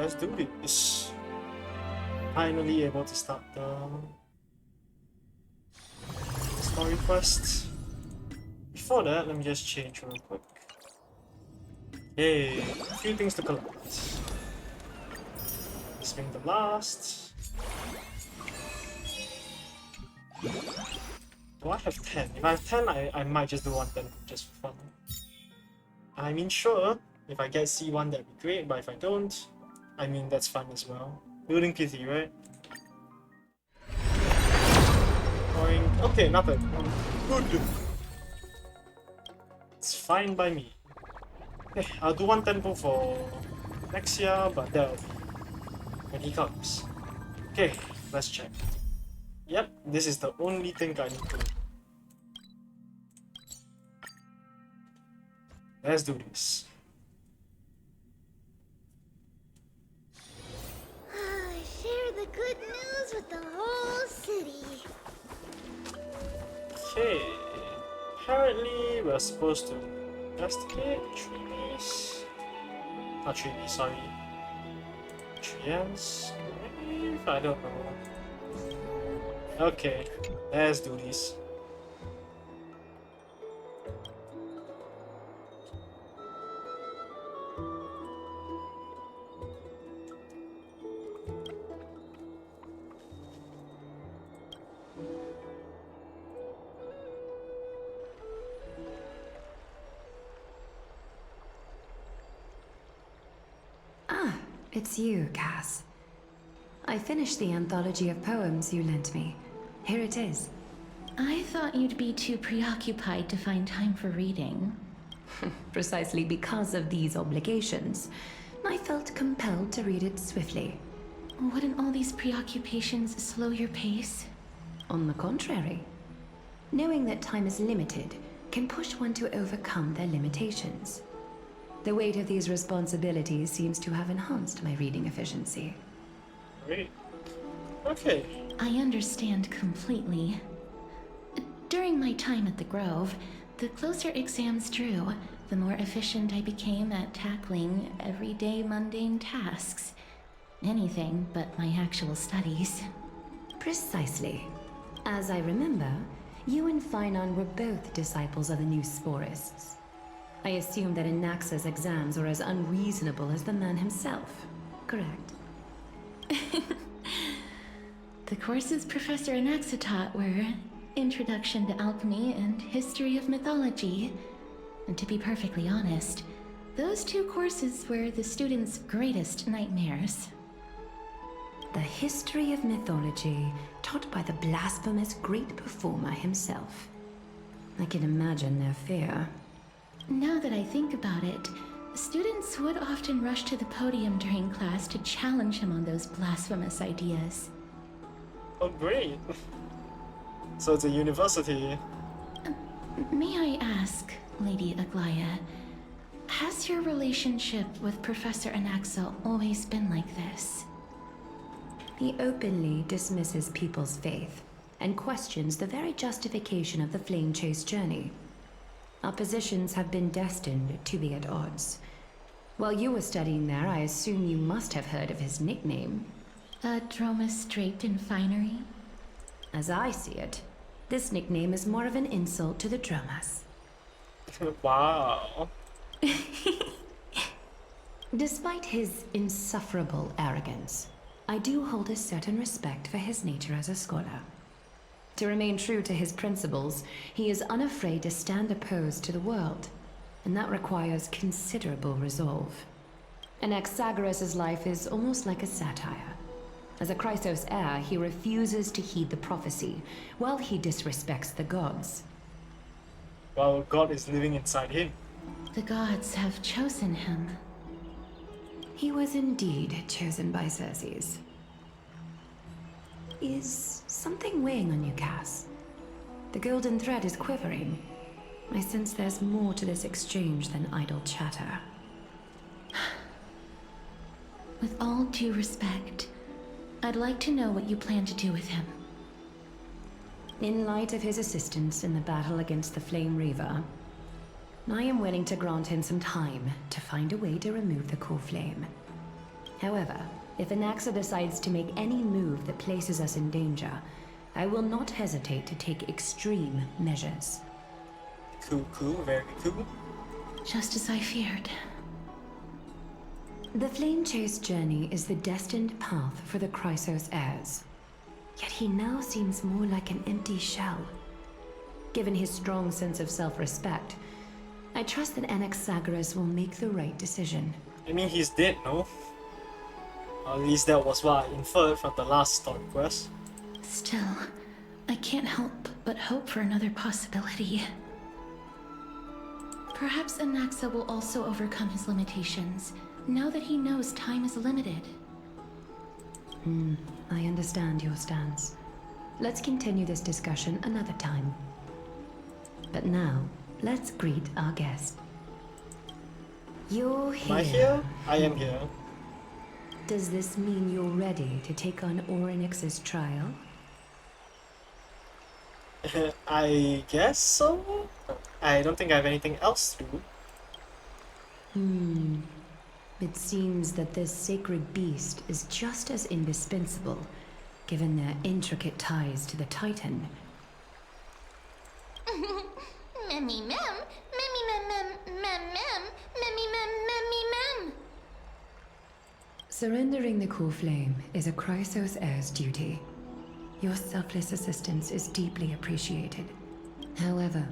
let's do this. Finally able to start the story quest. Before that, let me just change real quick. Hey, a few things to collect. This being the last. Do I have 10? If I have 10, I might just do 110 just for fun. I mean, sure, if I get C1 that'd be great, but if I don't, I mean, that's fun as well. Building pity, right? Okay, nothing. Good. It's fine by me. Okay, I'll do 1 tempo for next year, but that'll be when he comes. Okay, let's check. Yep, this is the only thing I need to do. Let's do this. Share the good news with the whole city. Okay, apparently we're supposed to investigate trees. Not trees, sorry. Trees? I don't know. Okay, let's do this. It's you, Cass. I finished the anthology of poems you lent me. Here it is. I thought you'd be too preoccupied to find time for reading. Precisely because of these obligations, I felt compelled to read it swiftly. Wouldn't all these preoccupations slow your pace? On the contrary. Knowing that time is limited can push one to overcome their limitations. The weight of these responsibilities seems to have enhanced my reading efficiency. Great. Okay. I understand completely. During my time at the Grove, the closer exams drew, the more efficient I became at tackling everyday mundane tasks. Anything but my actual studies. Precisely. As I remember, you and Finon were both disciples of the new Sporists. I assume that Anaxa's exams were as unreasonable as the man himself, correct? The courses Professor Anaxa taught were Introduction to Alchemy and History of Mythology. And to be perfectly honest, those two courses were the students' greatest nightmares. The history of mythology taught by the blasphemous great performer himself. I can imagine their fear. Now that I think about it, students would often rush to the podium during class to challenge him on those blasphemous ideas. Oh, great. So it's a university. May I ask, Lady Aglaya, has your relationship with Professor Anaxa always been like this? He openly dismisses people's faith and questions the very justification of the Flame Chase journey. Our positions have been destined to be at odds. While you were studying there, I assume you must have heard of his nickname. A Dromus draped in finery? As I see it, this nickname is more of an insult to the Dromas. Wow. Despite his insufferable arrogance, I do hold a certain respect for his nature as a scholar. To remain true to his principles, he is unafraid to stand opposed to the world, and that requires considerable resolve. Anaxagoras' life is almost like a satire. As a Chrysos heir, he refuses to heed the prophecy, while he disrespects the gods. Well, God is living inside him. The gods have chosen him. He was indeed chosen by Circes. Is something weighing on you, Cass? The golden thread is quivering. I sense there's more to this exchange than idle chatter. With all due respect, I'd like to know what you plan to do with him. In light of his assistance in the battle against the Flame Reaver, I am willing to grant him some time to find a way to remove the core flame. However, if Anaxa decides to make any move that places us in danger, I will not hesitate to take extreme measures. Cool, very cool. Just as I feared. The Flame Chase journey is the destined path for the Chrysos heirs. Yet he now seems more like an empty shell. Given his strong sense of self-respect, I trust that Anaxagoras will make the right decision. I mean, he's dead, no? Or at least that was what I inferred from the last story quest. Still, I can't help but hope for another possibility. Perhaps Anaxa will also overcome his limitations, now that he knows time is limited. I understand your stance. Let's continue this discussion another time. But now, let's greet our guest. You're here. Am I here? I am here. Does this mean you're ready to take on Orynyx's trial? I guess so? I don't think I have anything else to do. It seems that this sacred beast is just as indispensable, given their intricate ties to the Titan. Memmy mem, memmy mem mem mem mem, memmy mem memmy mem. Surrendering the core flame is a Chrysos heir's duty. Your selfless assistance is deeply appreciated. However,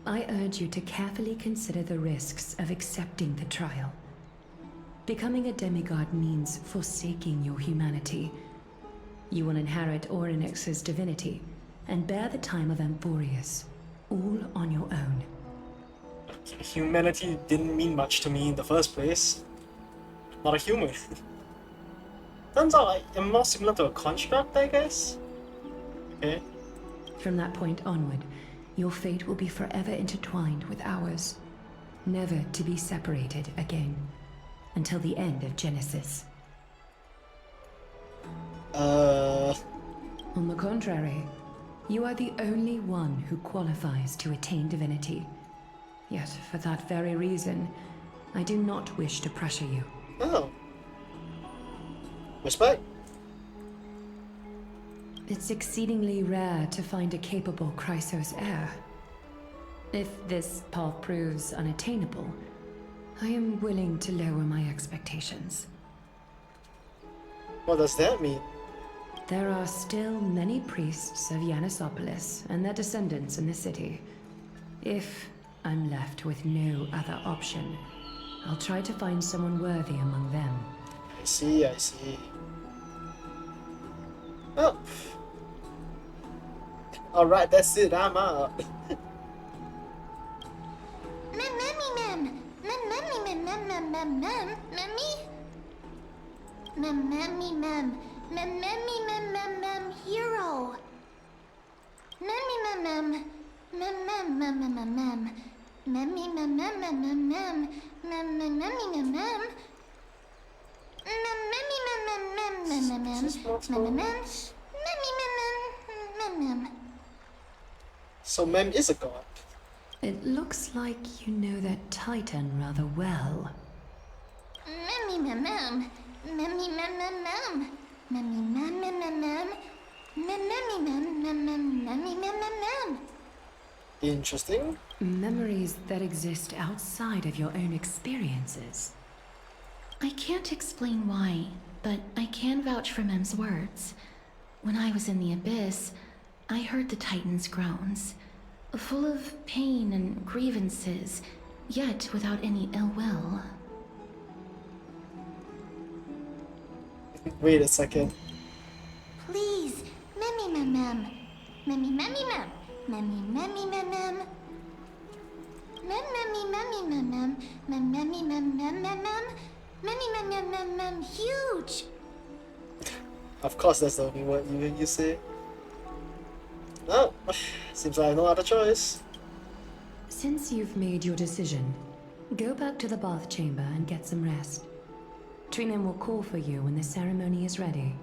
I urge you to carefully consider the risks of accepting the trial. Becoming a demigod means forsaking your humanity. You will inherit Orynyx's divinity and bear the time of Amphorius, all on your own. Humanity didn't mean much to me in the first place. Not a human. Turns out I am more similar to a construct, I guess? Okay. From that point onward, your fate will be forever intertwined with ours, never to be separated again, until the end of Genesis. On the contrary, you are the only one who qualifies to attain divinity. Yet, for that very reason, I do not wish to pressure you. Oh. Respect. It's exceedingly rare to find a capable Chrysos heir. If this path proves unattainable, I am willing to lower my expectations. What does that mean? There are still many priests of Yanissopolis and their descendants in the city. If I'm left with no other option, I'll try to find someone worthy among them. I see. Oh. Alright, that's it, I'm out. Mem memmy mem, mem memmy mem mem mem mem mem, memmy. Mem memmy mem, mem memmy mem mem mem hero. Memmy mem mem, mem mem mem mem mem mem. Memmy mem mem mem mem mem, mem mem memmy mem mem. Mem memmy mem mem mem mem mem mem, mem mem memmy mem mem mem. So Mem is a god. It looks like you know that Titan rather well. Memmy mem mem, memmy mem mem mem, memmy mem mem mem mem, memmy mem mem mem memmy mem mem mem. Interesting. Memories that exist outside of your own experiences. I can't explain why, but I can vouch for Mem's words. When I was in the abyss, I heard the Titan's groans, full of pain and grievances, yet without any ill will. Wait a second. Please, memmy mem mem, memmy memmy mem, memmy memmy mem mem. Mem memmy memmy mem mem, mem memmy mem mem mem mem, memmy mem mem mem mem huge. Of course, that's the only word you say. Oh, seems I have no other choice. Since you've made your decision, go back to the bath chamber and get some rest. Trinem will call for you when the ceremony is ready.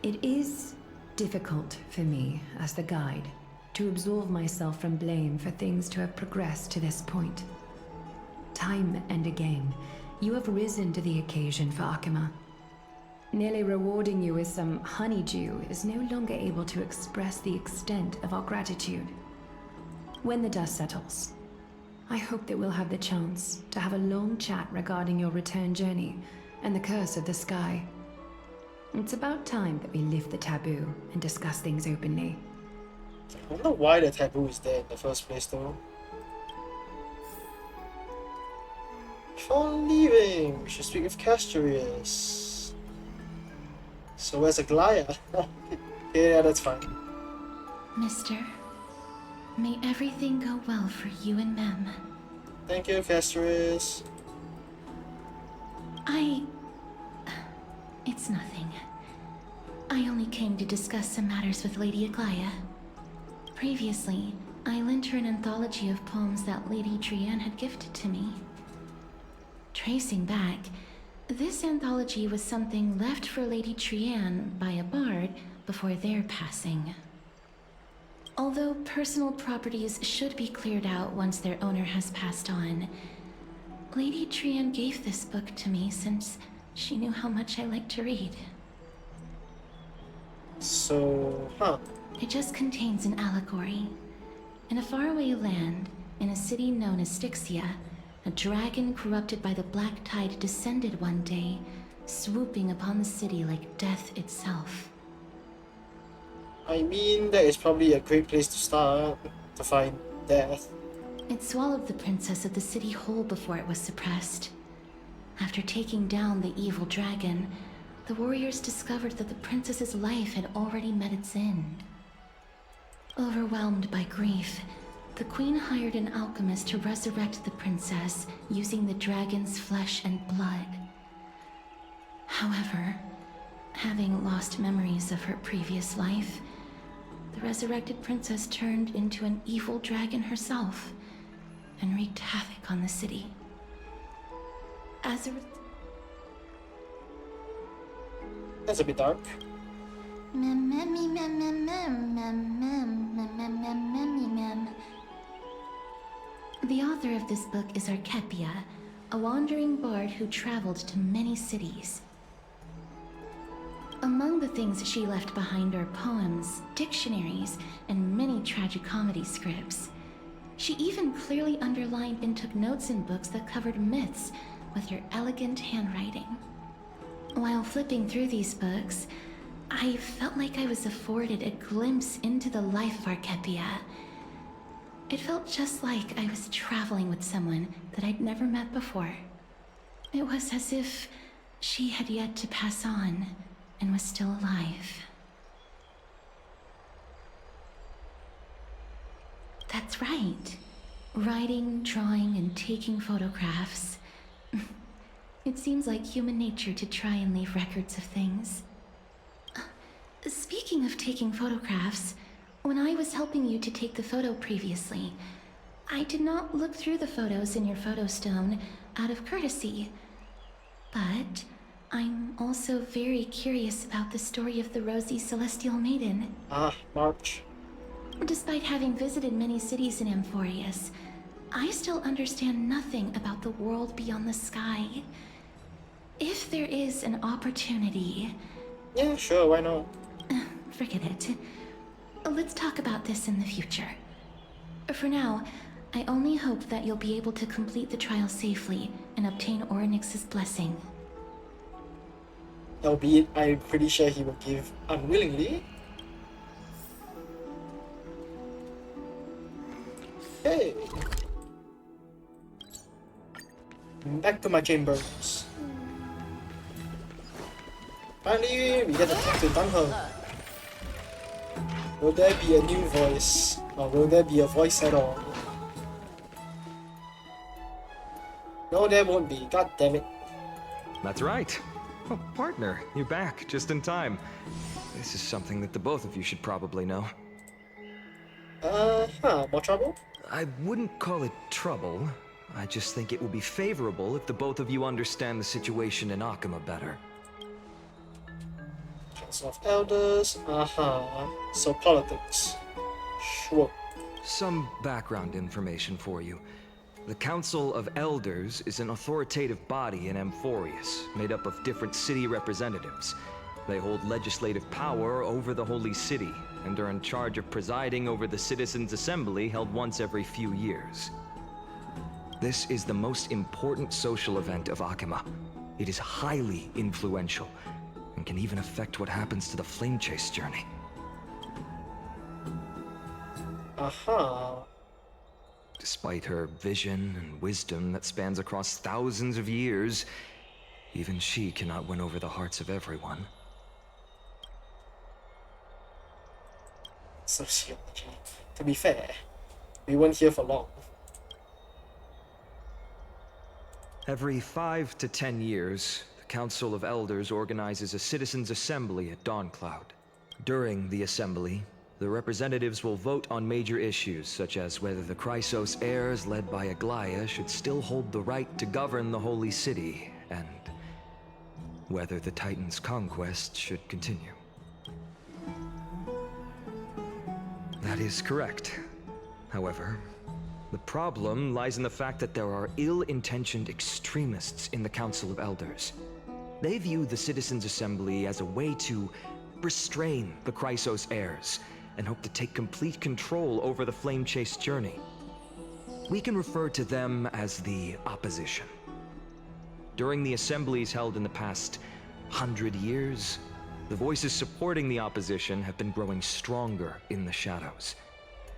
It is difficult for me, as the guide, to absolve myself from blame for things to have progressed to this point. Time and again, you have risen to the occasion for Akima, Nearly rewarding you with some honeydew is no longer able to express the extent of our gratitude. When the dust settles, I hope that we'll have the chance to have a long chat regarding your return journey and the curse of the sky. It's about time that we lift the taboo and discuss things openly. I wonder why the taboo is there in the first place, though. Before leaving, we should speak with Castorice. So where's Aglaya? Yeah, that's fine. Mister, may everything go well for you and Mem. Thank you, Castorice. It's nothing. I only came to discuss some matters with Lady Aglaya. Previously, I lent her an anthology of poems that Lady Trianne had gifted to me. Tracing back, this anthology was something left for Lady Trianne by a bard before their passing. Although personal properties should be cleared out once their owner has passed on, Lady Trianne gave this book to me since she knew how much I liked to read. So, It just contains an allegory. In a faraway land, in a city known as Styxia, a dragon corrupted by the black tide descended one day, swooping upon the city like death itself. I mean, that is probably a great place to start, to find death. It swallowed the princess of the city whole before it was suppressed. After taking down the evil dragon, the warriors discovered that the princess's life had already met its end. Overwhelmed by grief, the queen hired an alchemist to resurrect the princess using the dragon's flesh and blood. However, having lost memories of her previous life, the resurrected princess turned into an evil dragon herself and wreaked havoc on the city. That's a bit dark. Mem, memmy, mem, mem, mem, mem, mem, mem, mem, mem, memmy, mem. The author of this book is Archepia, a wandering bard who traveled to many cities. Among the things she left behind are poems, dictionaries, and many tragicomedy scripts. She even clearly underlined and took notes in books that covered myths with her elegant handwriting. While flipping through these books, I felt like I was afforded a glimpse into the life of Archepia. It felt just like I was traveling with someone that I'd never met before. It was as if she had yet to pass on and was still alive. That's right. Writing, drawing, and taking photographs. It seems like human nature to try and leave records of things. Speaking of taking photographs, when I was helping you to take the photo previously, I did not look through the photos in your photo stone out of courtesy. But I'm also very curious about the story of the Rosy Celestial Maiden. March. Despite having visited many cities in Amphorius, I still understand nothing about the world beyond the sky. If there is an opportunity... Yeah, sure, why not? Forget it. Let's talk about this in the future. For now, I only hope that you'll be able to complete the trial safely and obtain Orynyx's blessing. Albeit, I'm pretty sure he will give unwillingly. Hey! Back to my chambers. Finally, we get to talk to Dungho. Will there be a new voice? Or will there be a voice at all? No, there won't be. God damn it. That's right. Oh, partner, you're back just in time. This is something that the both of you should probably know. More trouble? I wouldn't call it trouble. I just think it will be favorable if the both of you understand the situation in Akama better. Council of Elders, so politics. Sure. Some background information for you. The Council of Elders is an authoritative body in Amphorius, made up of different city representatives. They hold legislative power over the Holy City, and are in charge of presiding over the Citizens' Assembly held once every few years. This is the most important social event of Akima. It is highly influential, and can even affect what happens to the Flame Chase journey. Aha. Despite her vision and wisdom that spans across thousands of years, even she cannot win over the hearts of everyone. Sociology. To be fair, we weren't here for long. Every 5 to 10 years, the Council of Elders organizes a citizens' assembly at Dawncloud. During the assembly, the representatives will vote on major issues, such as whether the Chrysos heirs led by Aglaya should still hold the right to govern the Holy City, and whether the Titan's conquest should continue. That is correct. However, the problem lies in the fact that there are ill-intentioned extremists in the Council of Elders. They view the Citizens' Assembly as a way to restrain the Chrysos heirs, and hope to take complete control over the Flame Chase journey. We can refer to them as the Opposition. During the assemblies held in the past 100 years, the voices supporting the Opposition have been growing stronger in the shadows.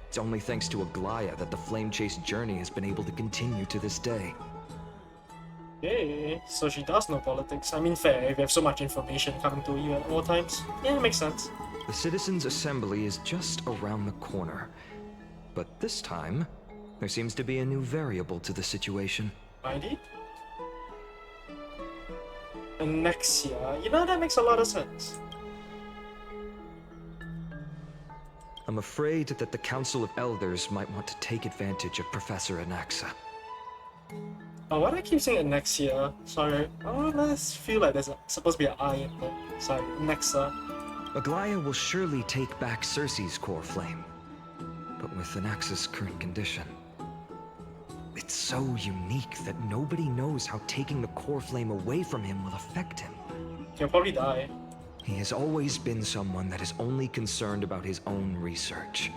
It's only thanks to Aglaya that the Flame Chase journey has been able to continue to this day. Okay, so she does know politics. I mean, fair, if you have so much information coming to you at all times. Yeah, it makes sense. The Citizens' Assembly is just around the corner. But this time, there seems to be a new variable to the situation. Mighty? Annexia. You know, that makes a lot of sense. I'm afraid that the Council of Elders might want to take advantage of Professor Anaxa. Oh, why do I keep saying Annexia? Sorry. Oh, I feel like there's supposed to be an I in there. Sorry, Nexa. Aglaya will surely take back Circe's core flame. But with Anaxa's current condition, it's so unique that nobody knows how taking the core flame away from him will affect him. He'll probably die. He has always been someone that is only concerned about his own research.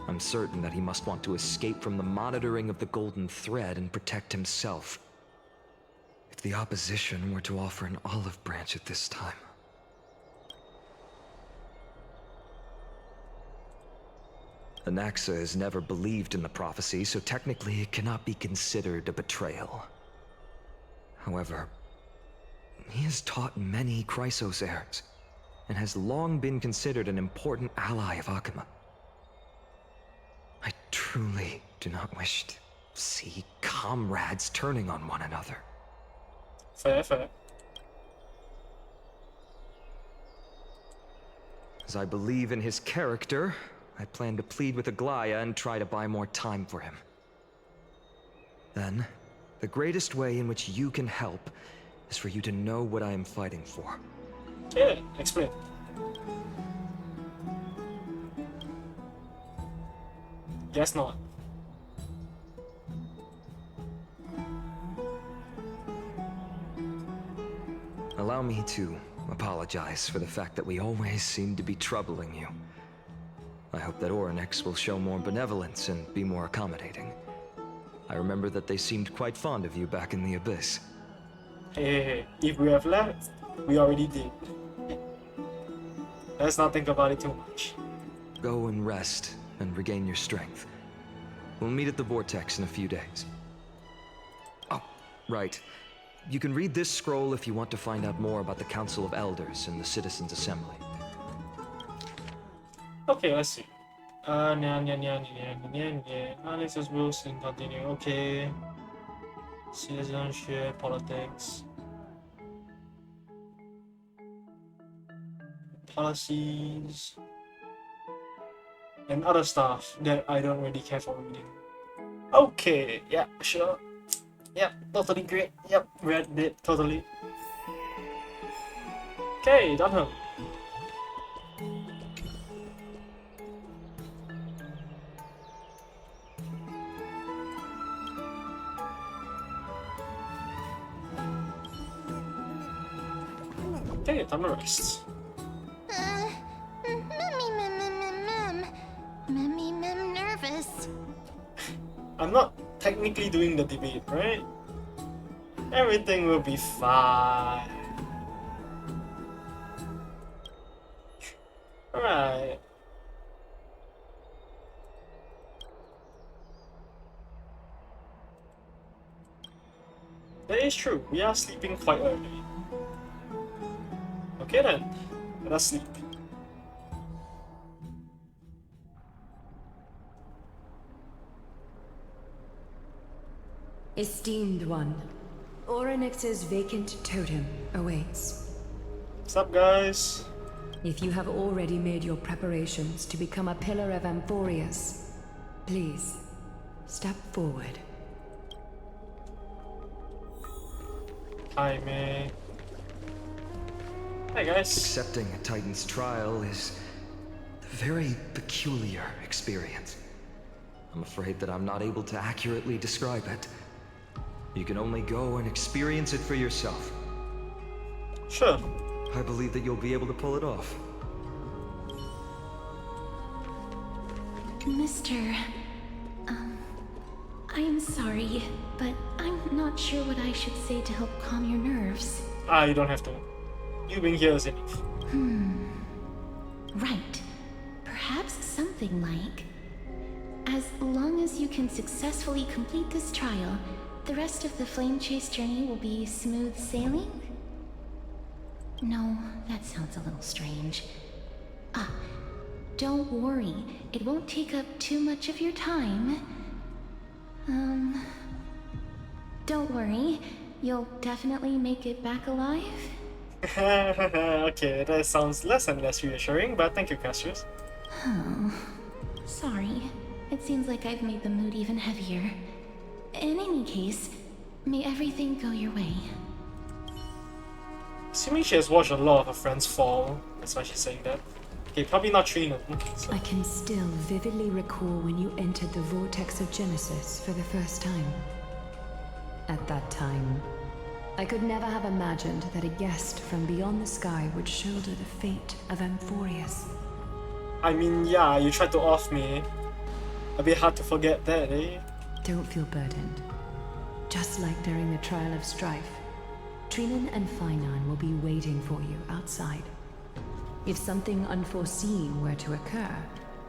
I'm certain that he must want to escape from the monitoring of the Golden Thread and protect himself. If the opposition were to offer an olive branch at this time... Anaxa has never believed in the prophecy, so technically it cannot be considered a betrayal. However, he has taught many Chrysos heirs, and has long been considered an important ally of Akima. I truly do not wish to see comrades turning on one another. Fair, fair. As I believe in his character, I plan to plead with Aglaya and try to buy more time for him. Then, the greatest way in which you can help is for you to know what I am fighting for. Yeah, explain. Guess not. Allow me to apologize for the fact that we always seem to be troubling you. I hope that Oryx will show more benevolence and be more accommodating. I remember that they seemed quite fond of you back in the Abyss. Hey, if we have left, we already did. Let's not think about it too much. Go and rest and regain your strength. We'll meet at the Vortex in a few days. Oh, right. You can read this scroll if you want to find out more about the Council of Elders and the Citizens' Assembly. Okay, let's see. Analysis rules and continue. Okay. Citizenship, politics. Policies. And other stuff that I don't really care for reading. Okay, yeah, sure. Yep, totally great. Yep, read it, totally. Okay, done home. Okay, time to rest. Mem, nervous. I'm not technically doing the debate, right? Everything will be fine. Alright. That is true, we are sleeping quite early. Okay then, let us sleep. Esteemed one, Orynyx's vacant totem awaits. What's up, guys? If you have already made your preparations to become a pillar of Amphorius, please, step forward. Hi, man. Hi, guys. Accepting a Titan's trial is a very peculiar experience. I'm afraid that I'm not able to accurately describe it. You can only go and experience it for yourself. Sure. I believe that you'll be able to pull it off. Mister, I'm sorry, but I'm not sure what I should say to help calm your nerves. Ah, you don't have to. You being here is enough. Right. Perhaps something like, as long as you can successfully complete this trial, the rest of the Flame Chase journey will be smooth sailing? No, that sounds a little strange. Ah, don't worry. It won't take up too much of your time. Don't worry. You'll definitely make it back alive? Okay, that sounds less and less reassuring, but thank you, Castorice. Oh, sorry. It seems like I've made the mood even heavier. In any case, may everything go your way. Assuming she has watched a lot of her friends fall, that's why she's saying that. Okay, probably not Trina. So. I can still vividly recall when you entered the vortex of Genesis for the first time. At that time, I could never have imagined that a guest from beyond the sky would shoulder the fate of Amphorius. I mean, yeah, you tried to off me. A bit hard to forget that, eh? Don't feel burdened. Just like during the trial of strife, Trinan and Finan will be waiting for you outside. If something unforeseen were to occur,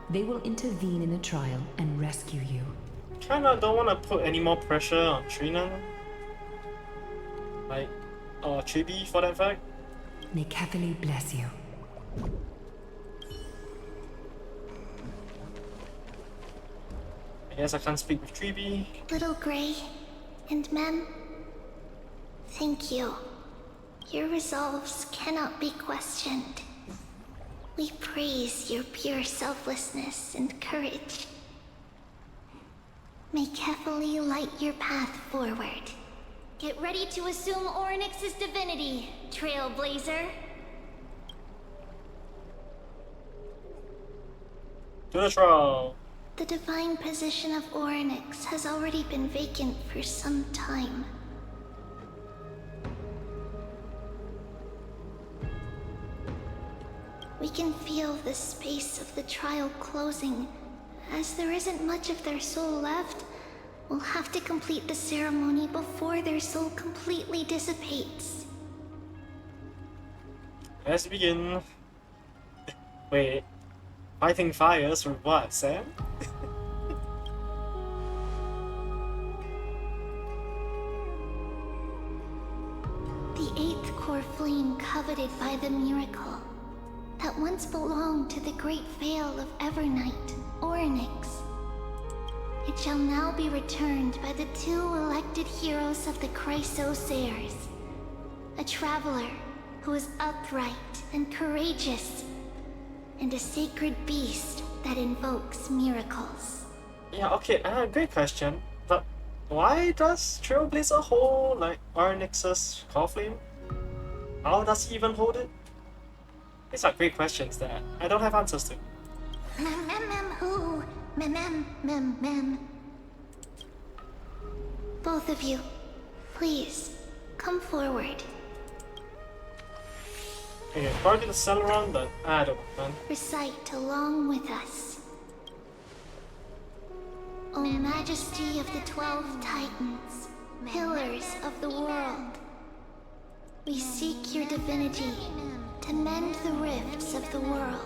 they will intervene in the trial and rescue you. Kinda don't want to put any more pressure on Trina. Like, or Chibi for that fact. May Catholic bless you. I guess I can't speak with Chibi. Little Gray and Mem, thank you. Your resolves cannot be questioned. We praise your pure selflessness and courage. May Kefali light your path forward. Get ready to assume Orynyx's divinity, Trailblazer. To the trial. The divine position of Orynyx has already been vacant for some time. We can feel the space of the trial closing. As there isn't much of their soul left, we'll have to complete the ceremony before their soul completely dissipates. Let's begin. Wait. Fighting fires with what, Sam? The eighth core flame coveted by the miracle that once belonged to the great Vale of Evernight, Orynyx. It shall now be returned by the two elected heroes of the Chrysosairs. A traveler who is upright and courageous, and a sacred beast that invokes miracles. Yeah, okay, great question. But why does Trailblazer hold, like, Orynyx's core flame? How does he even hold it? These are great questions that I don't have answers to. Who? Mem. Both of you, please, come forward. Okay, target the Celeron, but I don't know, man. Recite along with us. O Majesty of the 12 Titans, pillars of the world, we seek your divinity to mend the rifts of the world.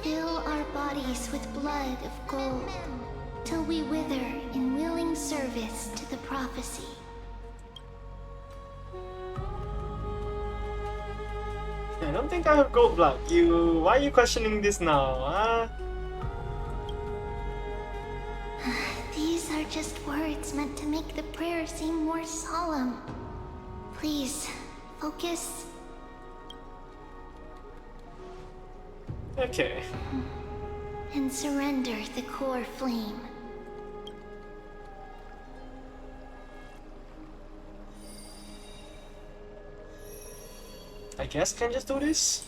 Fill our bodies with blood of gold, till we wither in willing service to the prophecy. I don't think I have gold blood. Why are you questioning this now, huh? These are just words meant to make the prayer seem more solemn. Please, focus. Okay. And surrender the core flame. I guess I can just do this?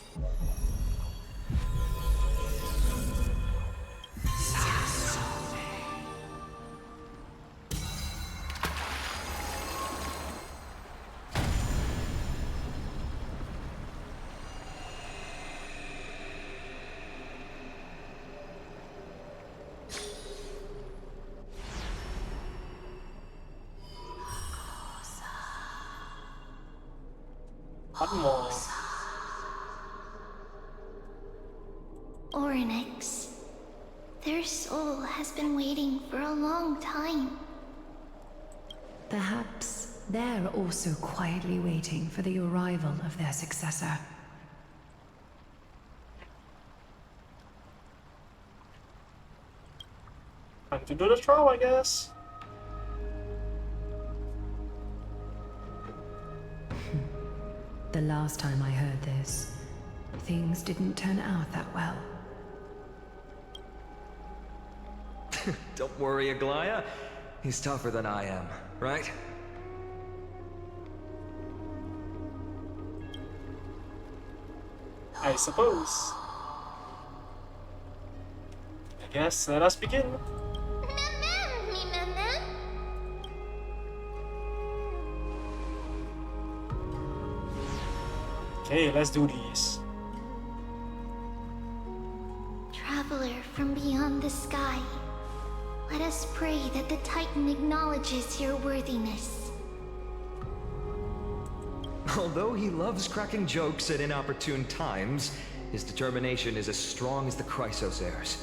One more. Oryx. Their soul has been waiting for a long time. Perhaps they're also quietly waiting for the arrival of their successor. Time to do the trial, I guess. The last time I heard this, things didn't turn out that well. Don't worry, Aglaya. He's tougher than I am, right? I suppose. I guess let us begin. Okay, let's do this. Traveler from beyond the sky, let us pray that the Titan acknowledges your worthiness. Although he loves cracking jokes at inopportune times, his determination is as strong as the Chrysosare's.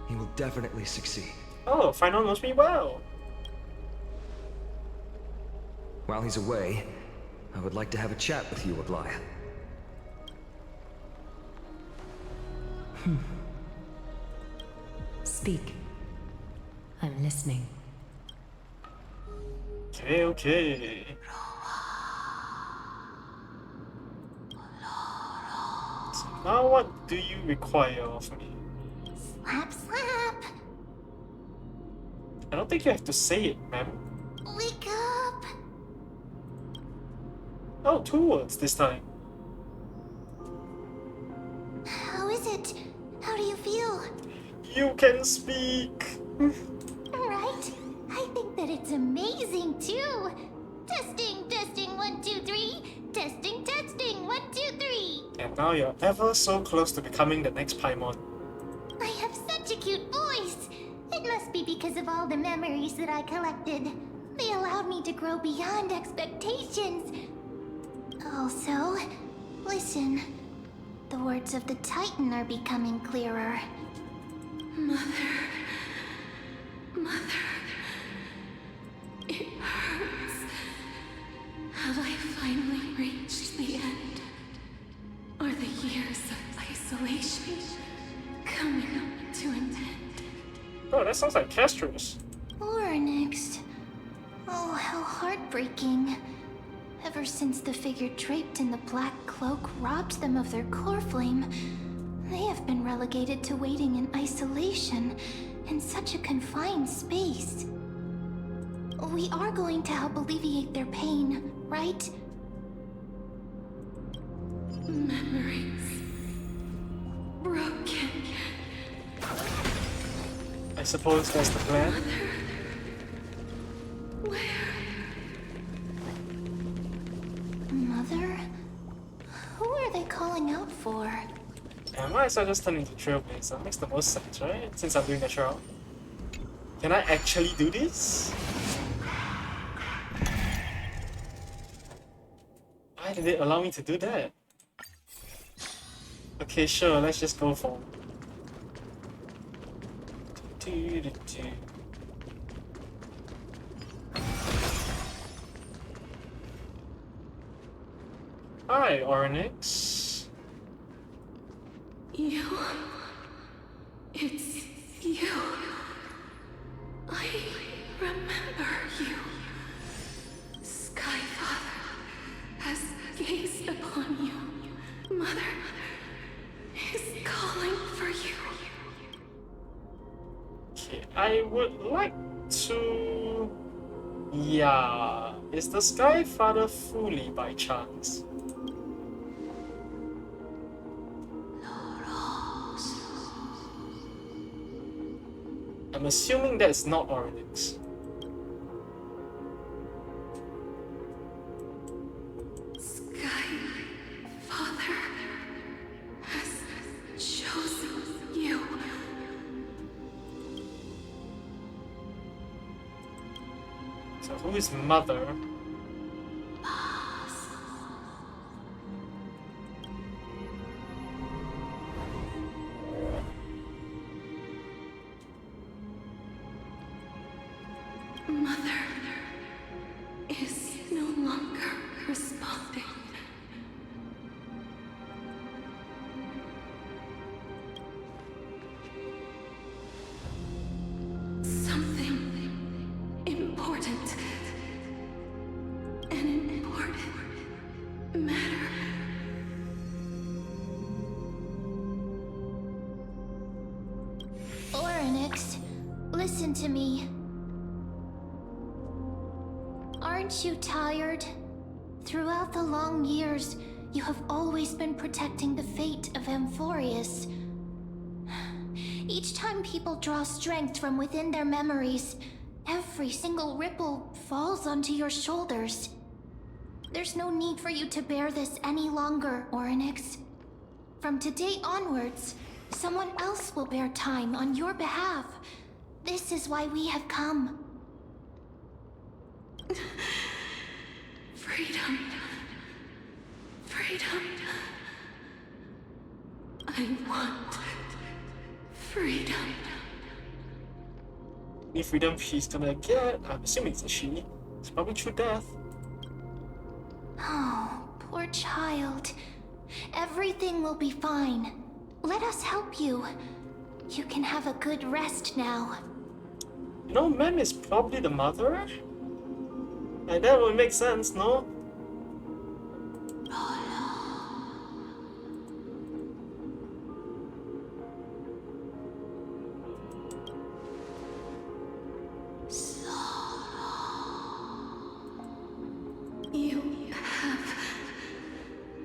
He will definitely succeed. Oh, Final knows me well. While he's away, I would like to have a chat with you, Aglaya. Speak. I'm listening. Okay, okay. So now what do you require of me? Slap, slap. I don't think you have to say it, ma'am. Wake up. Oh, 2 words this time. How is it? How do you feel? You can speak! Right? I think that it's amazing too. Testing, testing, 1, 2, 3. Testing, testing, 1, 2, 3. And now you're ever so close to becoming the next Paimon. I have such a cute voice. It must be because of all the memories that I collected. They allowed me to grow beyond expectations. Also, listen. The words of the Titan are becoming clearer. Mother. It hurts. Have I finally reached the end? Are the years of isolation coming to an end? Oh, that sounds like Castorice. Or next. Oh, how heartbreaking. Ever since the figure draped in the black cloak robbed them of their core flame, they have been relegated to waiting in isolation in such a confined space. We are going to help alleviate their pain, right? Memories. Broken. I suppose that's the plan. Where? Mother? Who are are they calling out for? I might as well just turn into Trailblazer. Makes the most sense, right? Since I'm doing the trial. Can I actually do this? Why did it allow me to do that? Okay, sure, let's just go for Hi, Oryx. You... It's you. I remember you. Skyfather has gazed upon you. Mother is calling for you. Okay, I would like to... Yeah, is the Sky Father fully by chance? I'm assuming that's not Oryx. Skyfather has chosen you. So who is Mother? Mother is no longer responding. Something important. An important matter. Oryx, listen to me. Aren't you tired? Throughout the long years, you have always been protecting the fate of Amphorius. Each time people draw strength from within their memories, every single ripple falls onto your shoulders. There's no need for you to bear this any longer, Oryx. From today onwards, someone else will bear time on your behalf. This is why we have come. Freedom. Freedom. I want freedom. Any freedom she's gonna get, I'm assuming it's a she. It's probably through death. Oh, poor child. Everything will be fine. Let us help you. You can have a good rest now. You know, Mem is probably the mother? And that would make sense, no? You have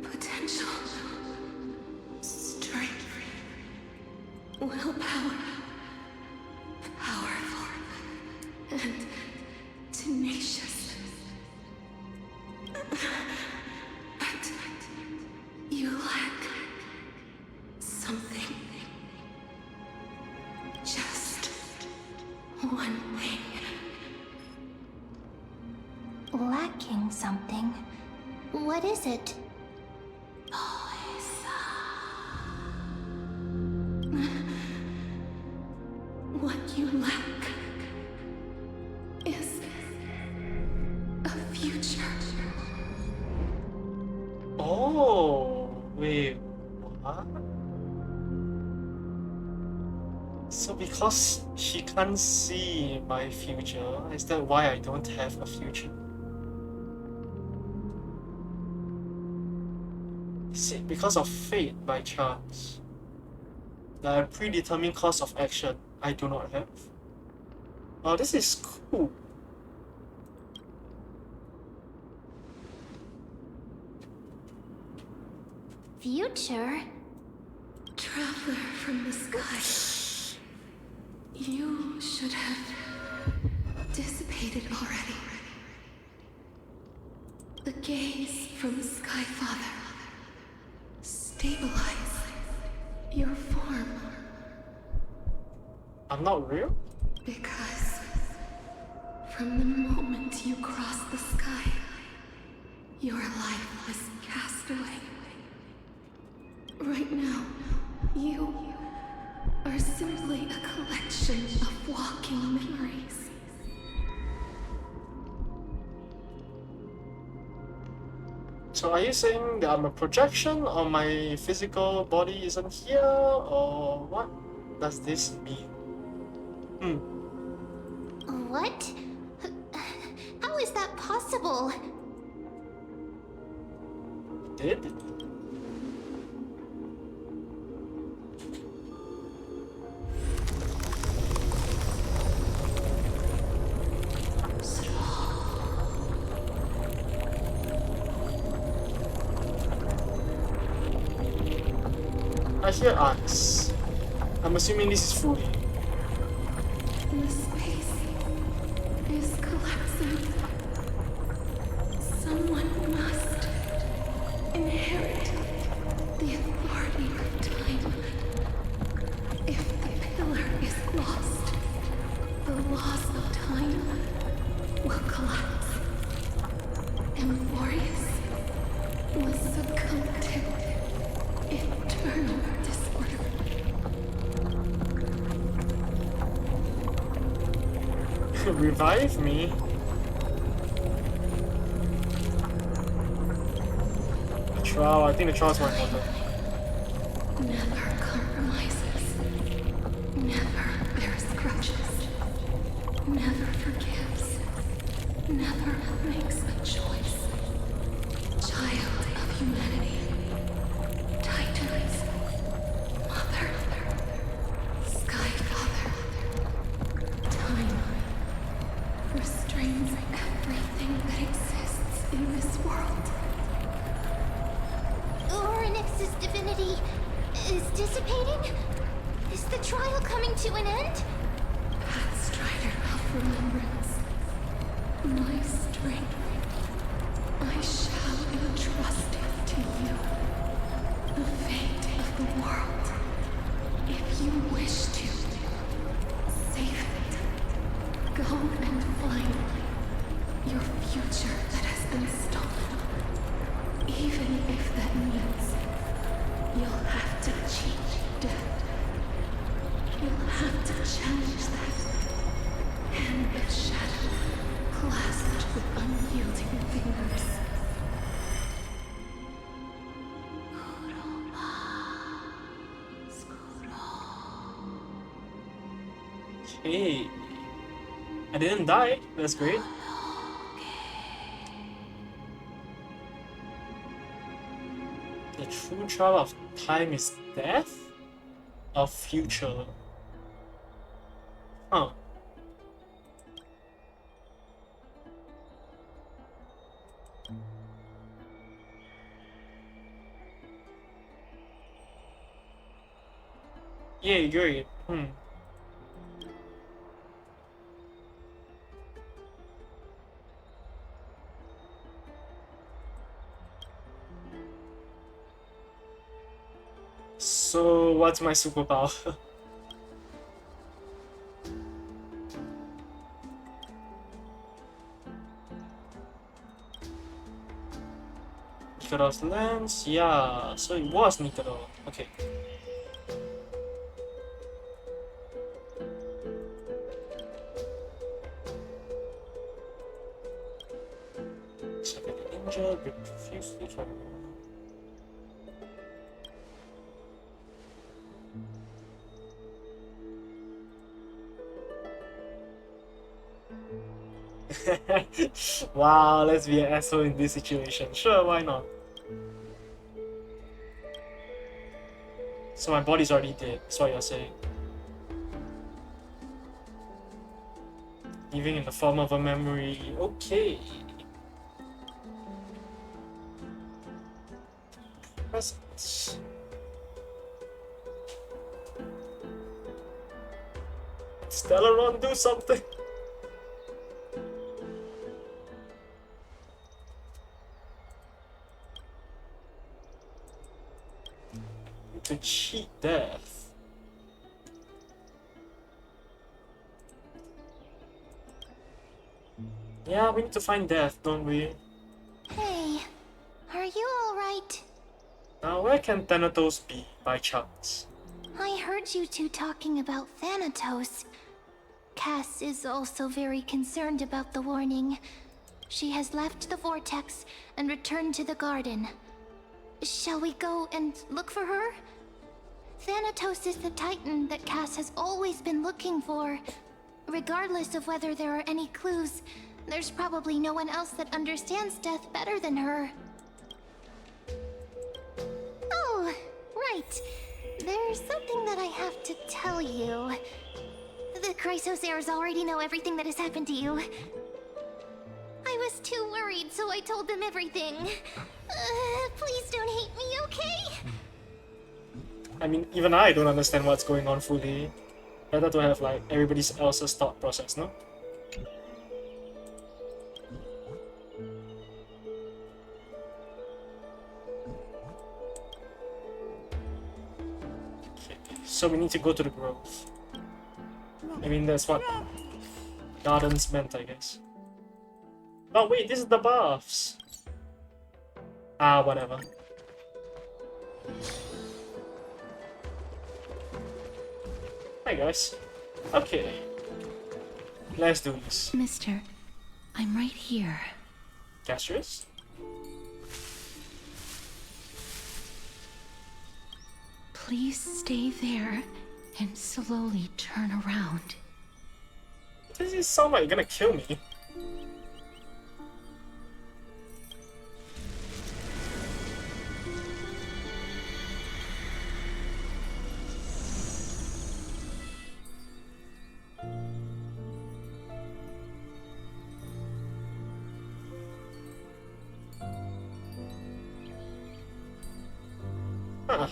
potential, strength, willpower, powerful, and tenacious. But you lack something. Just one thing. Lacking something. What is it? What you lack is a future. Oh, wait, what? So because she can't see my future, is that why I don't have a future? Is it because of fate by chance? That a predetermined course of action I do not have? Oh, this is cool. Future? Traveler from the sky. You should have dissipated already. The gaze from Skyfather stabilize your form. I'm not real? Because from the moment you crossed the sky, your life was cast away. Right now, you are simply a collection of walking memories. So are you saying that I'm a projection, or my physical body isn't here, or what does this mean? What? How is that possible? Did? I hear ants. I'm assuming this is food. The space is collapsing. Someone must inherit the authority of time. If the pillar is lost, the laws of time will collapse. Amphorius will succumb to eternal disorder. Revive me? The trial, I think the trial's more important. Never compromises. Never bears grudges. Never forgives. Never makes a choice. Child of humanity. Titans. Mother. Sky Father. Time restrains everything that exists in this world. Oryx's divinity is dissipating? Is the trial coming to an end? Pathstrider of remembrance. My strength. I shall entrust it to you. The fate of the world. If you wish to, save it. Go and find your future that has been stolen. Even if that means you'll have to cheat death. You'll have to challenge that. Hand of shadow, clasped with unyielding fingers. Hey, I didn't die. That's great. The true trial of time is death? Of future? Huh. Yeah, great. So, what's my superpower? Nikado's lens? Yeah, so it was Nikado. Okay. Second ninja, grip profusely from. Wow, let's be an asshole in this situation. Sure, why not? So my body's already dead, that's what you're saying. Living in the form of a memory. Okay. Presents. Stellaron, do something! to cheat death. Yeah, we need to find death, don't we? Hey, are you alright? Now, where can Thanatos be, by chance? I heard you two talking about Thanatos. Cass is also very concerned about the warning. She has left the vortex and returned to the garden. Shall we go and look for her? Thanatos is the Titan that Cass has always been looking for. Regardless of whether there are any clues, there's probably no one else that understands death better than her. Oh, right. There's something that I have to tell you. The Chrysosaurs already know everything that has happened to you. I was too worried, so I told them everything. Please don't hate me, okay? I mean, even I don't understand what's going on fully. Better to have, like, everybody else's thought process, no? Okay, so we need to go to the grove. I mean, that's what gardens meant, I guess. Oh wait, this is the baths. Ah, whatever. Hi guys. Okay. Let's do this. Mister, I'm right here. Castorice? Please stay there and slowly turn around. Does it sound like you're gonna kill me?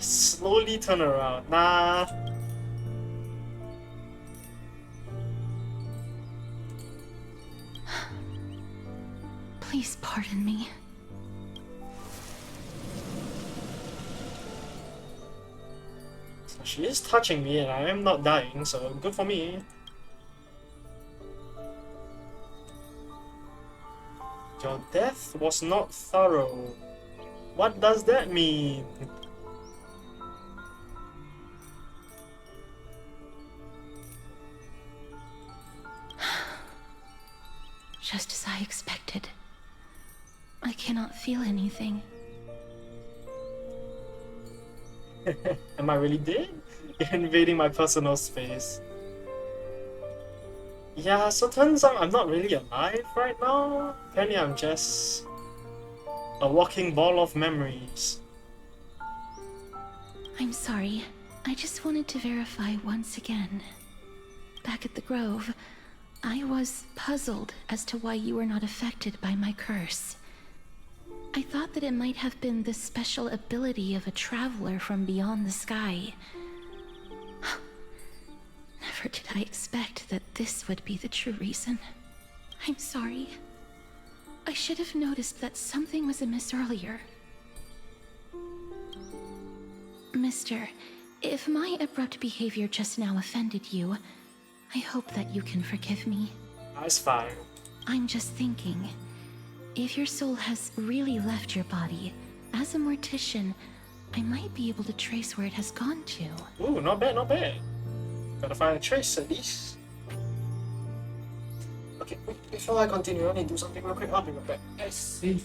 Slowly turn around. Nah. Please pardon me. So she is touching me and I am not dying, so good for me. Your death was not thorough. What does that mean? Just as I expected. I cannot feel anything. Am I really dead? You're invading my personal space. Yeah, so turns out I'm not really alive right now. Apparently I'm just a walking ball of memories. I'm sorry. I just wanted to verify once again. Back at the Grove, I was puzzled as to why you were not affected by my curse. I thought that it might have been the special ability of a traveler from beyond the sky. Never did I expect that this would be the true reason. I'm sorry. I should have noticed that something was amiss earlier. Mister, if my abrupt behavior just now offended you, I hope that you can forgive me. That's fine. I'm just thinking, if your soul has really left your body, as a mortician, I might be able to trace where it has gone to. Ooh, not bad, not bad. Gotta find a trace at least. Okay, wait, before I continue, I need to do something real quick. I'll be right back. Let's see.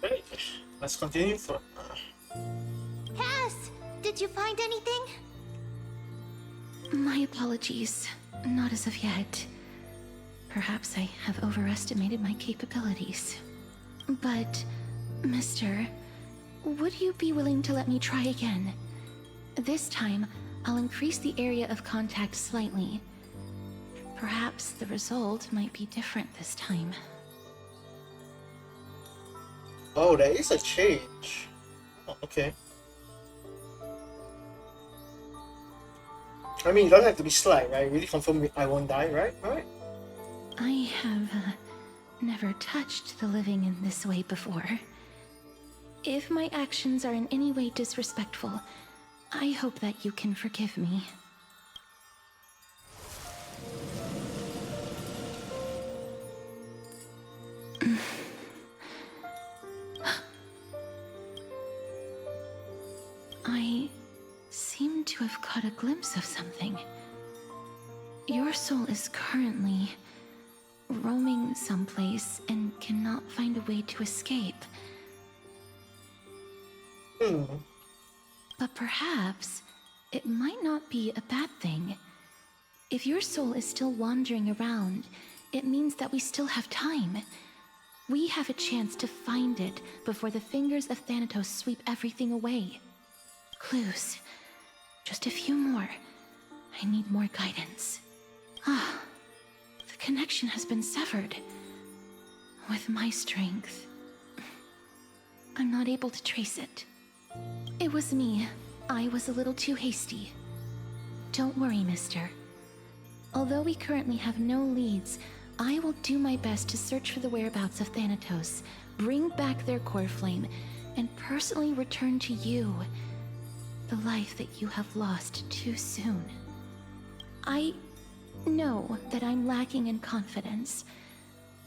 Okay, let's continue for. Cass, did you find anything? My apologies. Not as of yet. Perhaps I have overestimated my capabilities. But, Mister, would you be willing to let me try again? This time, I'll increase the area of contact slightly. Perhaps the result might be different this time. Oh, there is a change. Oh, okay. I mean, you don't have to be slight, right? Really confirm I won't die, right? Alright. I have never touched the living in this way before. If my actions are in any way disrespectful, I hope that you can forgive me. I seem to have caught a glimpse of something. Your soul is currently roaming someplace and cannot find a way to escape. But perhaps it might not be a bad thing. If your soul is still wandering around, it means that we still have time. We have a chance to find it before the fingers of Thanatos sweep everything away. Clues. Just a few more. I need more guidance. Ah, the connection has been severed. With my strength, I'm not able to trace it. It was me. I was a little too hasty. Don't worry, mister. Although we currently have no leads, I will do my best to search for the whereabouts of Thanatos, bring back their core flame, and personally return to you the life that you have lost too soon. I know that I'm lacking in confidence,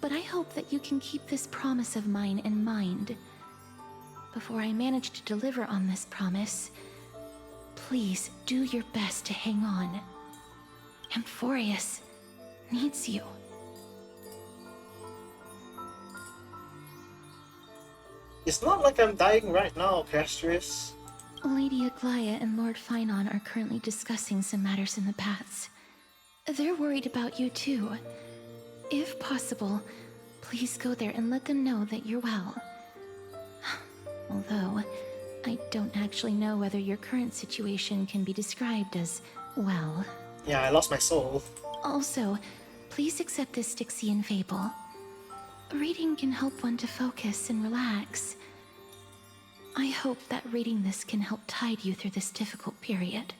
but I hope that you can keep this promise of mine in mind. Before I manage to deliver on this promise, please do your best to hang on. Amphorius needs you. It's not like I'm dying right now, Castorice. Lady Aglaia and Lord Finon are currently discussing some matters in the paths. They're worried about you too. If possible, please go there and let them know that you're well. Although, I don't actually know whether your current situation can be described as well. Yeah, I lost my soul. Also, please accept this Styxian fable. Reading can help one to focus and relax. I hope that reading this can help tide you through this difficult period.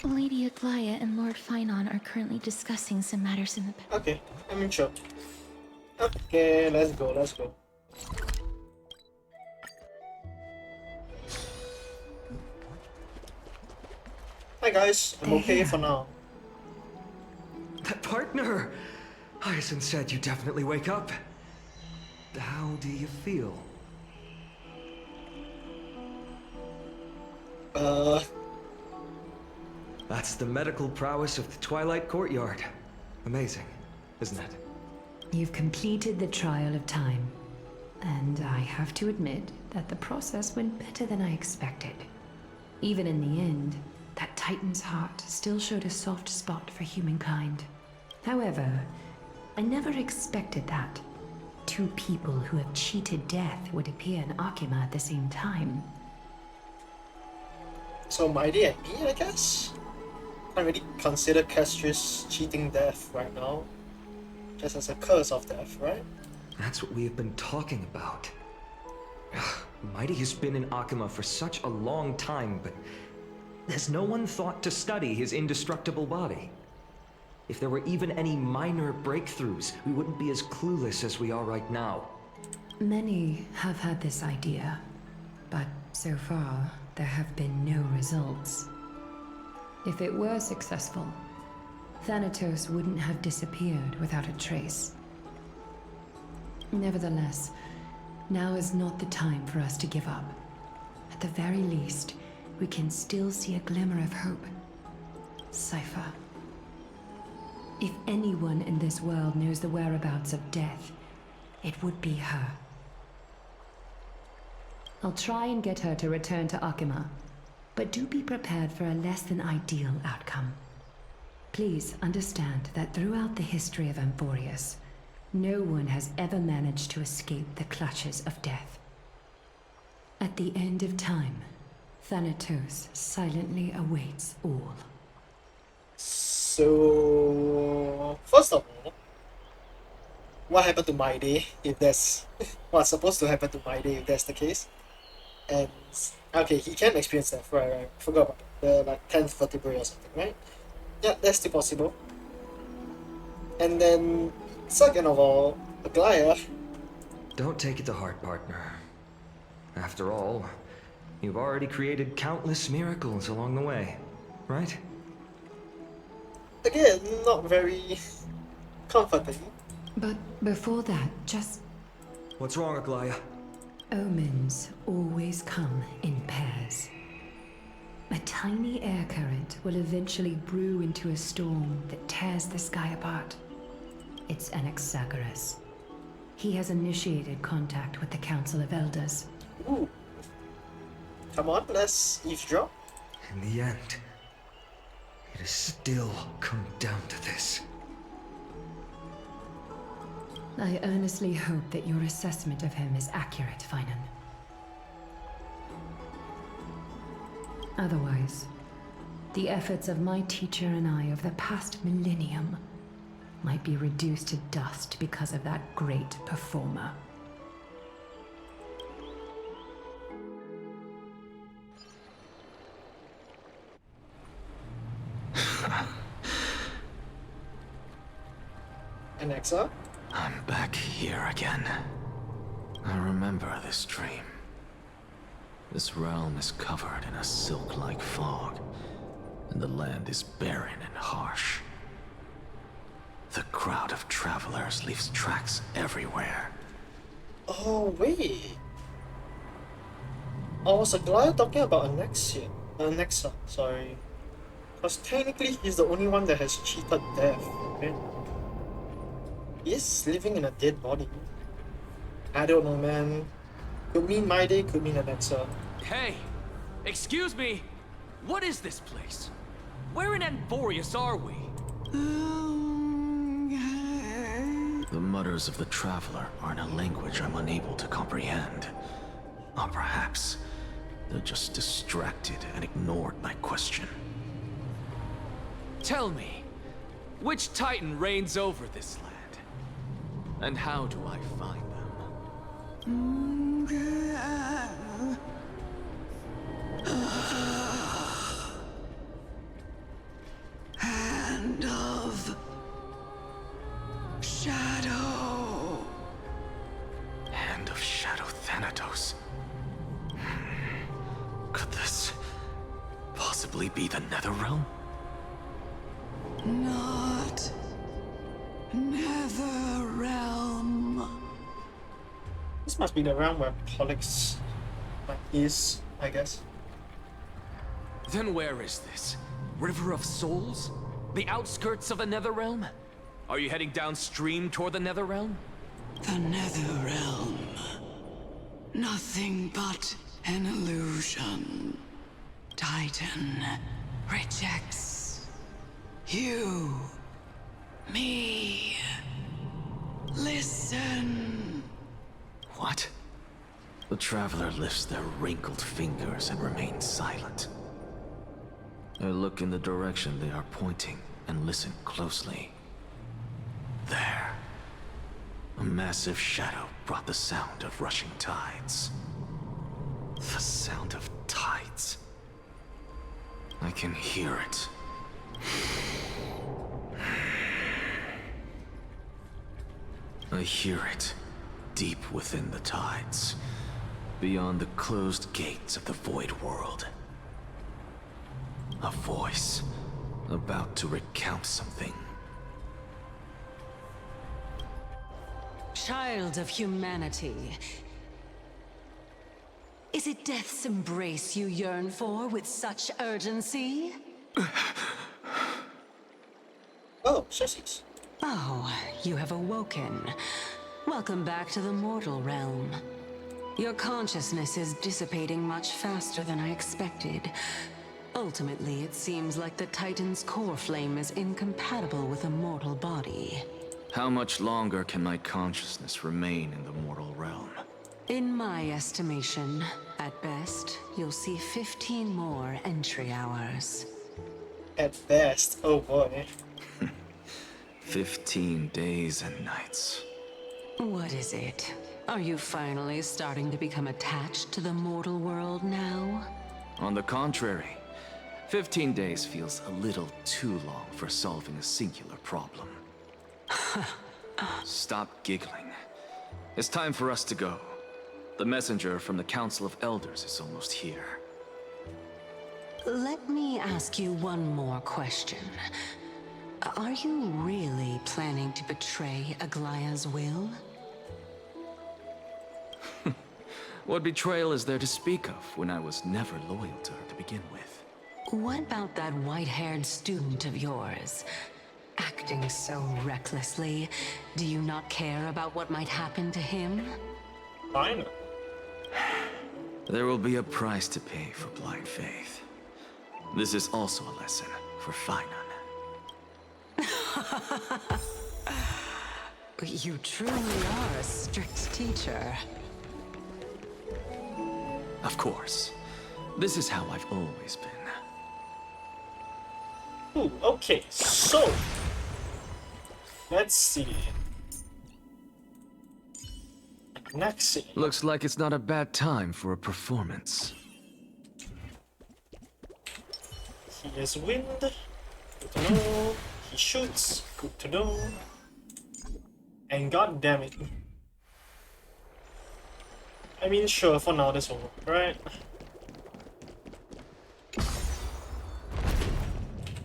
Lady Aglaia and Lord Finon are currently discussing some matters in the Okay, I'm in shock. Okay, let's go, let's go. Hi guys, I'm okay for now. That partner! Hyacinth said you definitely wake up. How do you feel? That's the medical prowess of the Twilight Courtyard. Amazing, isn't it? You've completed the trial of time, and I have to admit that the process went better than I expected. Even in the end, that Titan's heart still showed a soft spot for humankind. However, I never expected that two people who have cheated death would appear in Akima at the same time. So Mighty and me, I guess? Can't really consider Castorice cheating death right now. Just as a curse of death, right? That's what we have been talking about. Mighty has been in Akima for such a long time, but has no one thought to study his indestructible body? If there were even any minor breakthroughs, we wouldn't be as clueless as we are right now. Many have had this idea, but so far, there have been no results. If it were successful, Thanatos wouldn't have disappeared without a trace. Nevertheless, now is not the time for us to give up. At the very least, we can still see a glimmer of hope. Cypher. If anyone in this world knows the whereabouts of death, it would be her. I'll try and get her to return to Akima, but do be prepared for a less than ideal outcome. Please understand that throughout the history of Amphorius, no one has ever managed to escape the clutches of death. At the end of time, Thanatos silently awaits all. So, first of all, what happened to my day if that's what's supposed to happen to my day if that's the case? And okay, he can experience that, right? Forgot about the like 10th vertebrae or something, right? Yeah, that's still possible. And then, second of all, Aglaya. Don't take it to heart, partner. After all, you've already created countless miracles along the way, right? Again, not very comforting. But before that, just... What's wrong, Aglaya? Omens always come in pairs. A tiny air current will eventually brew into a storm that tears the sky apart. It's Anaxagoras. He has initiated contact with the Council of Elders. Ooh. Come on, let's eavesdrop. In the end, it has still come down to this. I earnestly hope that your assessment of him is accurate, Finan. Otherwise, the efforts of my teacher and I of the past millennium might be reduced to dust because of that great performer. Anaxa? I'm back here again. I remember this dream. This realm is covered in a silk-like fog, and the land is barren and harsh. The crowd of travelers leaves tracks everywhere. Oh, wait. I was Aglaya talking about Anaxa, sorry. Because technically he's the only one that has cheated death, right? He's living in a dead body. I don't know, man. Could mean my day, could mean Anaxa. Hey! Excuse me! What is this place? Where in Amphorius are we? The mutters of the traveler are in a language I'm unable to comprehend. Or perhaps they're just distracted and ignored my question. Tell me, which Titan reigns over this land? And how do I find them? Hand of Shadow. Hand of Shadow Thanatos. Could this possibly be the Netherrealm? Not Netherrealm. This must be the realm where Pollux is, I guess. Then where is this? River of Souls? The outskirts of the Netherrealm? Are you heading downstream toward the Netherrealm? The Netherrealm. Nothing but an illusion. Titan rejects you. Me. Listen. What? The traveler lifts their wrinkled fingers and remains silent. I look in the direction they are pointing and listen closely. There. A massive shadow brought the sound of rushing tides. The sound of tides. I can hear it. I hear it, deep within the tides, beyond the closed gates of the Void World. A voice, about to recount something. Child of humanity, is it death's embrace you yearn for with such urgency? Oh, shush. Oh, you have awoken. Welcome back to the mortal realm. Your consciousness is dissipating much faster than I expected. Ultimately, it seems like the Titan's core flame is incompatible with a mortal body. How much longer can my consciousness remain in the mortal realm? In my estimation, at best, you'll see 15 more entry hours. At best. Oh boy. 15 days and nights. What is it? Are you finally starting to become attached to the mortal world now? On the contrary, 15 days feels a little too long for solving a singular problem. Stop giggling. It's time for us to go. The messenger from the Council of Elders is almost here. Let me ask you one more question. Are you really planning to betray Aglaya's will? What betrayal is there to speak of when I was never loyal to her to begin with? What about that white-haired student of yours? Acting so recklessly, do you not care about what might happen to him? Fine. There will be a price to pay for blind faith. This is also a lesson for Finan. You truly are a strict teacher. Of course. This is how I've always been. Ooh, okay, so let's see. Next scene. Looks like it's not a bad time for a performance. He is wind. Good to know. He shoots. Good to know. And god damn it. I mean, sure, for now this will work, right?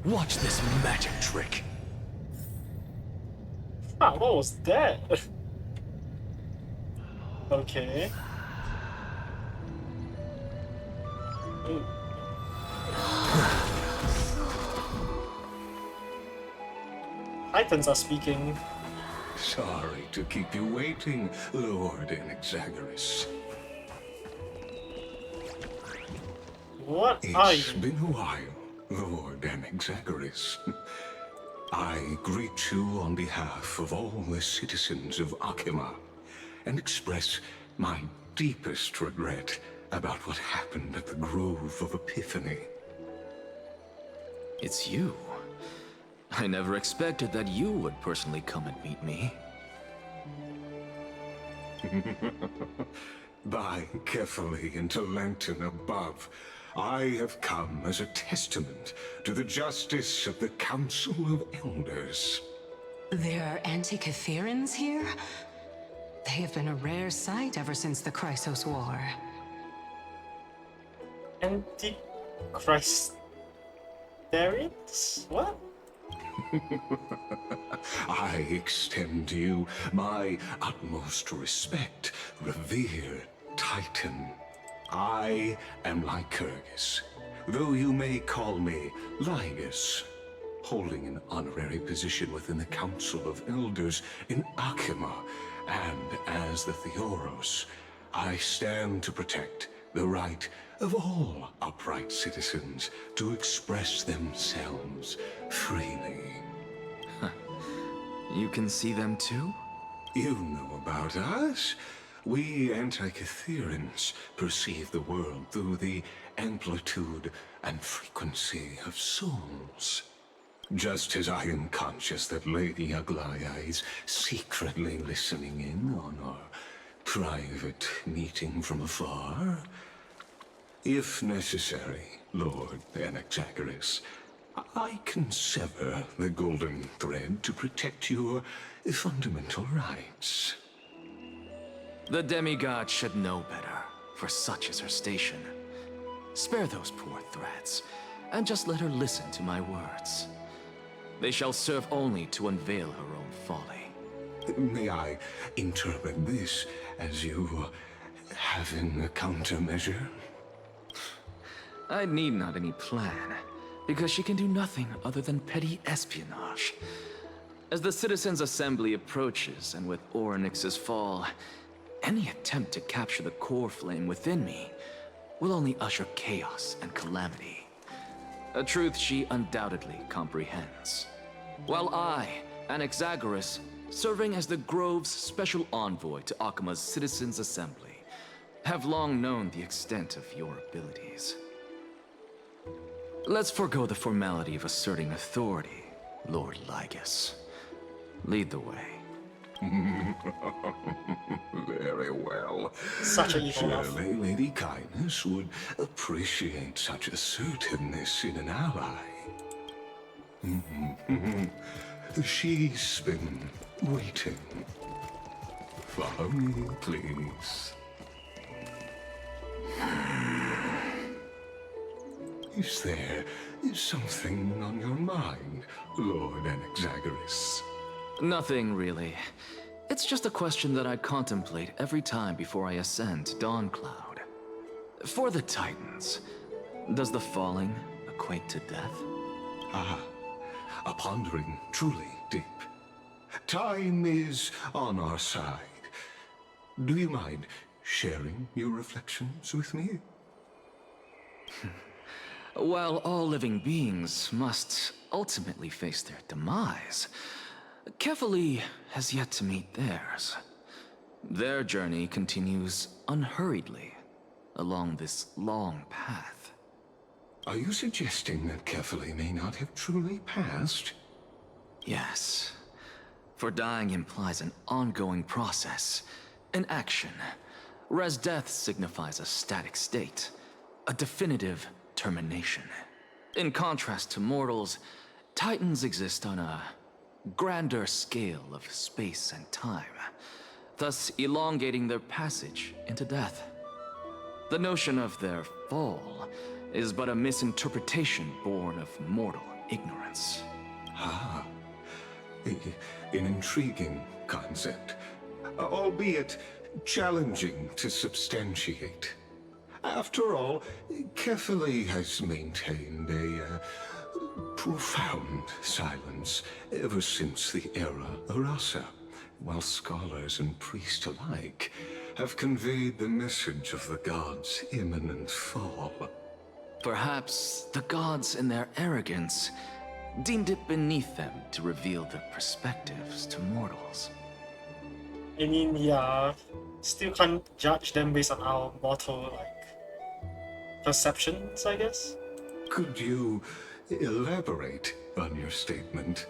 Watch this magic trick. Ah, what was that? Okay. Ooh. Titans are speaking. Sorry to keep you waiting, Lord Anaxagoras. What are It's you? been a while, Lord Anaxagoras. I greet you on behalf of all the citizens of Akima and express my deepest regret about what happened at the Grove of Epiphany. It's you. I never expected that you would personally come and meet me. By carefully into lantern above, I have come as a testament to the justice of the Council of Elders. There are Antikytherans here? They have been a rare sight ever since the Chrysos War. Anti-Christarians? What? I extend to you my utmost respect, revered Titan. I am Lycurgus, though you may call me Lygus, holding an honorary position within the Council of Elders in Akima, and as the Theoros, I stand to protect the right of all upright citizens to express themselves freely. You can see them too? You know about us. We Antikytherans perceive the world through the amplitude and frequency of souls. Just as I am conscious that Lady Aglaya is secretly listening in on our private meeting from afar. If necessary, Lord Anaxagoras, I can sever the golden thread to protect your fundamental rights. The demigod should know better, for such is her station. Spare those poor threats, and just let her listen to my words. They shall serve only to unveil her own folly. May I interpret this as you having a countermeasure? I need not any plan, because she can do nothing other than petty espionage. As the Citizens' Assembly approaches, and with Orynyx's fall, any attempt to capture the core flame within me will only usher chaos and calamity. A truth she undoubtedly comprehends. While I, Anaxagoras, serving as the Grove's special envoy to Akima's Citizens' Assembly, have long known the extent of your abilities. Let's forego the formality of asserting authority, Lord Lygus. Lead the way. Very well. Such a evil laugh. Surely Lady Kindness would appreciate such assertiveness in an ally. She's been waiting. Follow me, please. Is there something on your mind, Lord Anaxagoras? Nothing, really. It's just a question that I contemplate every time before I ascend to Dawncloud. For the Titans, does the falling equate to death? Ah, a pondering truly deep. Time is on our side. Do you mind sharing your reflections with me? While all living beings must ultimately face their demise, Kefali has yet to meet theirs. Their journey continues unhurriedly along this long path. Are you suggesting that Kefali may not have truly passed? Yes. For dying implies an ongoing process, an action, whereas death signifies a static state, a definitive termination. In contrast to mortals, Titans exist on a grander scale of space and time, thus elongating their passage into death. The notion of their fall is but a misinterpretation born of mortal ignorance. Ah, an intriguing concept, albeit challenging to substantiate. After all, Kefali has maintained a profound silence ever since the era Arasa, while scholars and priests alike have conveyed the message of the gods' imminent fall. Perhaps the gods in their arrogance deemed it beneath them to reveal their perspectives to mortals. I mean, yeah, still can't judge them based on our mortal, perceptions, I guess? Could you elaborate on your statement?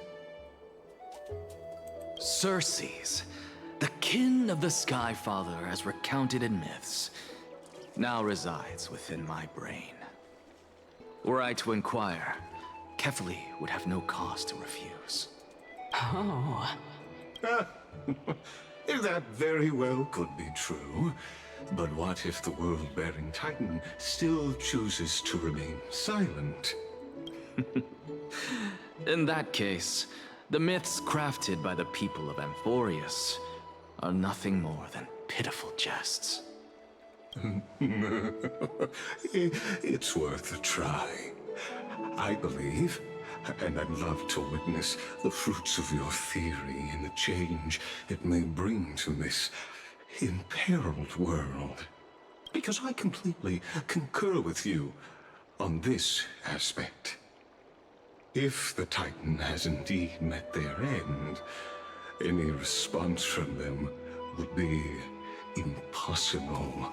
Circes, the kin of the Sky Father as recounted in myths, now resides within my brain. Were I to inquire, Kefali would have no cause to refuse. Oh. That very well could be true. But what if the world-bearing Titan still chooses to remain silent? In that case, the myths crafted by the people of Amphorius are nothing more than pitiful jests. It's worth a try. I believe, and I'd love to witness the fruits of your theory and the change it may bring to this imperiled world. Because I completely concur with you on this aspect. If the Titan has indeed met their end, any response from them would be impossible.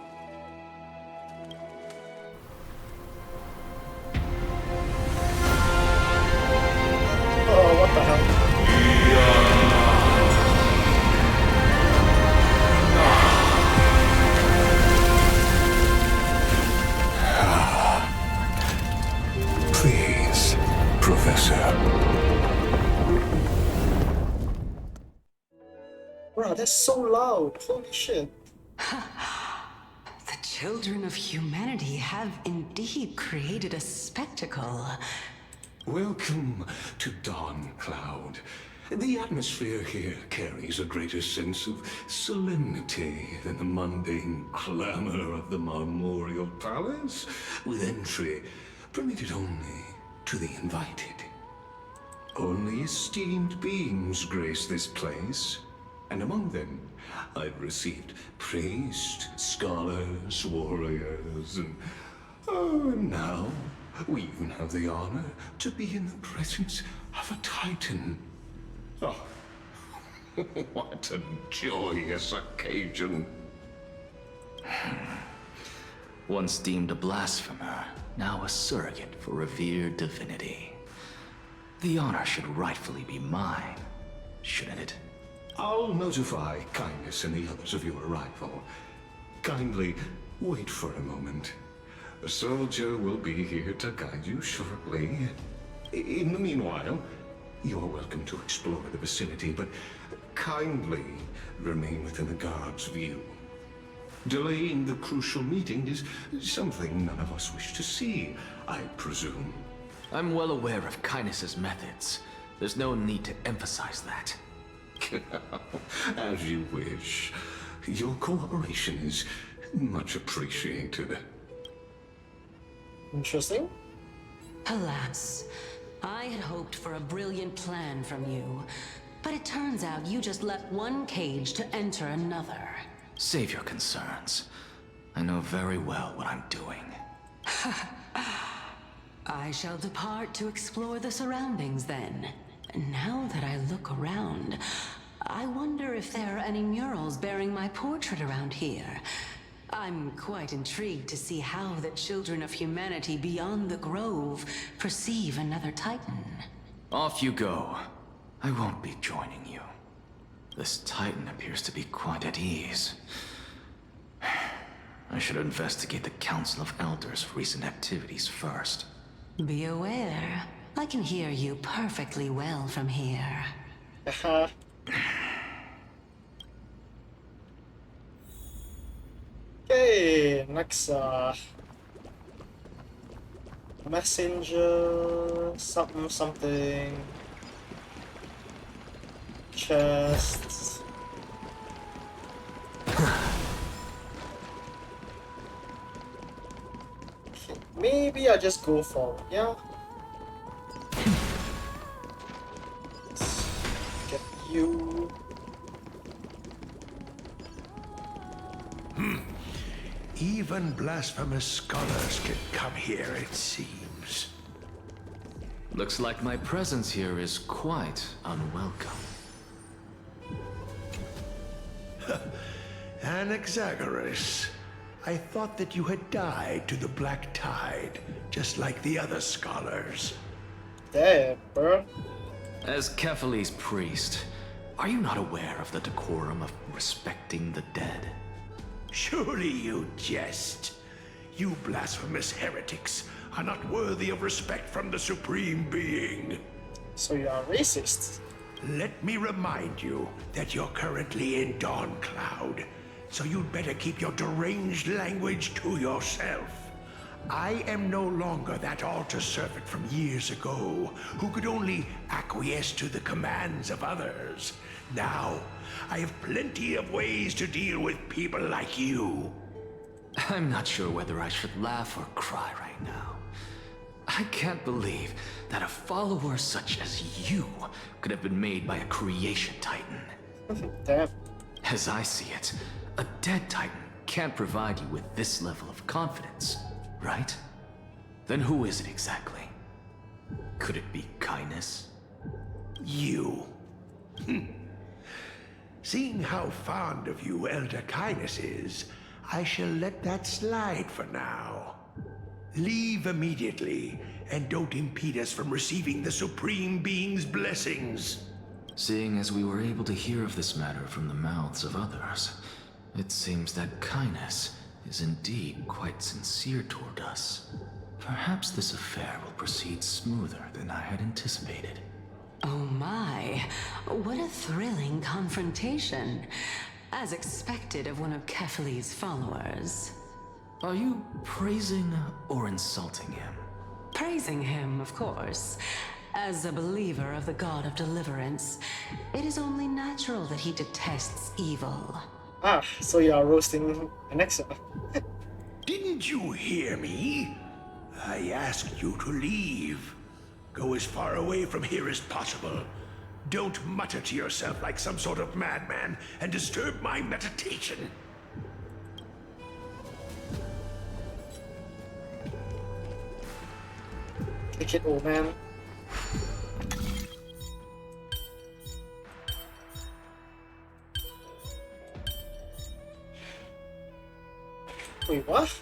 Oh, what the hell? Please, Professor. Bro, that's so loud. Holy shit. The children of humanity have indeed created a spectacle. Welcome to Dawncloud. The atmosphere here carries a greater sense of solemnity than the mundane clamor of the Marmorial Palace, with entry permitted only to the invited. Only esteemed beings grace this place, and among them, I've received priests, scholars, warriors, and now we even have the honor to be in the presence of a titan. Oh, what a joyous occasion. Once deemed a blasphemer, now a surrogate for revered divinity. The honor should rightfully be mine, shouldn't it? I'll notify Kindness and the others of your arrival. Kindly wait for a moment. A soldier will be here to guide you shortly. In the meanwhile, you're welcome to explore the vicinity, but kindly remain within the guard's view. Delaying the crucial meeting is something none of us wish to see, I presume. I'm well aware of Kindness's methods. There's no need to emphasize that. As you wish. Your cooperation is much appreciated. Interesting. Alas, I had hoped for a brilliant plan from you, but it turns out you just left one cage to enter another. Save your concerns. I know very well what I'm doing. I shall depart to explore the surroundings then. Now that I look around, I wonder if there are any murals bearing my portrait around here. I'm quite intrigued to see how the children of humanity beyond the grove perceive another Titan. Off you go. I won't be joining you. This Titan appears to be quite at ease. I should investigate the Council of Elders' recent activities first. Be aware, I can hear you perfectly well from here. Okay, next messenger, something, chest. Maybe I just go for it, yeah. Let's get you. Even blasphemous scholars can come here, it seems. Looks like my presence here is quite unwelcome. Anaxagoras, I thought that you had died to the Black Tide, just like the other scholars. Damn, bro. As Kephales's priest, are you not aware of the decorum of respecting the dead? Surely you jest. You blasphemous heretics are not worthy of respect from the Supreme Being. So you are racist. Let me remind you that you're currently in Dawn Cloud, so you'd better keep your deranged language to yourself. I am no longer that altar servant from years ago, who could only acquiesce to the commands of others. Now, I have plenty of ways to deal with people like you. I'm not sure whether I should laugh or cry right now. I can't believe that a follower such as you could have been made by a creation titan. Damn. As I see it, a dead titan can't provide you with this level of confidence, right? Then who is it exactly? Could it be Kindness? You. Seeing how fond of you Elder Kindness is, I shall let that slide for now. Leave immediately, and don't impede us from receiving the Supreme Being's blessings. Seeing as we were able to hear of this matter from the mouths of others, it seems that Kindness is indeed quite sincere toward us. Perhaps this affair will proceed smoother than I had anticipated. Oh my, what a thrilling confrontation. As expected of one of Kephales's followers. Are you praising or insulting him? Praising him, of course. As a believer of the God of Deliverance, it is only natural that he detests evil. Ah, so you are roasting Alexa. Didn't you hear me? I asked you to leave. Go as far away from here as possible. Don't mutter to yourself like some sort of madman and disturb my meditation. Take it, old man. Wait, what?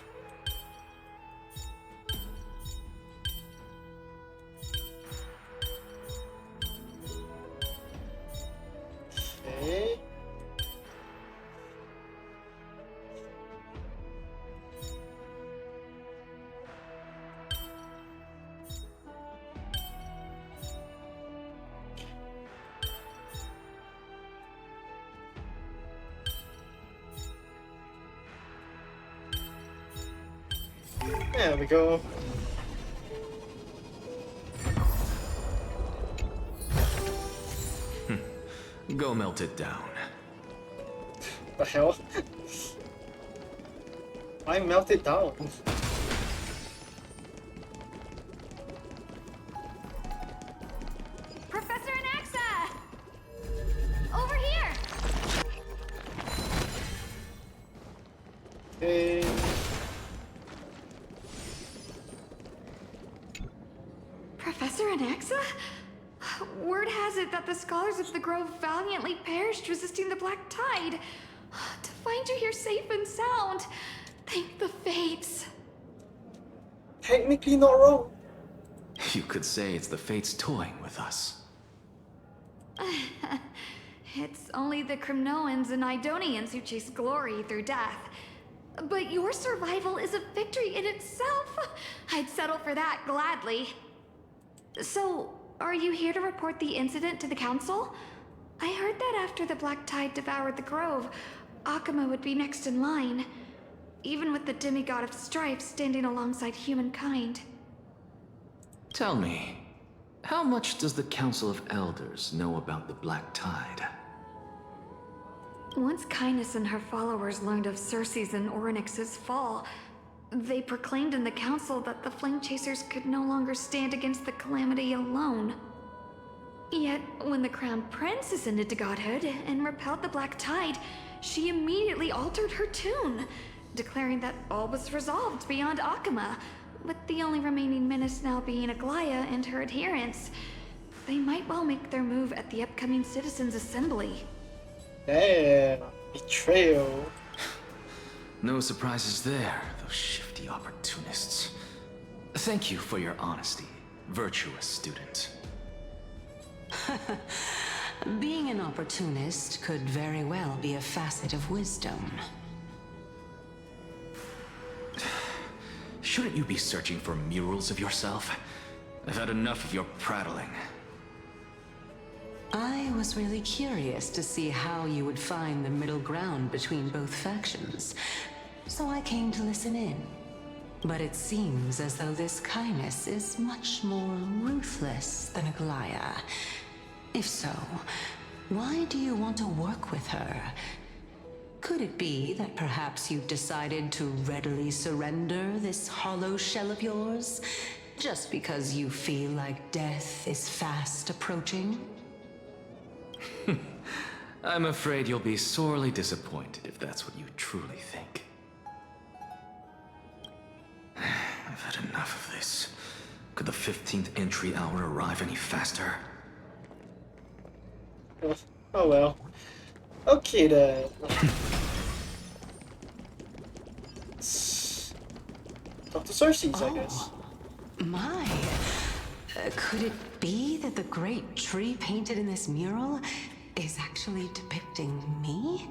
Okay. There we go. Go melt it down. The hell? I melted down. Professor Anaxa! Over here! Okay. Professor Anaxa? Word has it that the scholars of the Grove valiantly perished resisting the Black Tide. To find you here safe and sound, thank the fates. Technically not wrong. You could say it's the fates toying with us. It's only the Cremnoans and Idonians who chase glory through death. But your survival is a victory in itself. I'd settle for that gladly. So, are you here to report the incident to the Council? I heard that after the Black Tide devoured the Grove, Akuma would be next in line, even with the demigod of strife standing alongside humankind. Tell me, how much does the Council of Elders know about the Black Tide? Once Kindness and her followers learned of Circe's and Orynyx's fall, they proclaimed in the council that the Flame Chasers could no longer stand against the calamity alone. Yet, when the Crown Prince ascended to godhood and repelled the Black Tide, she immediately altered her tune, declaring that all was resolved beyond Akuma, with the only remaining menace now being Aglaya and her adherents. They might well make their move at the upcoming Citizens' Assembly. Damn, betrayal. No surprises there, those shifty opportunists. Thank you for your honesty, virtuous student. Being an opportunist could very well be a facet of wisdom. Shouldn't you be searching for murals of yourself? I've had enough of your prattling. I was really curious to see how you would find the middle ground between both factions, so I came to listen in. But it seems as though this Kindness is much more ruthless than Aglaya. If so, why do you want to work with her? Could it be that perhaps you've decided to readily surrender this hollow shell of yours, just because you feel like death is fast approaching? I'm afraid you'll be sorely disappointed if that's what you truly think. I've had enough of this. Could the 15th entry hour arrive any faster? Oh well. Okay then. Talk to Circe's, I guess. My. Could it be that the great tree painted in this mural is actually depicting me?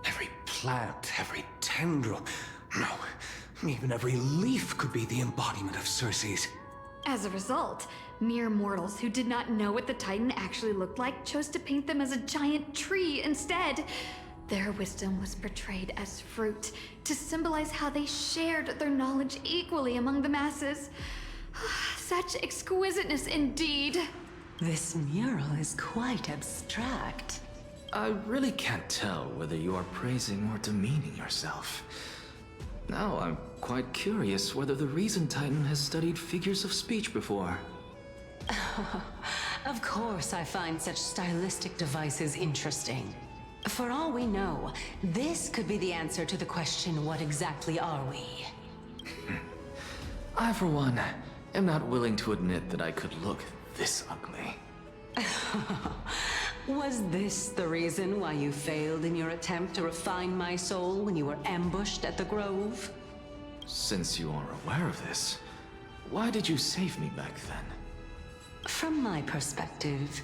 Every plant, every tendril, no, even every leaf could be the embodiment of Circe's. As a result, mere mortals who did not know what the Titan actually looked like chose to paint them as a giant tree instead. Their wisdom was portrayed as fruit, to symbolize how they shared their knowledge equally among the masses. Such exquisiteness indeed. This mural is quite abstract. I really can't tell whether you are praising or demeaning yourself. Now I'm quite curious whether the Reason Titan has studied figures of speech before. Of course I find such stylistic devices interesting. For all we know, this could be the answer to the question, what exactly are we? I, for one, am not willing to admit that I could look this ugly. Was this the reason why you failed in your attempt to refine my soul when you were ambushed at the Grove? Since you are aware of this, why did you save me back then? From my perspective,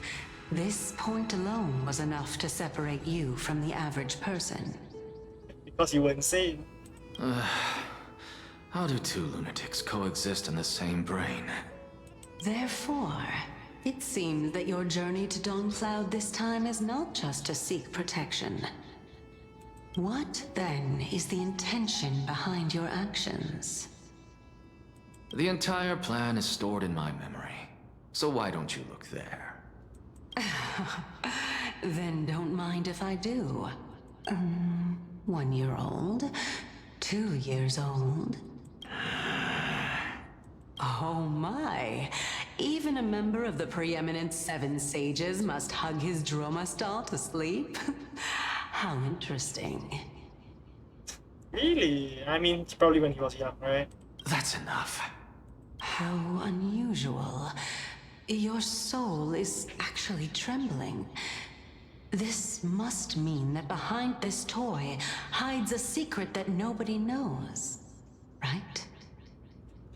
this point alone was enough to separate you from the average person. Because you were insane. How do two lunatics coexist in the same brain? Therefore, it seems that your journey to Dawncloud this time is not just to seek protection. What, then, is the intention behind your actions? The entire plan is stored in my memory, so why don't you look there? Then don't mind if I do. 1 year old? 2 years old? Oh my! Even a member of the preeminent Seven Sages must hug his Droma stall to sleep? How interesting. Really? I mean, it's probably when he was young, right? That's enough. How unusual. Your soul is actually trembling. This must mean that behind this toy hides a secret that nobody knows, right?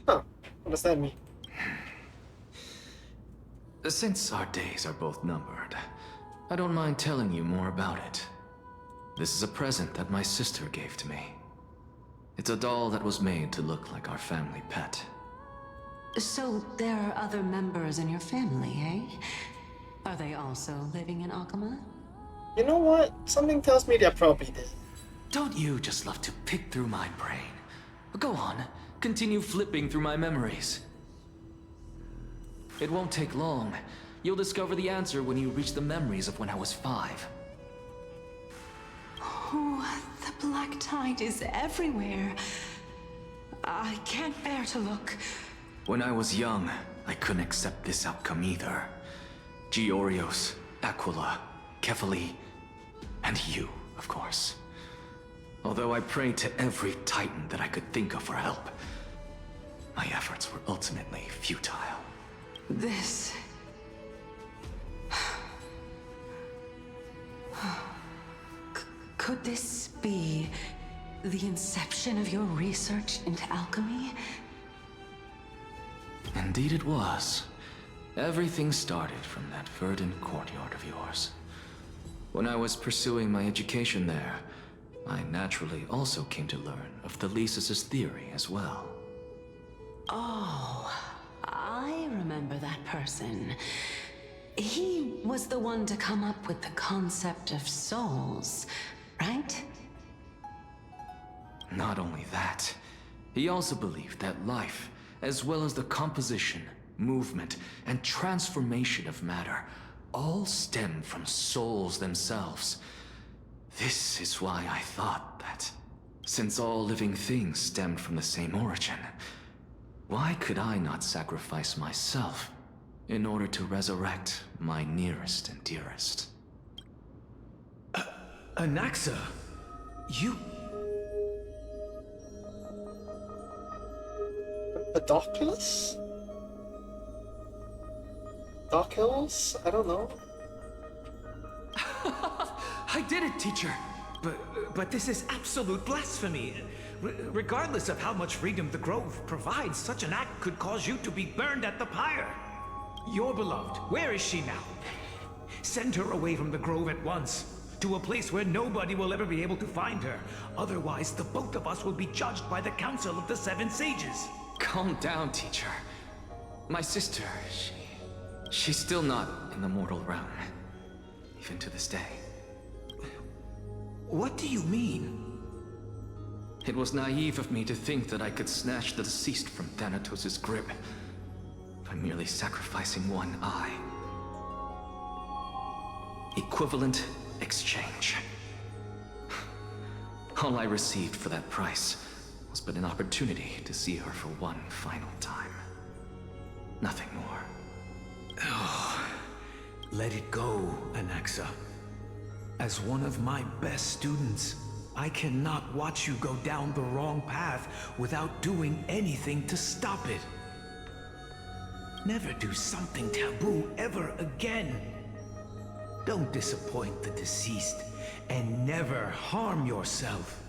Huh. Understand me. Since our days are both numbered, I don't mind telling you more about it. This is a present that my sister gave to me. It's a doll that was made to look like our family pet. So there are other members in your family, eh? Are they also living in Akama? You know what? Something tells me they're probably dead. Don't you just love to pick through my brain? Go on, continue flipping through my memories. It won't take long. You'll discover the answer when you reach the memories of when I was 5. Oh, the black tide is everywhere. I can't bear to look. When I was young, I couldn't accept this outcome either. Georios, Aquila, Kefali, and you, of course. Although I prayed to every titan that I could think of for help, my efforts were ultimately futile. This... Could this be the inception of your research into alchemy? Indeed it was. Everything started from that verdant courtyard of yours. When I was pursuing my education there, I naturally also came to learn of Thelesis' theory as well. Oh, I remember that person. He was the one to come up with the concept of souls, right? Not only that, he also believed that life, as well as the composition, movement, and transformation of matter, all stem from souls themselves. This is why I thought that, since all living things stemmed from the same origin, why could I not sacrifice myself in order to resurrect my nearest and dearest? Anaxa, you... Pedoclus? Doculus? I don't know. I did it, teacher. But this is absolute blasphemy. Regardless of how much freedom the Grove provides, such an act could cause you to be burned at the pyre. Your beloved, where is she now? Send her away from the Grove at once, to a place where nobody will ever be able to find her. Otherwise, the both of us will be judged by the Council of the Seven Sages. Calm down, teacher. My sister, she's still not in the mortal realm, even to this day. What do you mean? It was naive of me to think that I could snatch the deceased from Thanatos' grip by merely sacrificing one eye. Equivalent exchange. All I received for that price was but an opportunity to see her for one final time. Nothing more. Oh, let it go, Anaxa. As one of my best students, I cannot watch you go down the wrong path without doing anything to stop it. Never do something taboo ever again. Don't disappoint the deceased, and never harm yourself.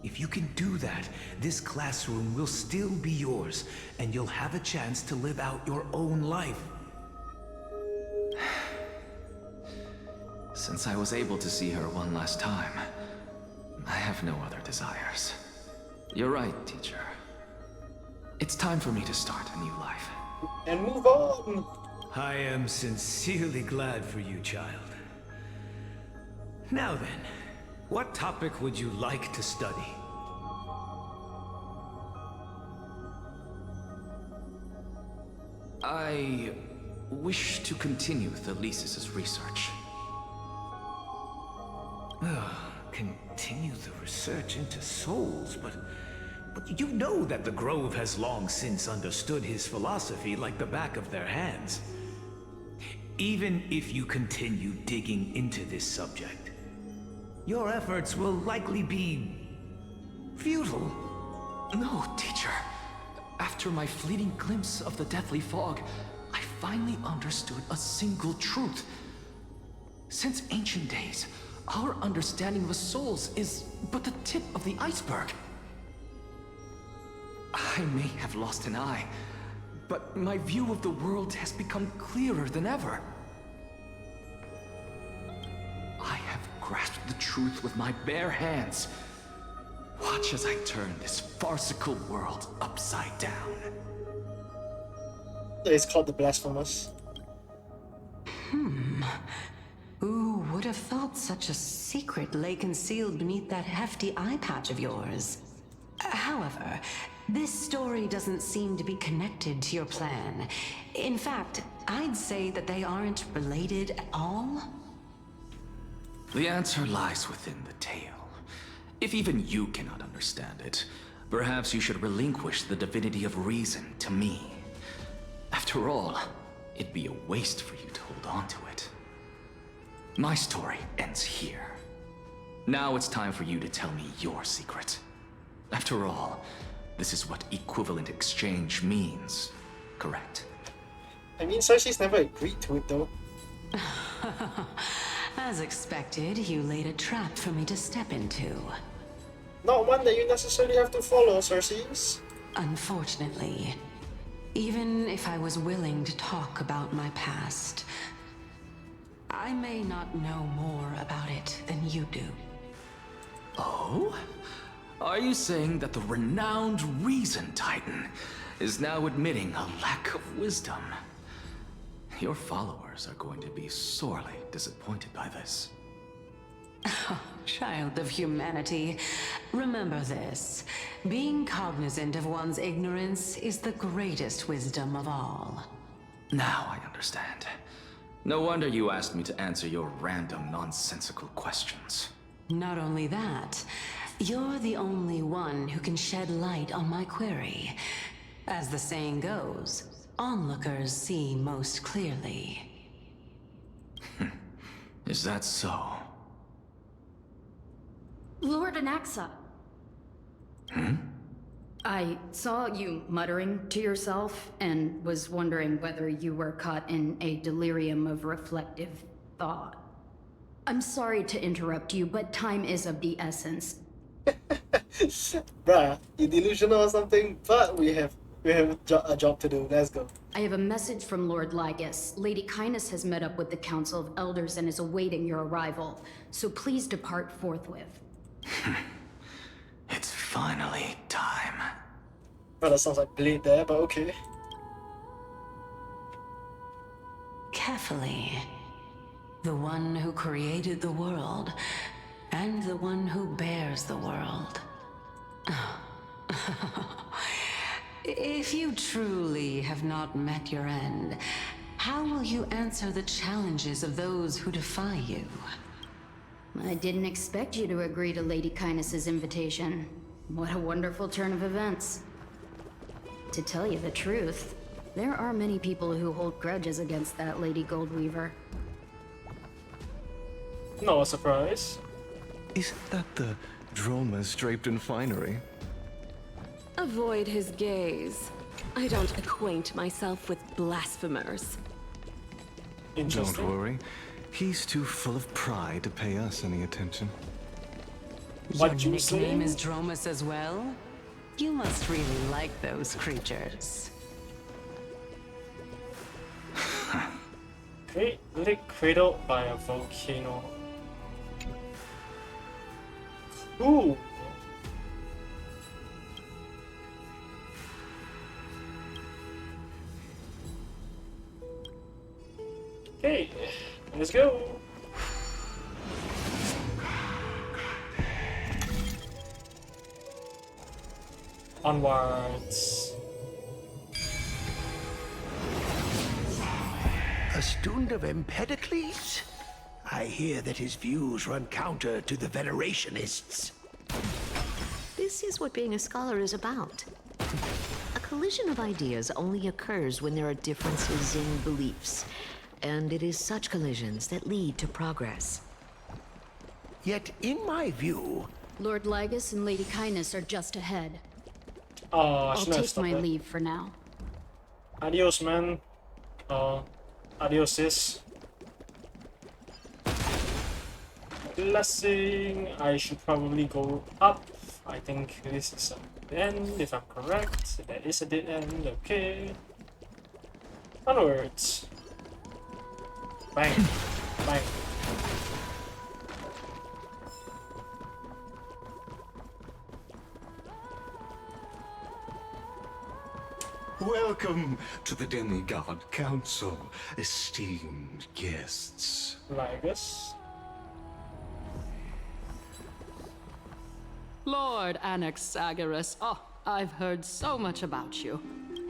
If you can do that, this classroom will still be yours, and you'll have a chance to live out your own life. Since I was able to see her one last time, I have no other desires. You're right, teacher. It's time for me to start a new life. And move on! I am sincerely glad for you, child. Now then, what topic would you like to study? I wish to continue Thelesis' research. Continue the research into souls, but you know that the Grove has long since understood his philosophy like the back of their hands. Even if you continue digging into this subject, your efforts will likely be futile. No, teacher. After my fleeting glimpse of the deathly fog, I finally understood a single truth. Since ancient days, our understanding of the souls is but the tip of the iceberg. I may have lost an eye, but my view of the world has become clearer than ever. I have grasped the truth with my bare hands. Watch as I turn this farcical world upside down. It's called the Blasphemous. Who would have thought such a secret lay concealed beneath that hefty eye patch of yours? However, this story doesn't seem to be connected to your plan. In fact, I'd say that they aren't related at all. The answer lies within the tale. If even you cannot understand it, perhaps you should relinquish the divinity of reason to me. After all, it'd be a waste for you to hold on to it. My story ends here. Now it's time for you to tell me your secret. After all, this is what equivalent exchange means, correct? I mean, Cersei's never agreed to it though. As expected, you laid a trap for me to step into. Not one that you necessarily have to follow, Cersei's. Unfortunately, even if I was willing to talk about my past, I may not know more about it than you do. Oh? Are you saying that the renowned Reason Titan is now admitting a lack of wisdom? Your followers are going to be sorely disappointed by this. Child of humanity, remember this. Being cognizant of one's ignorance is the greatest wisdom of all. Now I understand. No wonder you asked me to answer your random, nonsensical questions. Not only that, you're the only one who can shed light on my query. As the saying goes, onlookers see most clearly. Is that so? Lord Anaxa. I saw you muttering to yourself and was wondering whether you were caught in a delirium of reflective thought. I'm sorry to interrupt you, but time is of the essence. Bruh, you delusional or something? But we have a job to do. Let's go. I have a message from Lord Lygus. Lady Kindness has met up with the Council of Elders and is awaiting your arrival. So please depart forthwith. It's finally time. Well, that sounds like Blade there, but okay. Carefully. The one who created the world, and the one who bears the world. If you truly have not met your end, how will you answer the challenges of those who defy you? I didn't expect you to agree to Lady Kindness's invitation. What a wonderful turn of events. To tell you the truth, there are many people who hold grudges against that Lady Goldweaver. No surprise. Isn't that the Dromas draped in finery? Avoid his gaze. I don't acquaint myself with blasphemers. Interesting. Don't worry. He's too full of pride to pay us any attention. What Your you say? nickname is Dromas as well? You must really like those creatures. Okay, lick cradled by a volcano. Ooh. Okay, let's go. Onwards. A student of Empedocles? I hear that his views run counter to the Venerationists. This is what being a scholar is about. A collision of ideas only occurs when there are differences in beliefs, and it is such collisions that lead to progress. Yet, in my view, Lord Lygus and Lady Kindness are just ahead. Oh, I I'll shouldn't have take stopped my that. leave for now. Adios, man. Adios, sis. Blessing. I should probably go up. I think this is a dead end, if I'm correct. That is a dead end, okay. Onwards. Bang. Bang. Welcome to the Demigod Council, esteemed guests. Lygus. Lord Anaxagoras, oh, I've heard so much about you.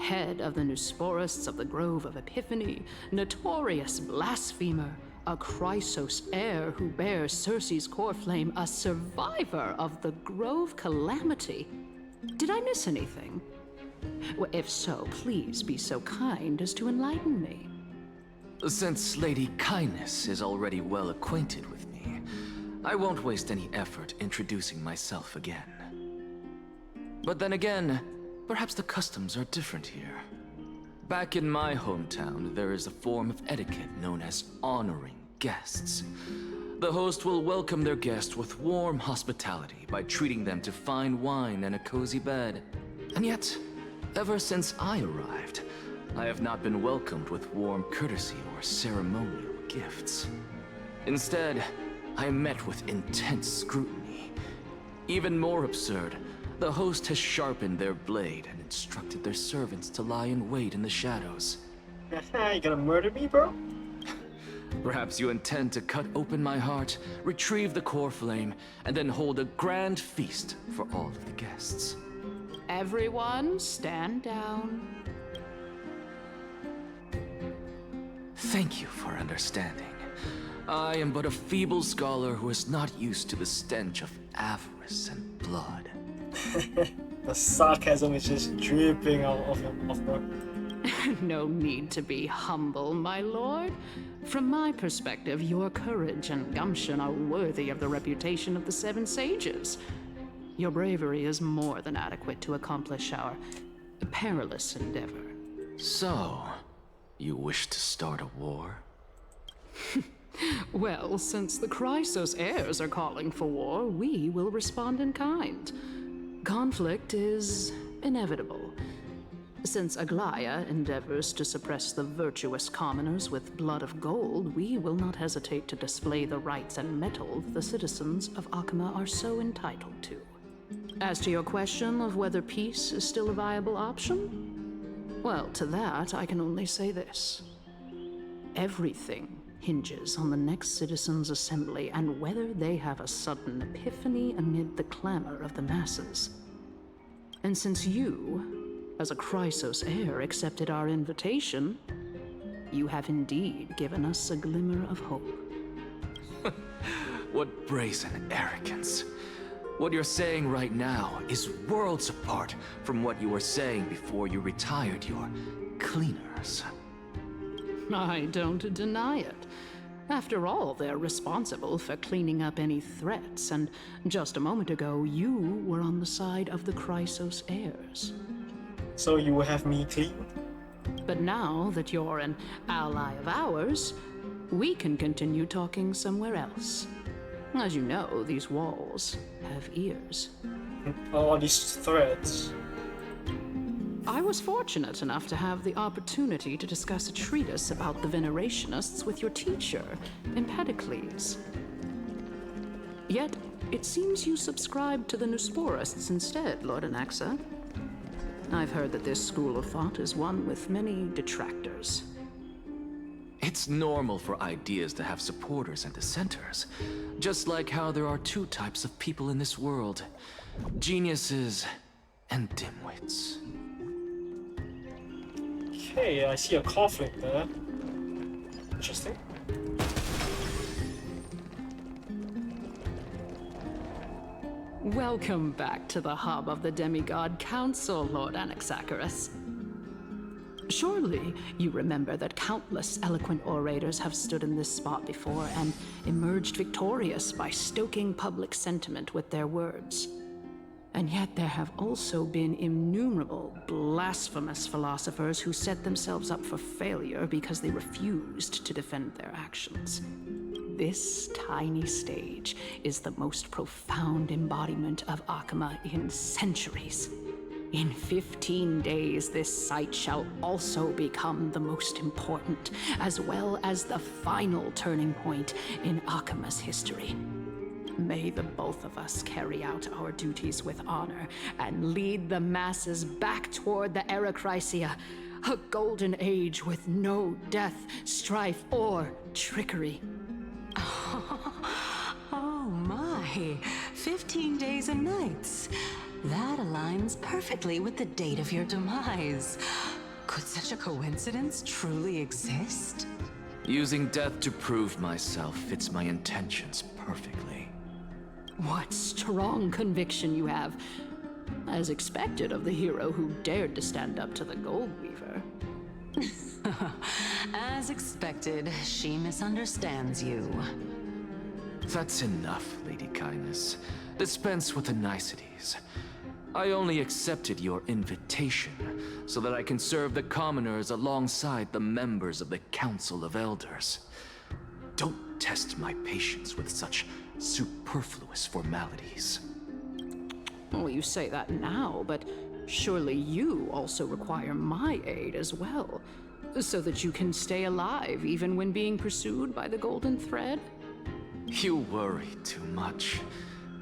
Head of the Nusporists of the Grove of Epiphany, notorious blasphemer, a Chrysos heir who bears Circe's core flame, a survivor of the Grove Calamity. Did I miss anything? Well, if so, please be so kind as to enlighten me. Since Lady Kindness is already well acquainted with me, I won't waste any effort introducing myself again. But then again, perhaps the customs are different here. Back in my hometown, there is a form of etiquette known as honoring guests. The host will welcome their guest with warm hospitality by treating them to fine wine and a cozy bed. And yet, ever since I arrived, I have not been welcomed with warm courtesy or ceremonial gifts. Instead, I am met with intense scrutiny. Even more absurd, the host has sharpened their blade and instructed their servants to lie in wait in the shadows. You gonna murder me, bro? Perhaps you intend to cut open my heart, retrieve the core flame, and then hold a grand feast for all of the guests. Everyone, stand down. Thank you for understanding. I am but a feeble scholar who is not used to the stench of avarice and blood. The sarcasm is just dripping out of him, of her. No need to be humble, my lord. From my perspective, your courage and gumption are worthy of the reputation of the Seven Sages. Your bravery is more than adequate to accomplish our perilous endeavor. So, you wish to start a war? Well, since the Chrysos heirs are calling for war, we will respond in kind. Conflict is inevitable. Since Aglaya endeavors to suppress the virtuous commoners with blood of gold, we will not hesitate to display the rights and mettle the citizens of Akama are so entitled to. As to your question of whether peace is still a viable option, well, to that I can only say this. Everything hinges on the next citizens' assembly and whether they have a sudden epiphany amid the clamor of the masses. And since you, as a Chrysos heir, accepted our invitation, you have indeed given us a glimmer of hope. What brazen arrogance. What you're saying right now is worlds apart from what you were saying before you retired your cleaners. I don't deny it. After all, they're responsible for cleaning up any threats, and just a moment ago, you were on the side of the Chrysos heirs. So you will have me clean? But now that you're an ally of ours, we can continue talking somewhere else. As you know, these walls have ears. All these threads. I was fortunate enough to have the opportunity to discuss a treatise about the Venerationists with your teacher, Empedocles. Yet, it seems you subscribe to the Nusporists instead, Lord Anaxa. I've heard that this school of thought is one with many detractors. It's normal for ideas to have supporters and dissenters, just like how there are two types of people in this world: geniuses and dimwits. Okay, I see a conflict there. Interesting. Welcome back to the hub of the Demigod Council, Lord Anaxagoras. Surely you remember that countless eloquent orators have stood in this spot before and emerged victorious by stoking public sentiment with their words. And yet there have also been innumerable blasphemous philosophers who set themselves up for failure because they refused to defend their actions. This tiny stage is the most profound embodiment of Akama in centuries. In 15 days, this site shall also become the most important, as well as the final turning point in Akama's history. May the both of us carry out our duties with honor and lead the masses back toward the Era Chrysia, a golden age with no death, strife, or trickery. Oh my, 15 days and nights. That aligns perfectly with the date of your demise. Could such a coincidence truly exist? Using death to prove myself fits my intentions perfectly. What strong conviction you have, as expected of the hero who dared to stand up to the Gold Weaver. As expected, she misunderstands you. That's enough, Lady Kindness. Dispense with the niceties. I only accepted your invitation so that I can serve the commoners alongside the members of the Council of Elders. Don't test my patience with such superfluous formalities. Well, you say that now, but surely you also require my aid as well, so that you can stay alive even when being pursued by the Golden Thread? You worry too much.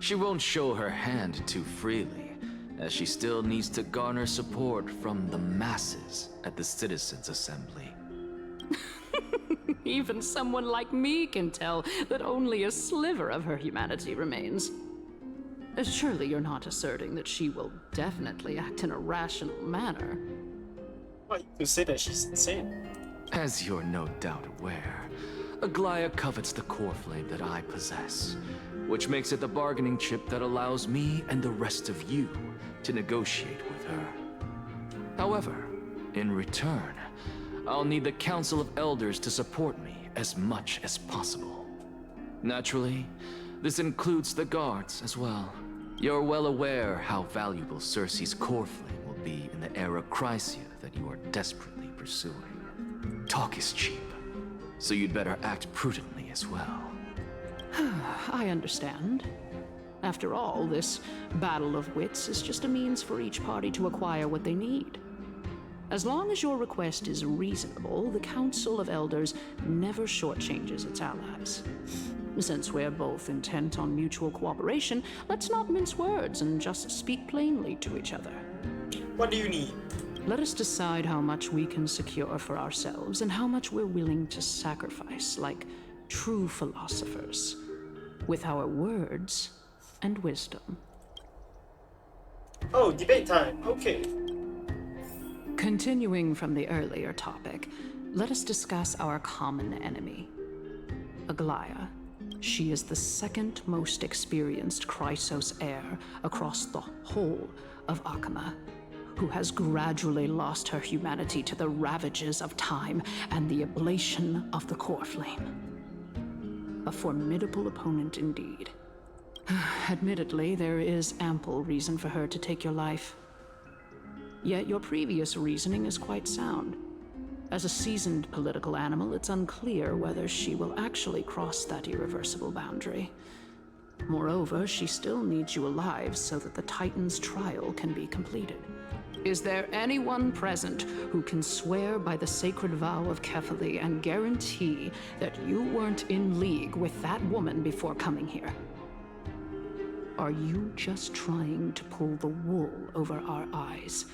She won't show her hand too freely, as she still needs to garner support from the masses at the Citizens' Assembly. Even someone like me can tell that only a sliver of her humanity remains. Surely you're not asserting that she will definitely act in a rational manner. Why you say that she's insane? As you're no doubt aware, Aglaya covets the core flame that I possess, which makes it the bargaining chip that allows me and the rest of you to negotiate with her. However, in return, I'll need the Council of Elders to support me as much as possible. Naturally, this includes the guards as well. You're well aware how valuable Cersei's core flame will be in the Era Chrysia that you are desperately pursuing. Talk is cheap, so you'd better act prudently as well. I understand. After all, this battle of wits is just a means for each party to acquire what they need. As long as your request is reasonable, the Council of Elders never shortchanges its allies. Since we're both intent on mutual cooperation, let's not mince words and just speak plainly to each other. What do you need? Let us decide how much we can secure for ourselves and how much we're willing to sacrifice, like true philosophers, with our words and wisdom. Oh, debate time. Okay. Continuing from the earlier topic, let us discuss our common enemy, Aglaya. She is the second most experienced Chrysos heir across the whole of Akama, who has gradually lost her humanity to the ravages of time and the ablation of the core flame. A formidable opponent indeed. Admittedly, there is ample reason for her to take your life. Yet your previous reasoning is quite sound. As a seasoned political animal, it's unclear whether she will actually cross that irreversible boundary. Moreover, she still needs you alive so that the Titan's trial can be completed. Is there anyone present who can swear by the sacred vow of Kefali and guarantee that you weren't in league with that woman before coming here? Are you just trying to pull the wool over our eyes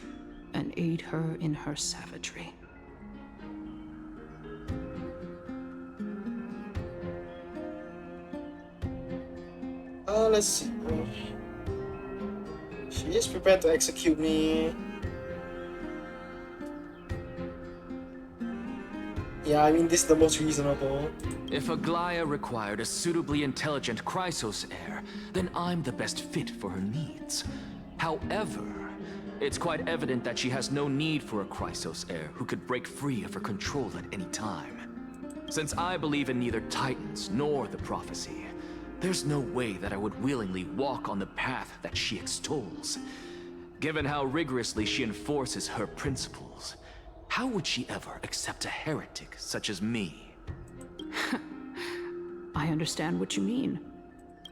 and aid her in her savagery? Let's see. She is prepared to execute me. Yeah, I mean, this is the most reasonable. If Aglaya required a suitably intelligent Chrysos heir, then I'm the best fit for her needs. However, it's quite evident that she has no need for a Chrysos heir who could break free of her control at any time. Since I believe in neither Titans nor the prophecy, there's no way that I would willingly walk on the path that she extols. Given how rigorously she enforces her principles, how would she ever accept a heretic such as me? I understand what you mean.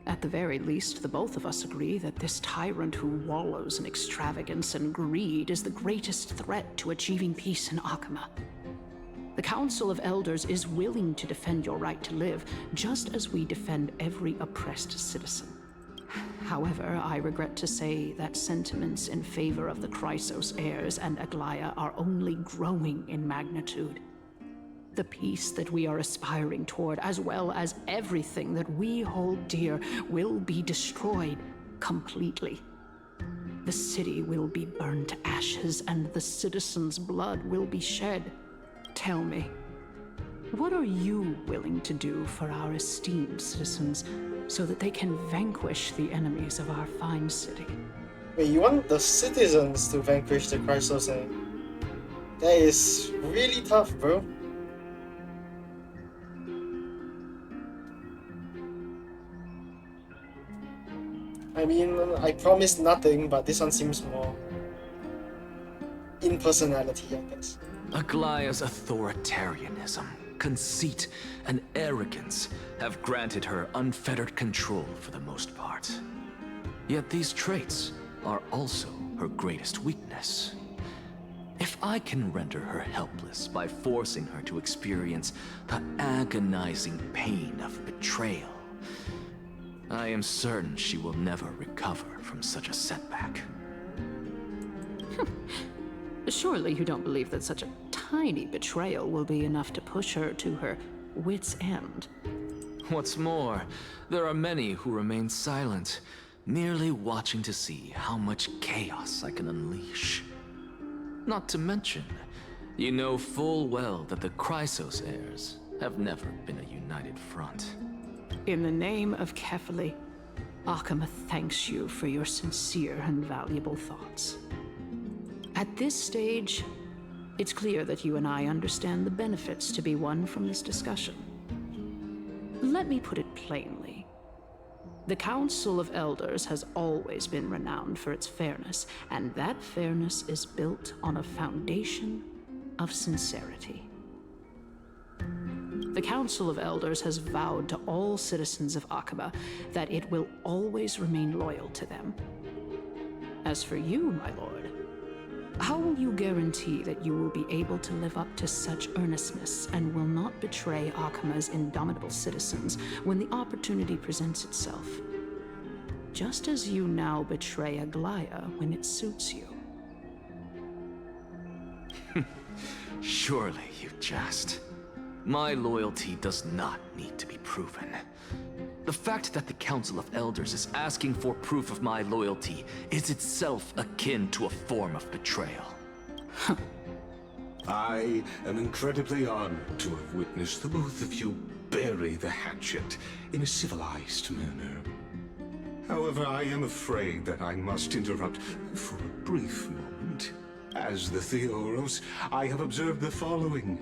At the very least, the both of us agree that this tyrant who wallows in extravagance and greed is the greatest threat to achieving peace in Akama. The Council of Elders is willing to defend your right to live, just as we defend every oppressed citizen. However, I regret to say that sentiments in favor of the Chrysos heirs and Aglaya are only growing in magnitude. The peace that we are aspiring toward, as well as everything that we hold dear, will be destroyed completely. The city will be burned to ashes, and the citizens' blood will be shed. Tell me, what are you willing to do for our esteemed citizens so that they can vanquish the enemies of our fine city? Wait, you want the citizens to vanquish the Chrysos heir? That is really tough, bro. I mean, I promised nothing, but this one seems more in personality, I guess. Aglaya's authoritarianism, conceit, and arrogance have granted her unfettered control for the most part. Yet these traits are also her greatest weakness. If I can render her helpless by forcing her to experience the agonizing pain of betrayal, I am certain she will never recover from such a setback. Surely you don't believe that such a tiny betrayal will be enough to push her to her wit's end. What's more, there are many who remain silent, merely watching to see how much chaos I can unleash. Not to mention, you know full well that the Chrysos heirs have never been a united front. In the name of Kefali, Akama thanks you for your sincere and valuable thoughts. At this stage, it's clear that you and I understand the benefits to be won from this discussion. Let me put it plainly. The Council of Elders has always been renowned for its fairness, and that fairness is built on a foundation of sincerity. The Council of Elders has vowed to all citizens of Akaba that it will always remain loyal to them. As for you, my lord, how will you guarantee that you will be able to live up to such earnestness and will not betray Akama's indomitable citizens when the opportunity presents itself? Just as you now betray Aglaya when it suits you. Surely you jest. My loyalty does not need to be proven. The fact that the Council of Elders is asking for proof of my loyalty is itself akin to a form of betrayal. I am incredibly honored to have witnessed the both of you bury the hatchet in a civilized manner. However, I am afraid that I must interrupt for a brief moment. As the Theoros, I have observed the following.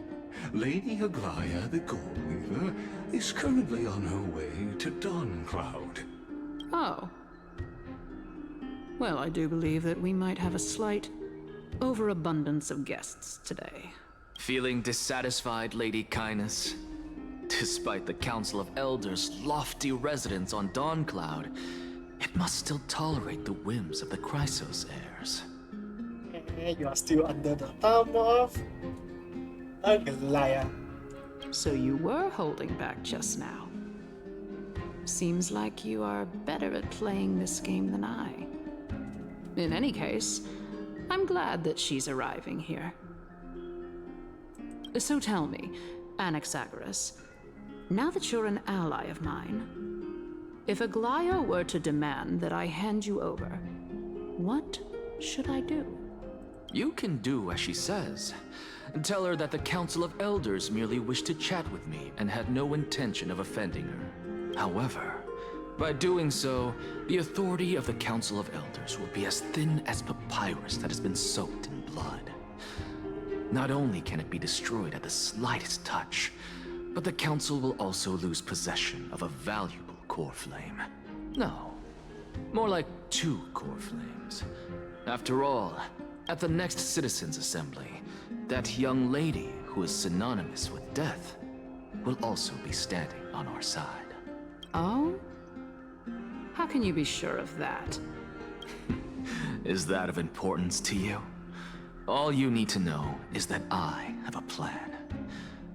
Lady Aglaya, the Goldweaver, is currently on her way to Dawncloud. Oh. Well, I do believe that we might have a slight overabundance of guests today. Feeling dissatisfied, Lady Kindness? Despite the Council of Elders' lofty residence on Dawncloud, it must still tolerate the whims of the Chrysos heirs. You are still under the thumb of Aglaya. So you were holding back just now. Seems like you are better at playing this game than I. In any case, I'm glad that she's arriving here. So tell me, Anaxagoras, now that you're an ally of mine, if Aglaya were to demand that I hand you over, what should I do? You can do as she says. Tell her that the Council of Elders merely wished to chat with me and had no intention of offending her. However, by doing so, the authority of the Council of Elders will be as thin as papyrus that has been soaked in blood. Not only can it be destroyed at the slightest touch, but the Council will also lose possession of a valuable core flame. No, more like 2 core flames. After all, at the next Citizens' Assembly, that young lady who is synonymous with death will also be standing on our side. Oh? How can you be sure of that? Is that of importance to you? All you need to know is that I have a plan.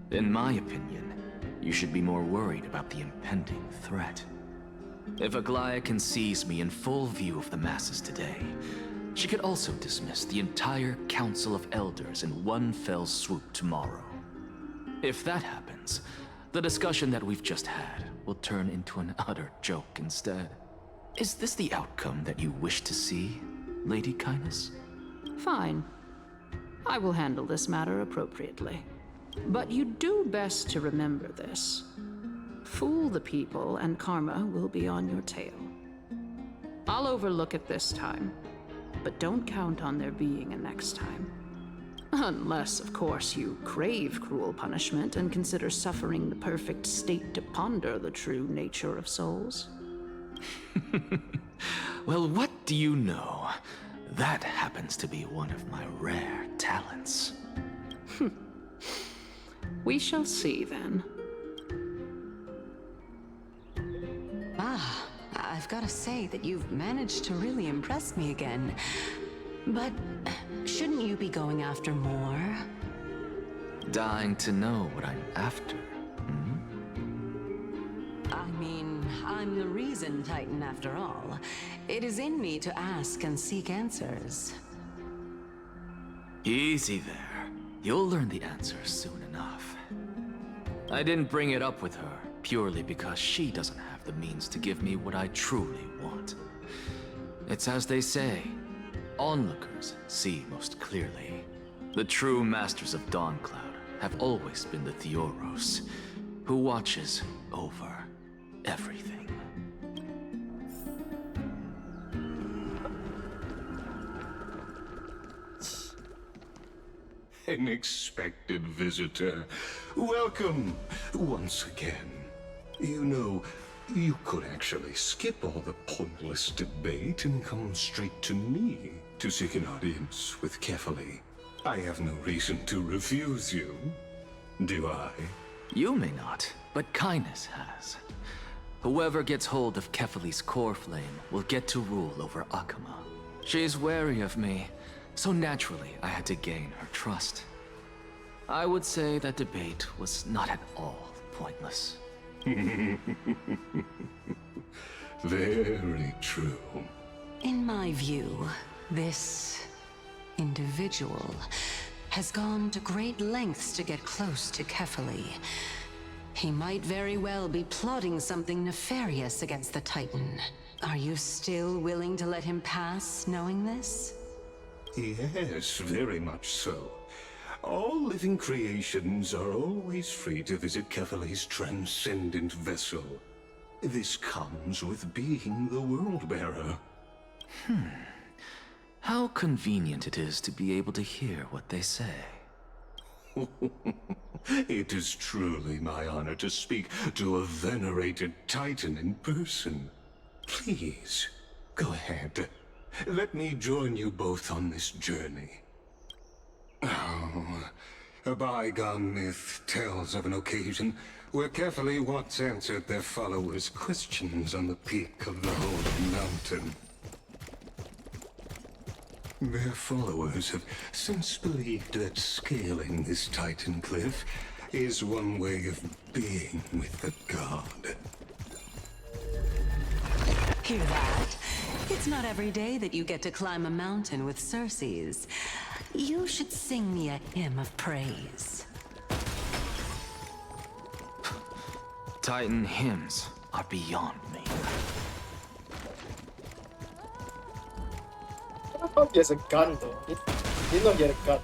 In my opinion, you should be more worried about the impending threat. If Aglaya can seize me in full view of the masses today, she could also dismiss the entire Council of Elders in one fell swoop tomorrow. If that happens, the discussion that we've just had will turn into an utter joke instead. Is this the outcome that you wish to see, Lady Kindness? Fine. I will handle this matter appropriately. But you do best to remember this. Fool the people and karma will be on your tail. I'll overlook it this time, but don't count on there being a next time. Unless, of course, you crave cruel punishment and consider suffering the perfect state to ponder the true nature of souls. Well, what do you know? That happens to be one of my rare talents. We shall see, then. Ah, I've got to say that you've managed to really impress me again. But shouldn't you be going after more? Dying to know what I'm after. I mean, I'm the reason Titan after all. It is in me to ask and seek answers. Easy there. You'll learn the answers soon enough. I didn't bring it up with her purely because she doesn't have the means to give me what I truly want. It's as they say, onlookers see most clearly. The true masters of Dawncloud have always been the Theoros, who watches over everything. An expected visitor. Welcome once again. You know, you could actually skip all the pointless debate and come straight to me to seek an audience with Kefali. I have no reason to refuse you, do I? You may not, but Kindness has. Whoever gets hold of Kefali's core flame will get to rule over Akama. She's wary of me, so naturally I had to gain her trust. I would say that debate was not at all pointless. Very true. In my view, this individual has gone to great lengths to get close to Kefali. He might very well be plotting something nefarious against the Titan. Are you still willing to let him pass, knowing this? Yes, very much so. All living creations are always free to visit Kefale's transcendent vessel. This comes with being the World-Bearer. How convenient it is to be able to hear what they say. It is truly my honor to speak to a venerated Titan in person. Please, go ahead. Let me join you both on this journey. Oh, a bygone myth tells of an occasion where Kefale once answered their followers' questions on the peak of the Holy Mountain. Their followers have since believed that scaling this Titan cliff is one way of being with the god. Hear that? It's not every day that you get to climb a mountain with Circes. You should sing me a hymn of praise. Titan hymns are beyond me. I thought he has a gun though. He did not get a gun.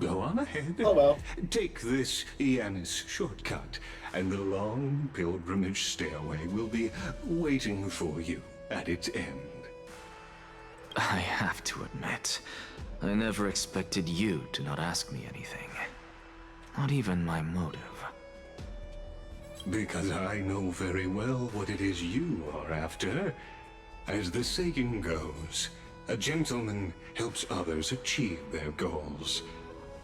Go on ahead. Oh well. Take this Yanis shortcut, and the long pilgrimage stairway will be waiting for you at its end. I have to admit, I never expected you to not ask me anything. Not even my motive. Because I know very well what it is you are after. As the saying goes, a gentleman helps others achieve their goals.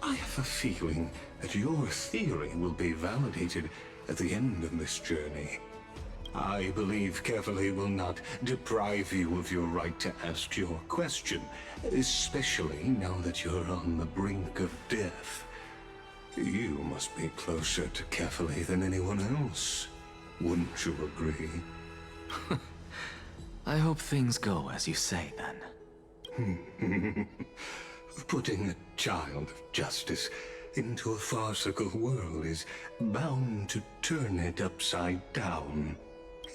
I have a feeling that your theory will be validated at the end of this journey. I believe Kefale will not deprive you of your right to ask your question, especially now that you're on the brink of death. You must be closer to Kefale than anyone else. Wouldn't you agree? I hope things go as you say, then. Putting a child of justice into a farcical world is bound to turn it upside down.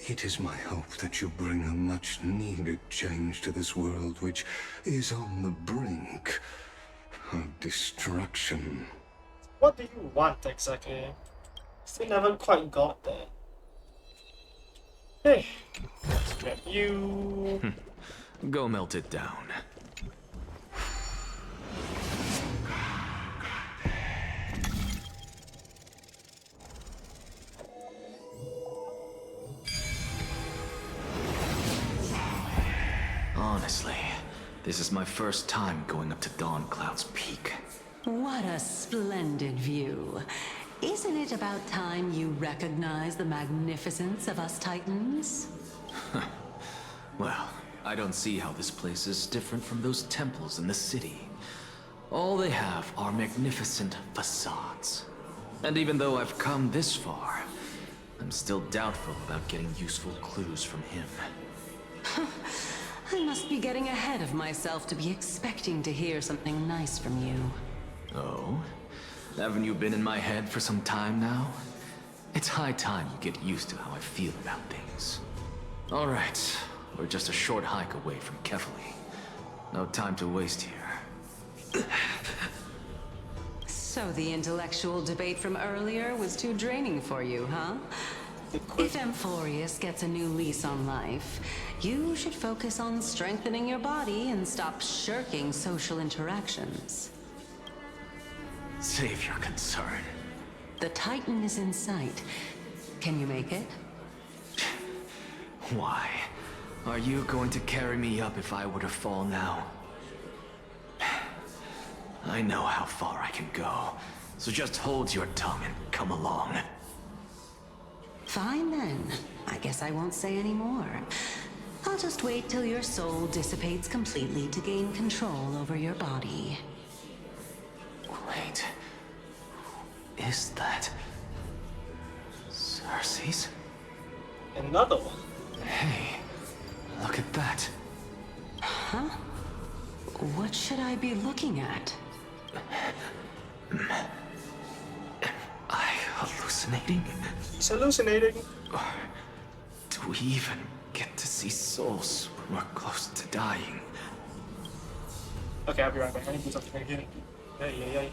It is my hope that you bring a much-needed change to this world which is on the brink of destruction. What do you want exactly? Still never quite got that. Hey, let's grab you. Go melt it down. Honestly, this is my first time going up to Dawn Cloud's peak. What a splendid view. Isn't it about time you recognize the magnificence of us Titans? Well, I don't see how this place is different from those temples in the city. All they have are magnificent facades. And even though I've come this far, I'm still doubtful about getting useful clues from him. I must be getting ahead of myself to be expecting to hear something nice from you. Oh? Haven't you been in my head for some time now? It's high time you get used to how I feel about things. Alright, we're just a short hike away from Kefale. No time to waste here. So the intellectual debate from earlier was too draining for you, huh? If Amphorius gets a new lease on life, you should focus on strengthening your body and stop shirking social interactions. Save your concern. The Titan is in sight. Can you make it? Why? Are you going to carry me up if I were to fall now? I know how far I can go, so just hold your tongue and come along. Fine then. I guess I won't say any more. I'll just wait till your soul dissipates completely to gain control over your body. Wait. Who is that? Circes? Another one. Hey, look at that. Huh? What should I be looking at? I hallucinate. hallucinating? He's hallucinating. Or do we even get to see souls when we're close to dying? Okay, I'll be right back. I need to do something again. Yeah.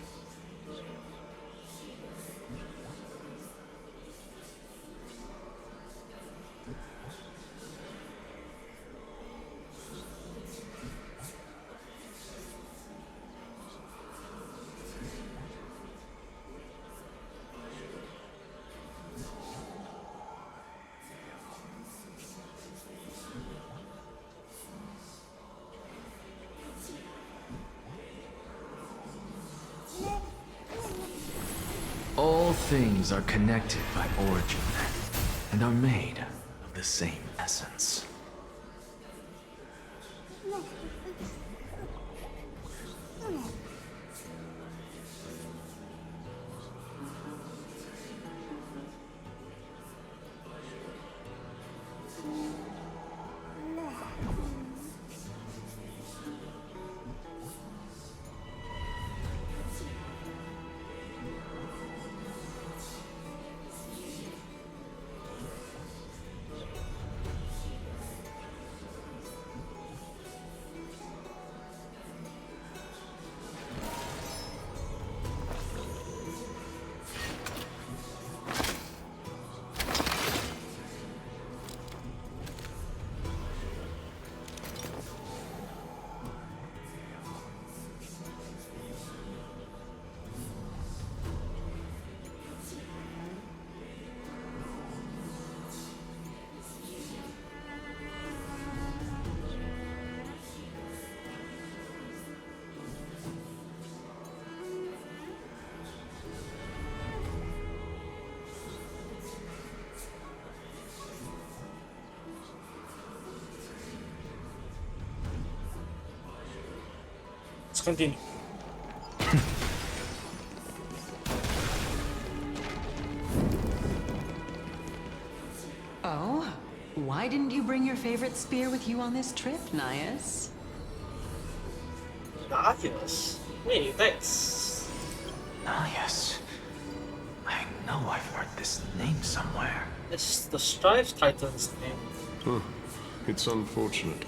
All things are connected by origin and are made of the same essence. Let's continue. Oh? Why didn't you bring your favorite spear with you on this trip, Nias? Nias? Wait, that's... Nias. I know I've heard this name somewhere. It's the Strife Titan's name. Huh. It's unfortunate.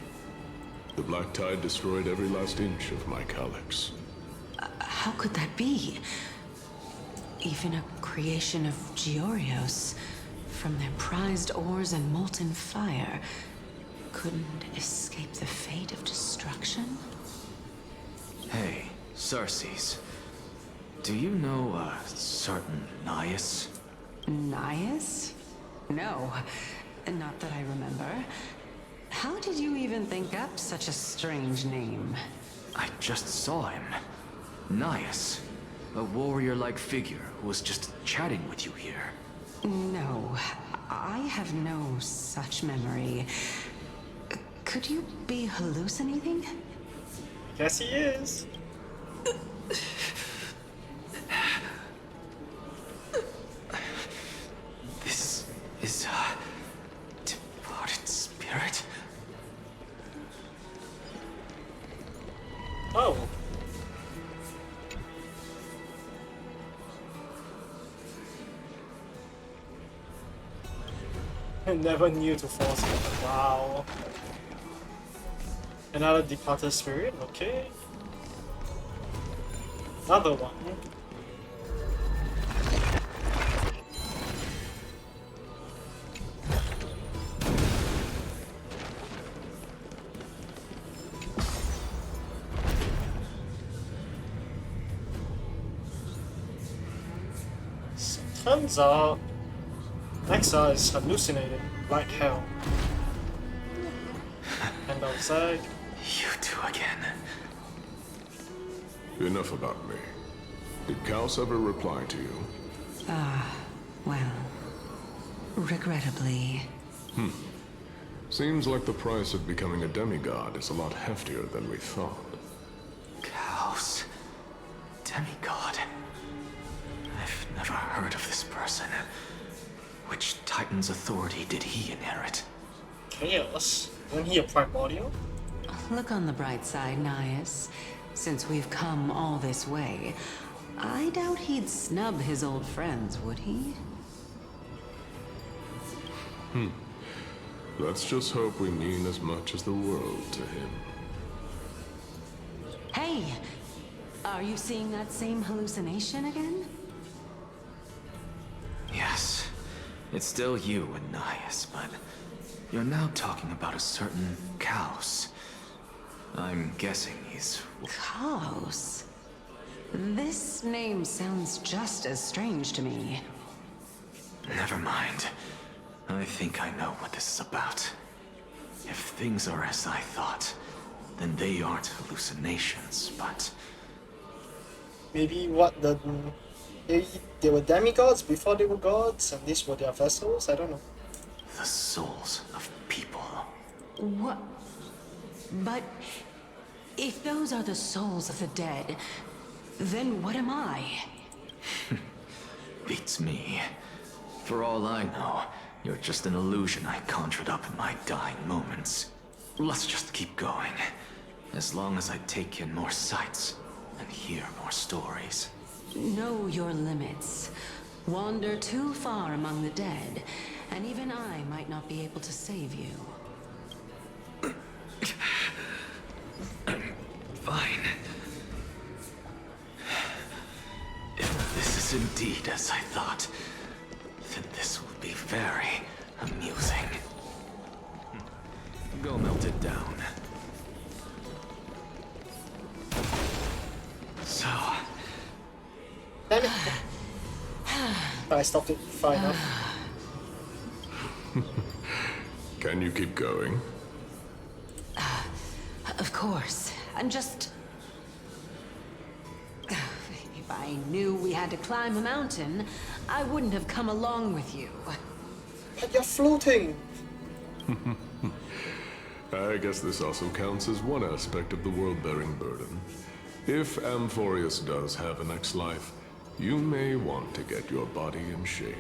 The Black Tide destroyed every last inch of my calyx. How could that be? Even a creation of Georios, from their prized ores and molten fire, couldn't escape the fate of destruction? Hey, Circes. Do you know a certain Nias? Nias? No, not that I remember. How did you even think up such a strange name? I just saw him. Nias. A warrior-like figure who was just chatting with you here. No, I have no such memory. Could you be hallucinating? Yes, he is. This is a departed spirit? Oh. I never knew to force it. Wow. Another departed spirit, okay. Another one. So, turns out Nexa is hallucinating like hell. And outside. You two again. Enough about me. Did Kaos ever reply to you? Well, regrettably. Seems like the price of becoming a demigod is a lot heftier than we thought. Kaos. Demigod. I've never heard of this person. Which Titan's authority did he inherit? Chaos? Wasn't he a primordial? Look on the bright side, Nias. Since we've come all this way, I doubt he'd snub his old friends, would he? Let's just hope we mean as much as the world to him. Hey! Are you seeing that same hallucination again? Yes. It's still you, Anais, but you're now talking about a certain Chaos. I'm guessing he's... Chaos? This name sounds just as strange to me. Never mind. I think I know what this is about. If things are as I thought, then they aren't hallucinations, but... Maybe maybe they were demigods before they were gods, and these were their vessels? I don't know. the souls of people. What? But if those are the souls of the dead, then what am I? Beats me. For all I know, you're just an illusion I conjured up in my dying moments. Let's just keep going. As long as I take in more sights and hear more stories. Know your limits. Wander too far among the dead, and even I might not be able to save you. Fine. If this is indeed as I thought, then this will be very amusing. Go melt it down. So... Damn it! I stopped it far enough. Can you keep going? Of course. I'm just... If I knew we had to climb a mountain, I wouldn't have come along with you. But you're floating! I guess this also counts as one aspect of the world-bearing burden. If Amphorius does have a next life, you may want to get your body in shape.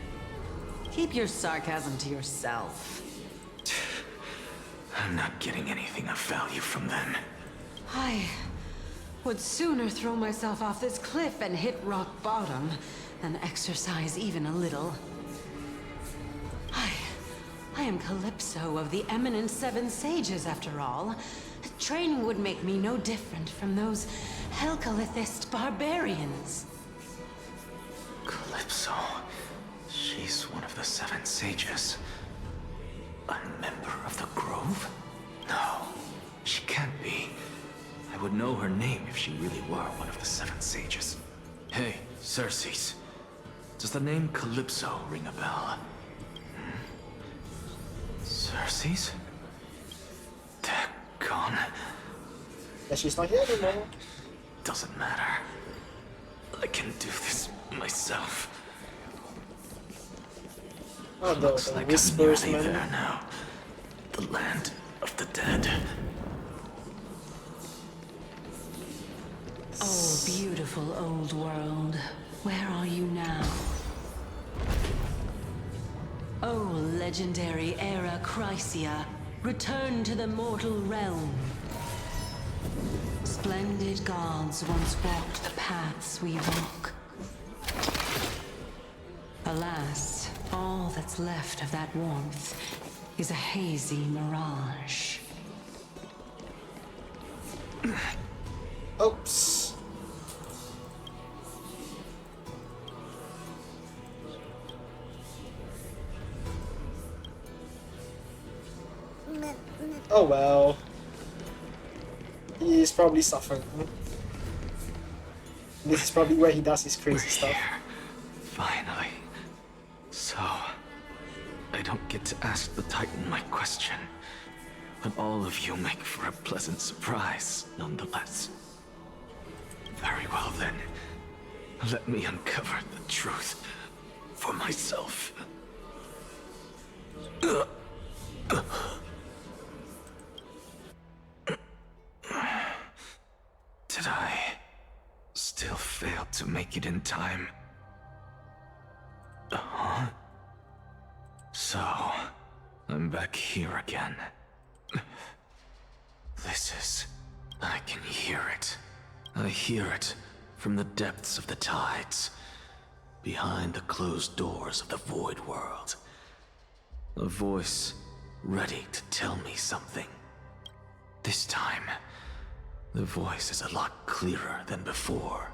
Keep your sarcasm to yourself. I'm not getting anything of value from them. I would sooner throw myself off this cliff and hit rock bottom than exercise even a little. I am Calypso of the eminent Seven Sages, after all. Training would make me no different from those Helcalithist barbarians. Calypso. She's one of the Seven Sages. A member of the Grove? No, she can't be. I would know her name if she really were one of the Seven Sages. Hey, Circes. Does the name Calypso ring a bell? Circes? They're gone. But she's not here anymore. Doesn't matter. I can do this myself. Oh, Looks the like whispers, I'm nearly man. there now. The land of the dead. Oh, beautiful old world. Where are you now? Oh, legendary era Chrysia, return to the mortal realm. Splendid gods once walked the paths we walk. Alas, all that's left of that warmth is a hazy mirage. Oops. Oh well. He's probably suffering. This is probably where he does his crazy stuff. Finally. So, I don't get to ask the Titan my question, but all of you make for a pleasant surprise, nonetheless. Very well then. Let me uncover the truth for myself. Did I still fail to make it in time? Huh? So, I'm back here again. This is... I can hear it. I hear it from the depths of the tides, behind the closed doors of the Void World. A voice ready to tell me something. This time, the voice is a lot clearer than before.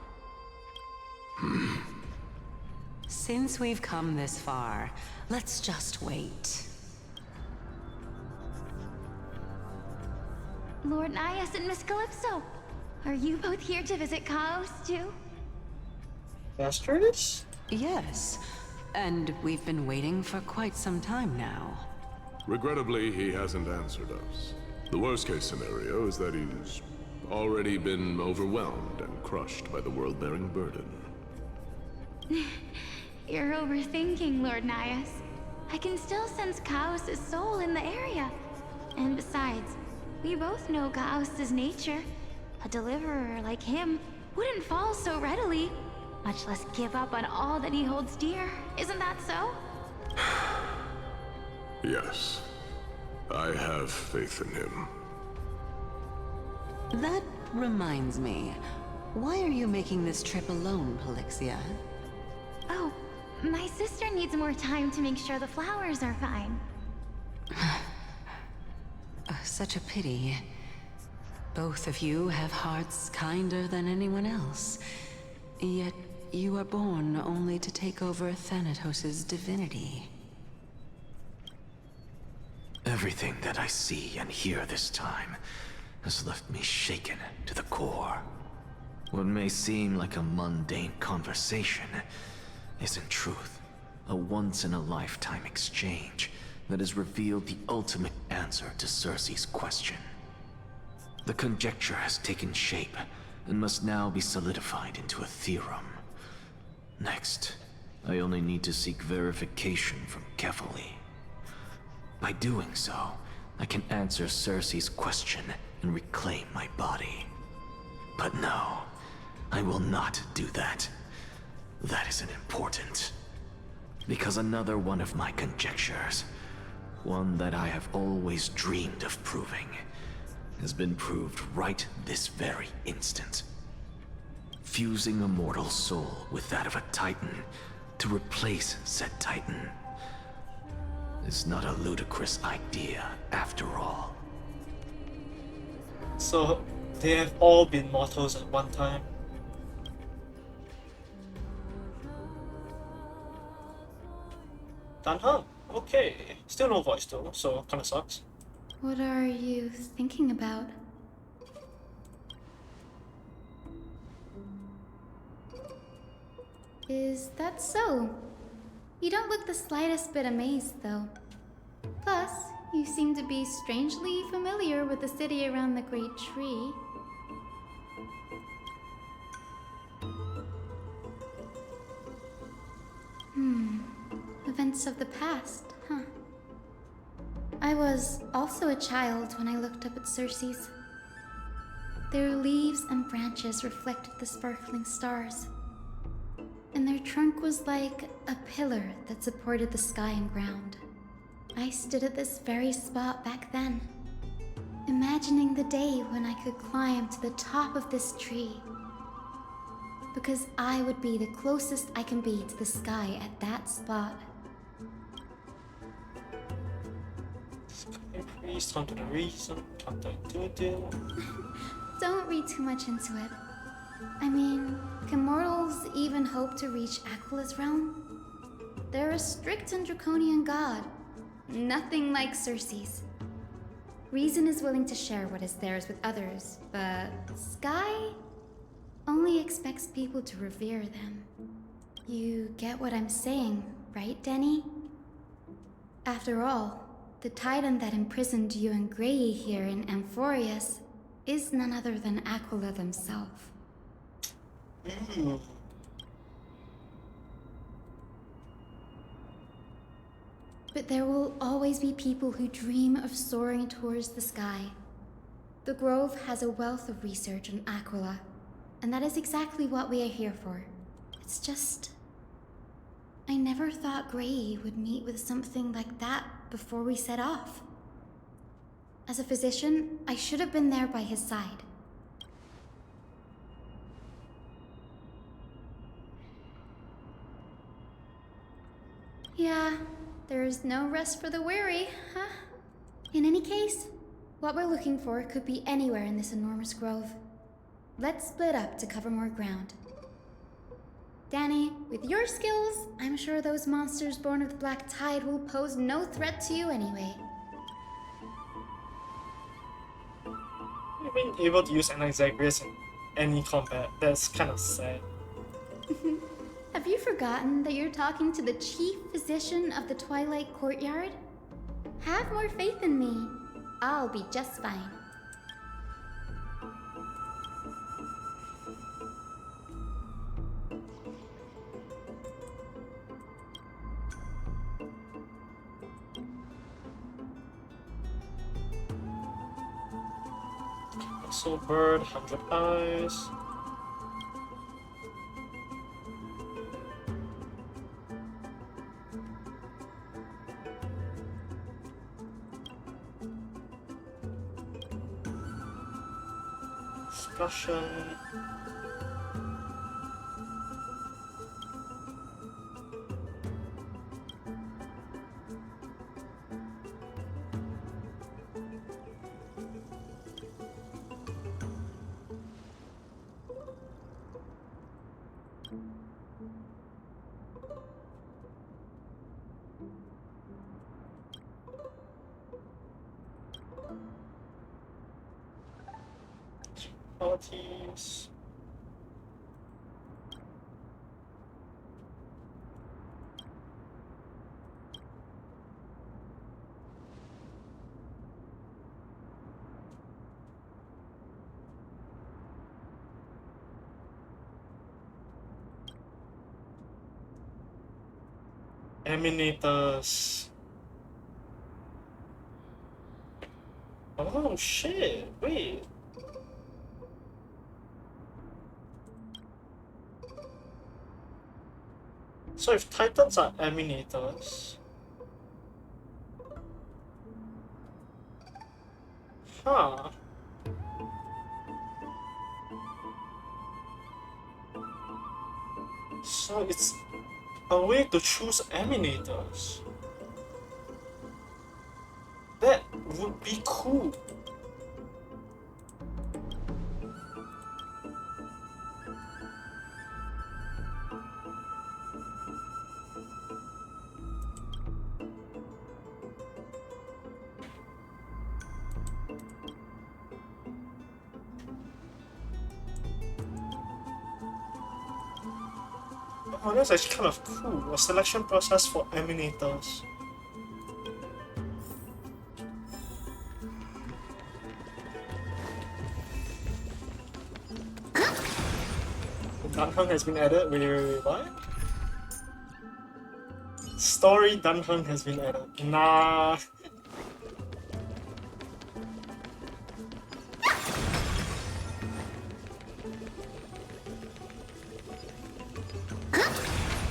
Since we've come this far, let's just wait. Lord Nias and Miss Calypso, are you both here to visit Chaos too? Castorice? Yes, and we've been waiting for quite some time now. Regrettably, he hasn't answered us. The worst-case scenario is that he's already been overwhelmed and crushed by the world-bearing burden. You're overthinking, Lord Nias. I can still sense Chaos' soul in the area. And besides, we both know Chaos' nature. A deliverer like him wouldn't fall so readily, much less give up on all that he holds dear. Isn't that so? Yes. I have faith in him. That reminds me. Why are you making this trip alone, Polixia? Oh, my sister needs more time to make sure the flowers are fine. Such a pity. Both of you have hearts kinder than anyone else. Yet you were born only to take over Thanatos' divinity. Everything that I see and hear this time has left me shaken to the core. What may seem like a mundane conversation is in truth a once-in-a-lifetime exchange that has revealed the ultimate answer to Cersei's question. The conjecture has taken shape and must now be solidified into a theorem. Next, I only need to seek verification from Kefali. By doing so, I can answer Cersei's question and reclaim my body. But no, I will not do that. That isn't important. Because another one of my conjectures, one that I have always dreamed of proving, has been proved right this very instant. Fusing a mortal soul with that of a Titan to replace said Titan is not a ludicrous idea after all. So, they have all been mortals at one time. Danha? Okay. Still no voice though, so kinda sucks. What are you thinking about? Is that so? You don't look the slightest bit amazed, though. Plus, you seem to be strangely familiar with the city around the Great Tree. Events of the past, huh? I was also a child when I looked up at Cersei's. Their leaves and branches reflected the sparkling stars, and their trunk was like a pillar that supported the sky and ground. I stood at this very spot back then, imagining the day when I could climb to the top of this tree, because I would be the closest I can be to the sky at that spot. Priest, come to the reason, counterintuitive. Don't read too much into it. I mean, can mortals even hope to reach Aquila's realm? They're a strict and draconian god. Nothing like Cersei's. Reason is willing to share what is theirs with others, but Sky only expects people to revere them. You get what I'm saying, right, Denny? After all, the Titan that imprisoned you and Grey here in Amphorius is none other than Aquila themselves. But there will always be people who dream of soaring towards the sky. The Grove has a wealth of research on Aquila, and that is exactly what we are here for. It's just... I never thought Grey would meet with something like that before we set off. As a physician, I should have been there by his side. Yeah, there's no rest for the weary, huh? In any case, what we're looking for could be anywhere in this enormous grove. Let's split up to cover more ground. Danny, with your skills, I'm sure those monsters born of the Black Tide will pose no threat to you anyway. Being able to use Anaxagrius in any combat, that's kind of sad. Have you forgotten that you're talking to the chief physician of the Twilight Courtyard? Have more faith in me. I'll be just fine. Soul Bird, 100 eyes. Discussion. Qualities. Eminators. Oh shit, wait. So if Titans are Eminators... Huh. So it's a way to choose Eminators. That would be cool. Oh, that's actually kind of cool. A selection process for Eminators. Dunhunt has been added. Wait, what? Story Dunhunt has been added. Nah.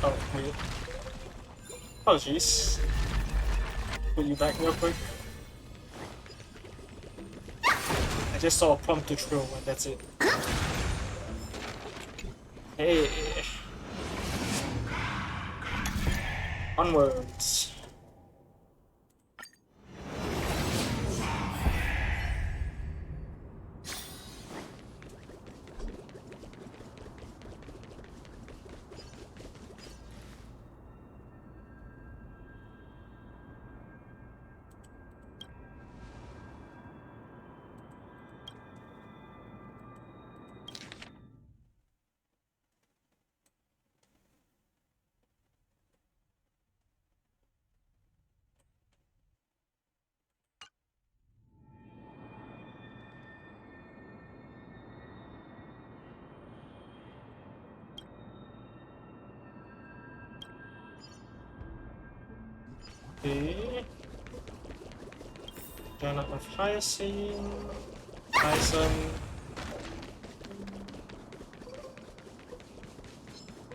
Oh, wait. Oh, jeez. Put you back real quick. I just saw a prompt to throw, and that's it. Hey. Onwards. Okay. Janet of Hyacinth. Hyacinth.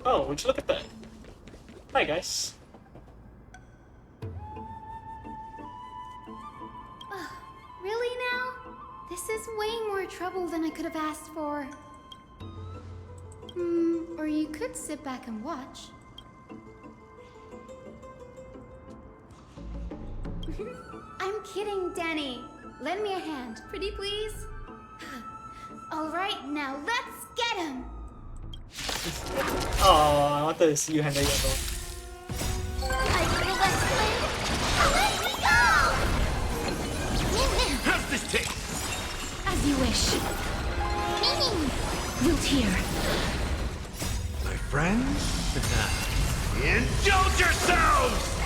Oh, would you look at that? Hi, guys. Really now? This is way more trouble than I could have asked for. Or you could sit back and watch. I'm kidding, Danny. Lend me a hand, pretty please. Alright, now let's get him! Oh, I wanted to see you handle it though. I feel that swing. Let me go! How's this taste? As you wish. Wilt here. My friends? Indulge yourselves!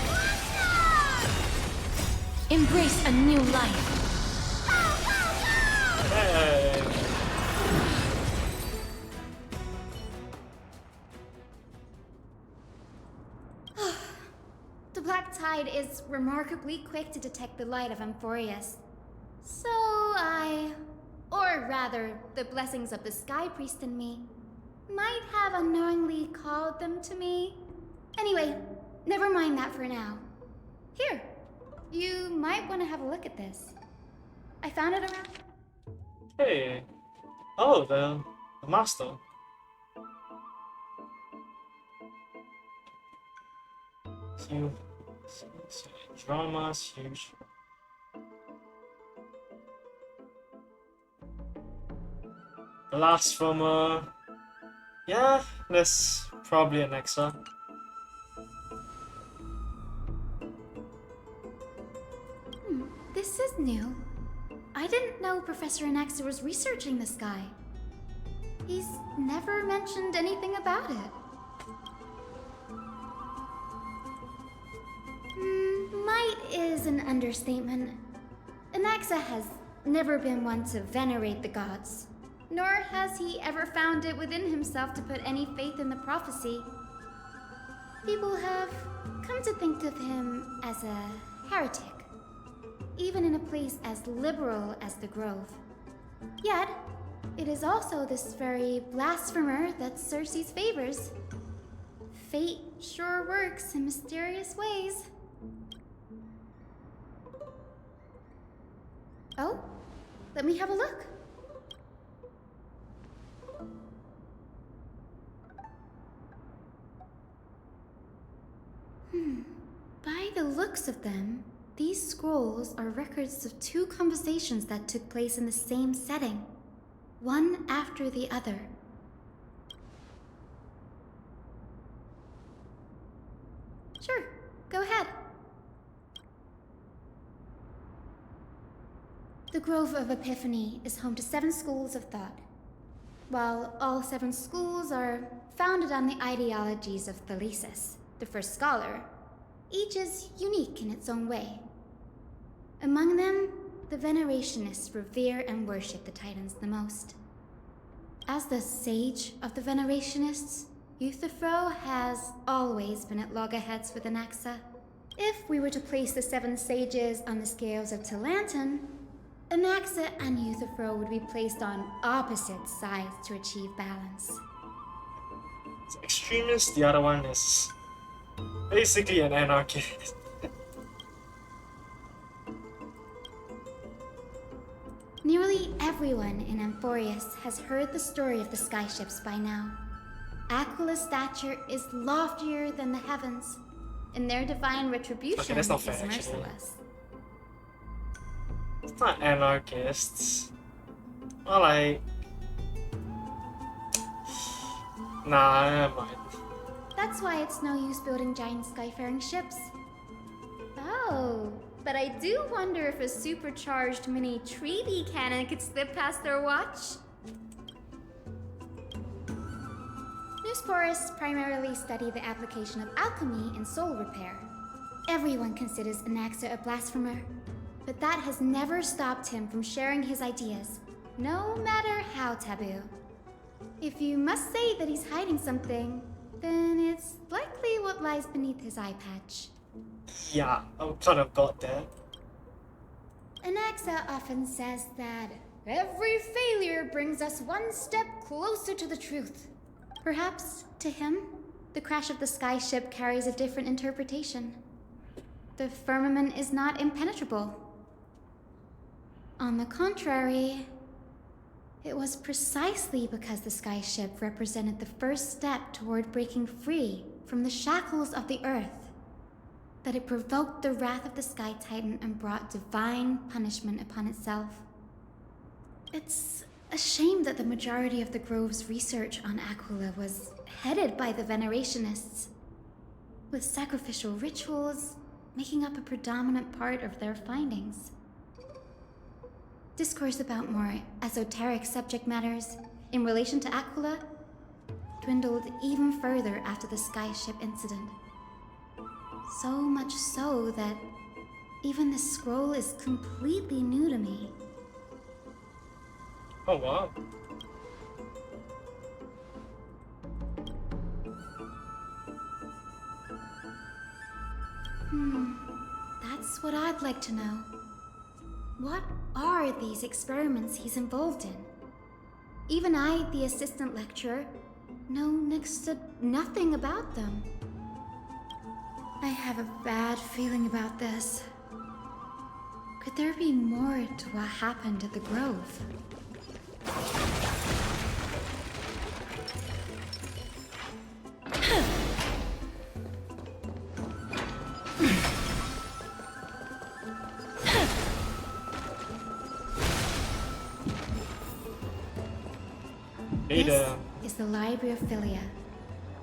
Embrace a new life. Hey. The Black Tide is remarkably quick to detect the light of Amphorius. So or rather, the blessings of the Sky Priest in me, might have unknowingly called them to me. Anyway, never mind that for now. Here, you might want to have a look at this. I found it around. Hey. Oh, the master. Dramas, huge. Blasphemer. Yeah, that's probably an Exa. This is new. I didn't know Professor Anaxa was researching the sky. He's never mentioned anything about it. Might is an understatement. Anaxa has never been one to venerate the gods, nor has he ever found it within himself to put any faith in the prophecy. People have come to think of him as a heretic, even in a place as liberal as the Grove. Yet, it is also this very blasphemer that Cersei favors. Fate sure works in mysterious ways. Oh, let me have a look. By the looks of them, these scrolls are records of two conversations that took place in the same setting, one after the other. Sure, go ahead. The Grove of Epiphany is home to 7 schools of thought. While all 7 schools are founded on the ideologies of Thalesis, the first scholar, each is unique in its own way. Among them, the Venerationists revere and worship the Titans the most. As the sage of the Venerationists, Euthyphro has always been at loggerheads with Anaxa. If we were to place the 7 sages on the scales of Talanton, Anaxa and Euthyphro would be placed on opposite sides to achieve balance. It's extremist, the other one is basically an anarchist. Nearly everyone in Amphorius has heard the story of the skyships by now. Aquila's stature is loftier than the heavens, and their divine retribution that's not is fair, actually. merciless. It's not anarchists. Well, like... Nah, never mind. That's why it's no use building giant skyfaring ships. Oh, but I do wonder if a supercharged mini treaty cannon could slip past their watch. Newsporists primarily study the application of alchemy in soul repair. Everyone considers Anaxa a blasphemer, but that has never stopped him from sharing his ideas, no matter how taboo. If you must say that he's hiding something, then it's likely what lies beneath his eye patch. Yeah, I kind of got that. Anaxa often says that every failure brings us one step closer to the truth. Perhaps, to him, the crash of the skyship carries a different interpretation. The firmament is not impenetrable. On the contrary, it was precisely because the skyship represented the first step toward breaking free from the shackles of the earth that it provoked the wrath of the Sky Titan and brought divine punishment upon itself. It's a shame that the majority of the Grove's research on Aquila was headed by the Venerationists, with sacrificial rituals making up a predominant part of their findings. Discourse about more esoteric subject matters in relation to Aquila dwindled even further after the skyship incident. So much so that even this scroll is completely new to me. Oh wow. That's what I'd like to know. What are these experiments he's involved in? Even I, the assistant lecturer, know next to nothing about them. I have a bad feeling about this. Could there be more to what happened at the Grove? This is the Library of Philia,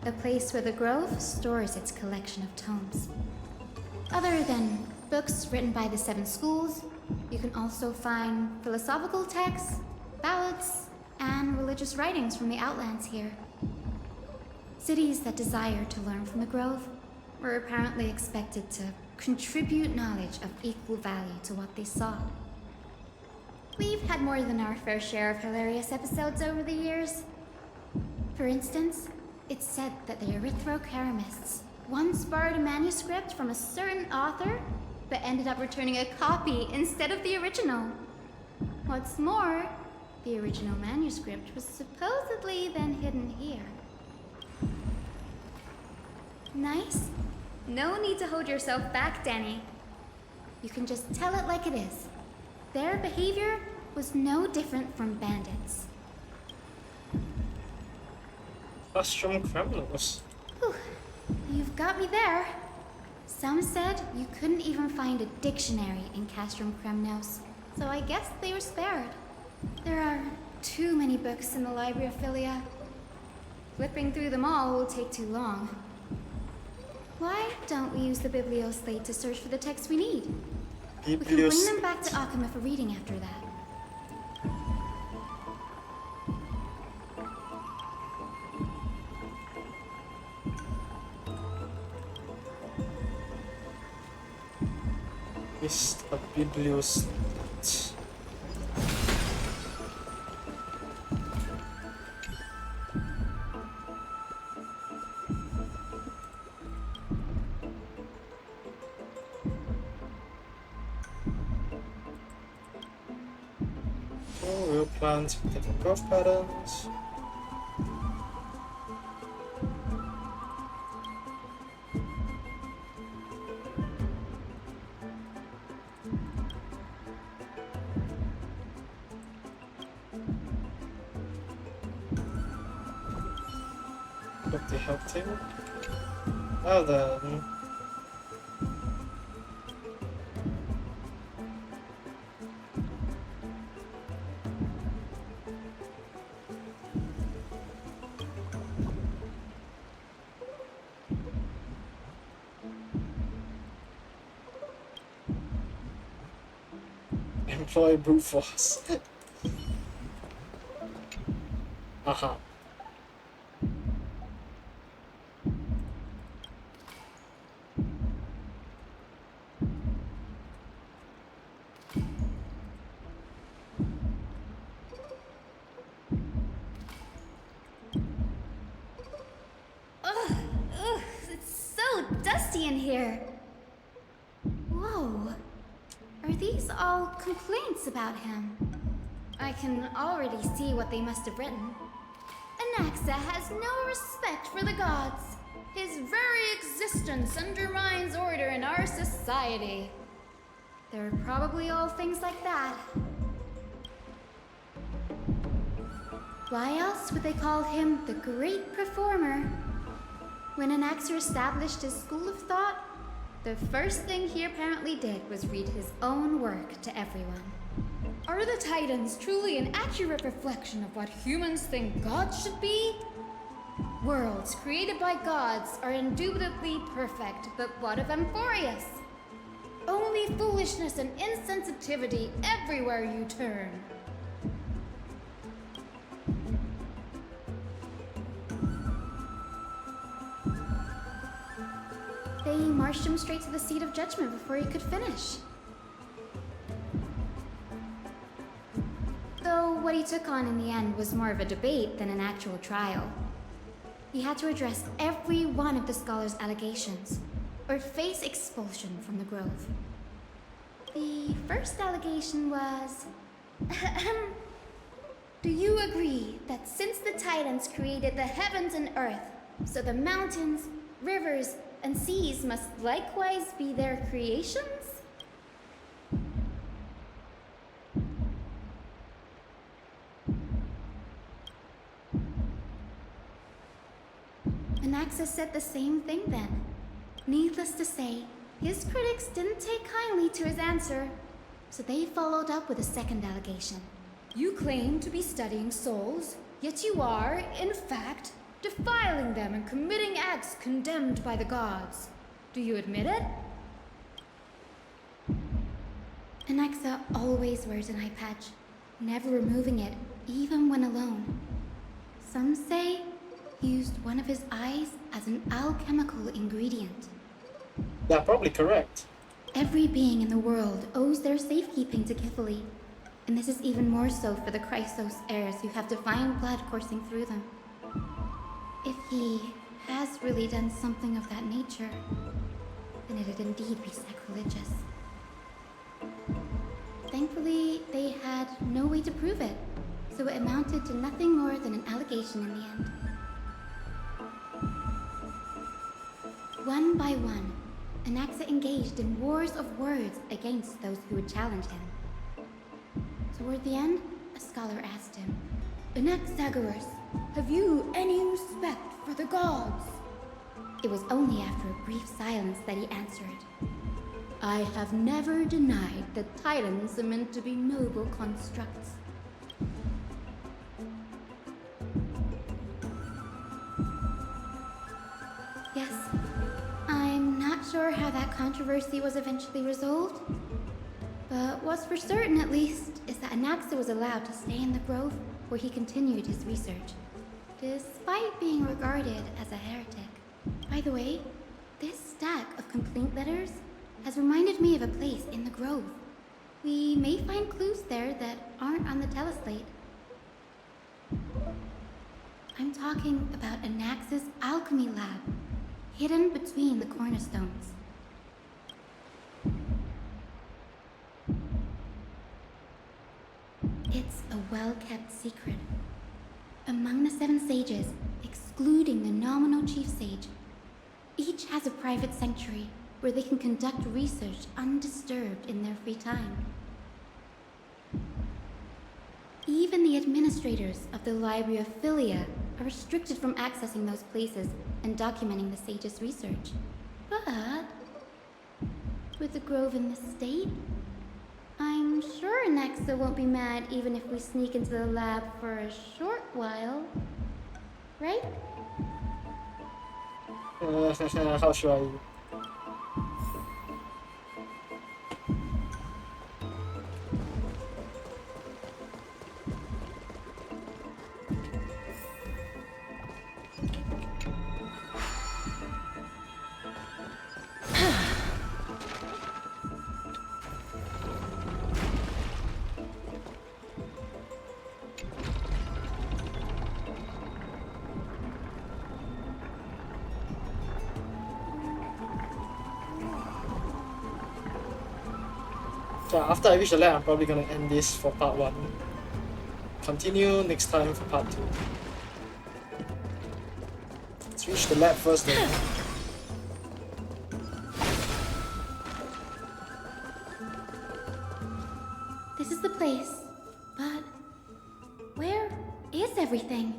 the place where the Grove stores its collection of tomes. Other than books written by the 7 schools, you can also find philosophical texts, ballads, and religious writings from the Outlands here. Cities that desire to learn from the Grove were apparently expected to contribute knowledge of equal value to what they sought. We've had more than our fair share of hilarious episodes over the years. For instance, it's said that the Erythrocheramists once borrowed a manuscript from a certain author, but ended up returning a copy instead of the original. What's more, the original manuscript was supposedly then hidden here. Nice? No need to hold yourself back, Danny. You can just tell it like it is. Their behavior was no different from bandits. Castrum criminals. Whew. You've got me there. Some said you couldn't even find a dictionary in Castrum Kremnos, so I guess they were spared. There are too many books in the Library of Philia. Flipping through them all will take too long. Why don't we use the Biblioslate to search for the texts we need? We can bring them back to Akuma for reading after that. Is a Biblioslate. Real plants with different growth patterns. Look, the help table. Well then. Employ brute force. Aha. Ugh, it's so dusty in here. Whoa. Are these all complaints about him? I can already see what they must have written. Anaxa has no respect for the gods. His very existence undermines order in our society. They're probably all things like that. Why else would they call him the Great Performer? When Anaxer established his school of thought, The first thing he apparently did was read his own work to everyone. Are the Titans truly an accurate reflection of what humans think gods should be? Worlds created by gods are indubitably perfect, but what of Amphorius? Only foolishness and insensitivity everywhere you turn. They marched him straight to the seat of judgment before he could finish. Though what he took on in the end was more of a debate than an actual trial. He had to address every one of the scholar's allegations, or face expulsion from the Grove. The first allegation was... Do you agree that since the Titans created the heavens and earth, so the mountains, rivers, and seas must likewise be their creations? Anaxus said the same thing then. Needless to say, his critics didn't take kindly to his answer, so they followed up with a second allegation. You claim to be studying souls, yet you are, in fact, defiling them and committing acts condemned by the gods. Do you admit it? Anaxa always wears an eye patch, never removing it, even when alone. Some say he used one of his eyes as an alchemical ingredient. Yeah, probably correct. Every being in the world owes their safekeeping to Kithily, and this is even more so for the Chrysos heirs who have divine blood coursing through them. If he has really done something of that nature, then it'd indeed be sacrilegious. Thankfully, they had no way to prove it, so it amounted to nothing more than an allegation in the end. One by one, Anaxa engaged in wars of words against those who would challenge him. Toward the end, a scholar asked him, Anaxagoras, have you any respect for the gods? It was only after a brief silence that he answered, I have never denied that Titans are meant to be noble constructs. Yes, I'm not sure how that controversy was eventually resolved, but what's for certain at least is that Anaxa was allowed to stay in the Grove where he continued his research, despite being regarded as a heretic. By the way, this stack of complaint letters has reminded me of a place in the Grove. We may find clues there that aren't on the teleslate. I'm talking about Anaxa's alchemy lab, hidden between the cornerstones. It's a well-kept secret. Among the 7 sages, excluding the nominal chief sage, each has a private sanctuary where they can conduct research undisturbed in their free time. Even the administrators of the Library of Philia are restricted from accessing those places and documenting the sage's research. But with the Grove in this state, I'm sure Anaxa won't be mad even if we sneak into the lab for a short while. Right? How should I... Yeah, after I reach the lab, I'm probably gonna end this for part 1. Continue next time for part 2. Let's reach the lab first then. This is the place, but where is everything?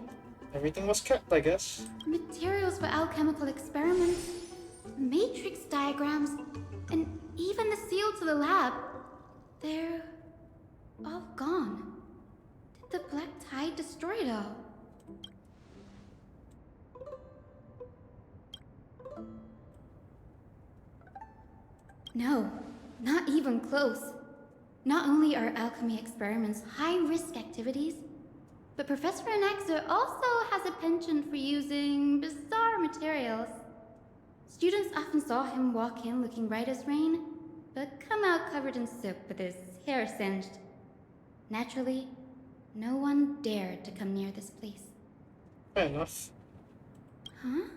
Everything was kept, I guess. Materials for alchemical experiments, matrix diagrams, send the seal to the lab. They're all gone. Did the black tide destroy it all? No, not even close. Not only are alchemy experiments high-risk activities, but Professor Anaxa also has a penchant for using bizarre materials. Students often saw him walk in looking bright as rain, but come out covered in soot with his hair singed. Naturally, no one dared to come near this place. Fair enough. Huh?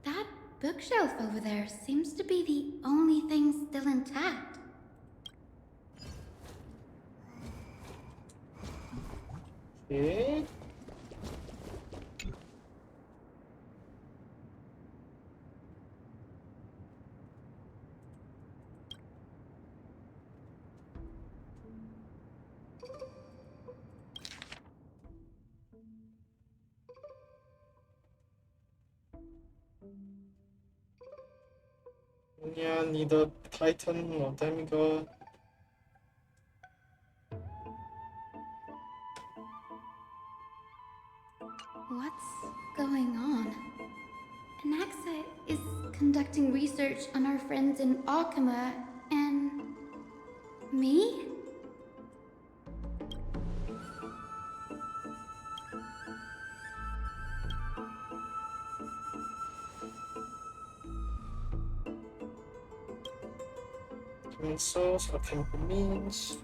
That bookshelf over there seems to be the only thing still intact. Okay. Yeah, neither Titan nor Demigod. What's going on? Anaxa is conducting research on our friends in Alchema and... me? Human source or chemical means.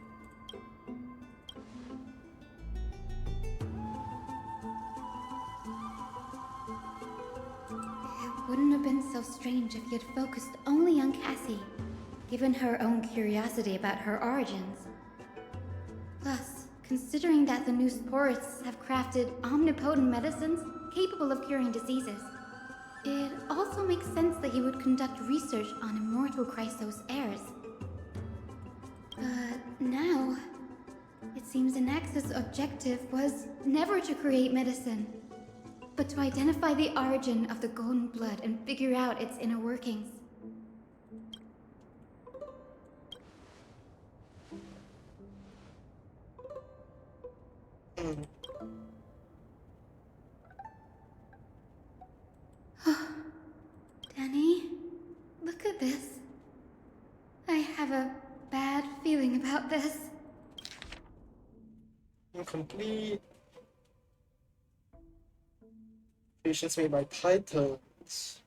It wouldn't have been so strange if he had focused only on Cassie, given her own curiosity about her origins. Plus, considering that the new sporists have crafted omnipotent medicines capable of curing diseases, it also makes sense that he would conduct research on immortal Chrysos heirs. But now, it seems Anaxa's objective was never to create medicine, but to identify the origin of the golden blood and figure out its inner workings. Danny, look at this. I have a bad feeling about this. Incomplete. Creations made by Titans.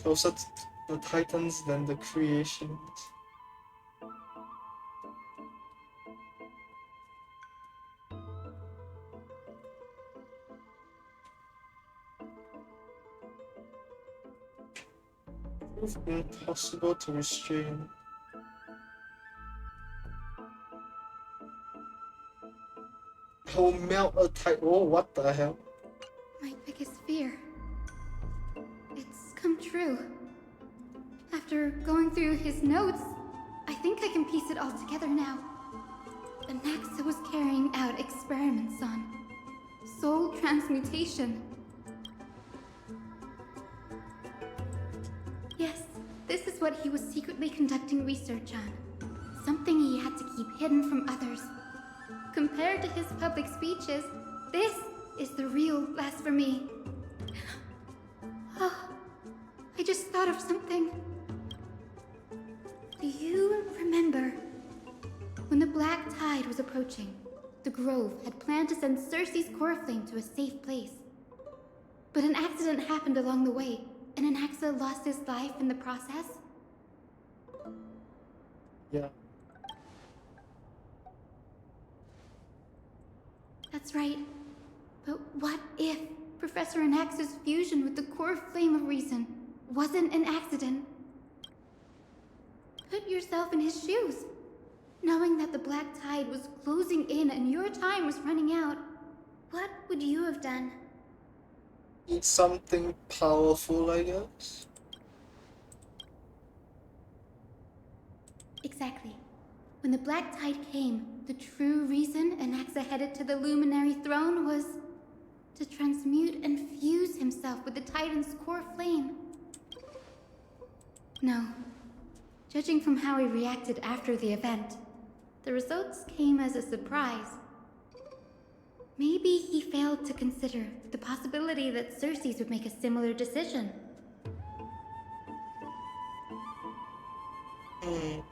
Closer to the Titans than the creations. Proof impossible to restrain. He'll melt a Titan. Oh, what the hell? My biggest fear. It's come true. After going through his notes, I think I can piece it all together now. Anaxa was carrying out experiments on soul transmutation. Yes, this is what he was secretly conducting research on. Something he had to keep hidden from others. Compared to his public speeches, this is the real blasphemy. Oh, I just thought of something. Do you remember when the black tide was approaching? The Grove had planned to send Circe's core flame to a safe place. But an accident happened along the way, and Anaxa lost his life in the process? Yeah. That's right. But what if Professor Anaxa's fusion with the core flame of reason wasn't an accident? Put yourself in his shoes. Knowing that the black tide was closing in and your time was running out, what would you have done? Eat something powerful, I guess. Exactly. When the black tide came, the true reason Anaxa headed to the Luminary Throne was to transmute and fuse himself with the Titan's core flame. No. Judging from how he reacted after the event, the results came as a surprise. Maybe he failed to consider the possibility that Circes would make a similar decision. The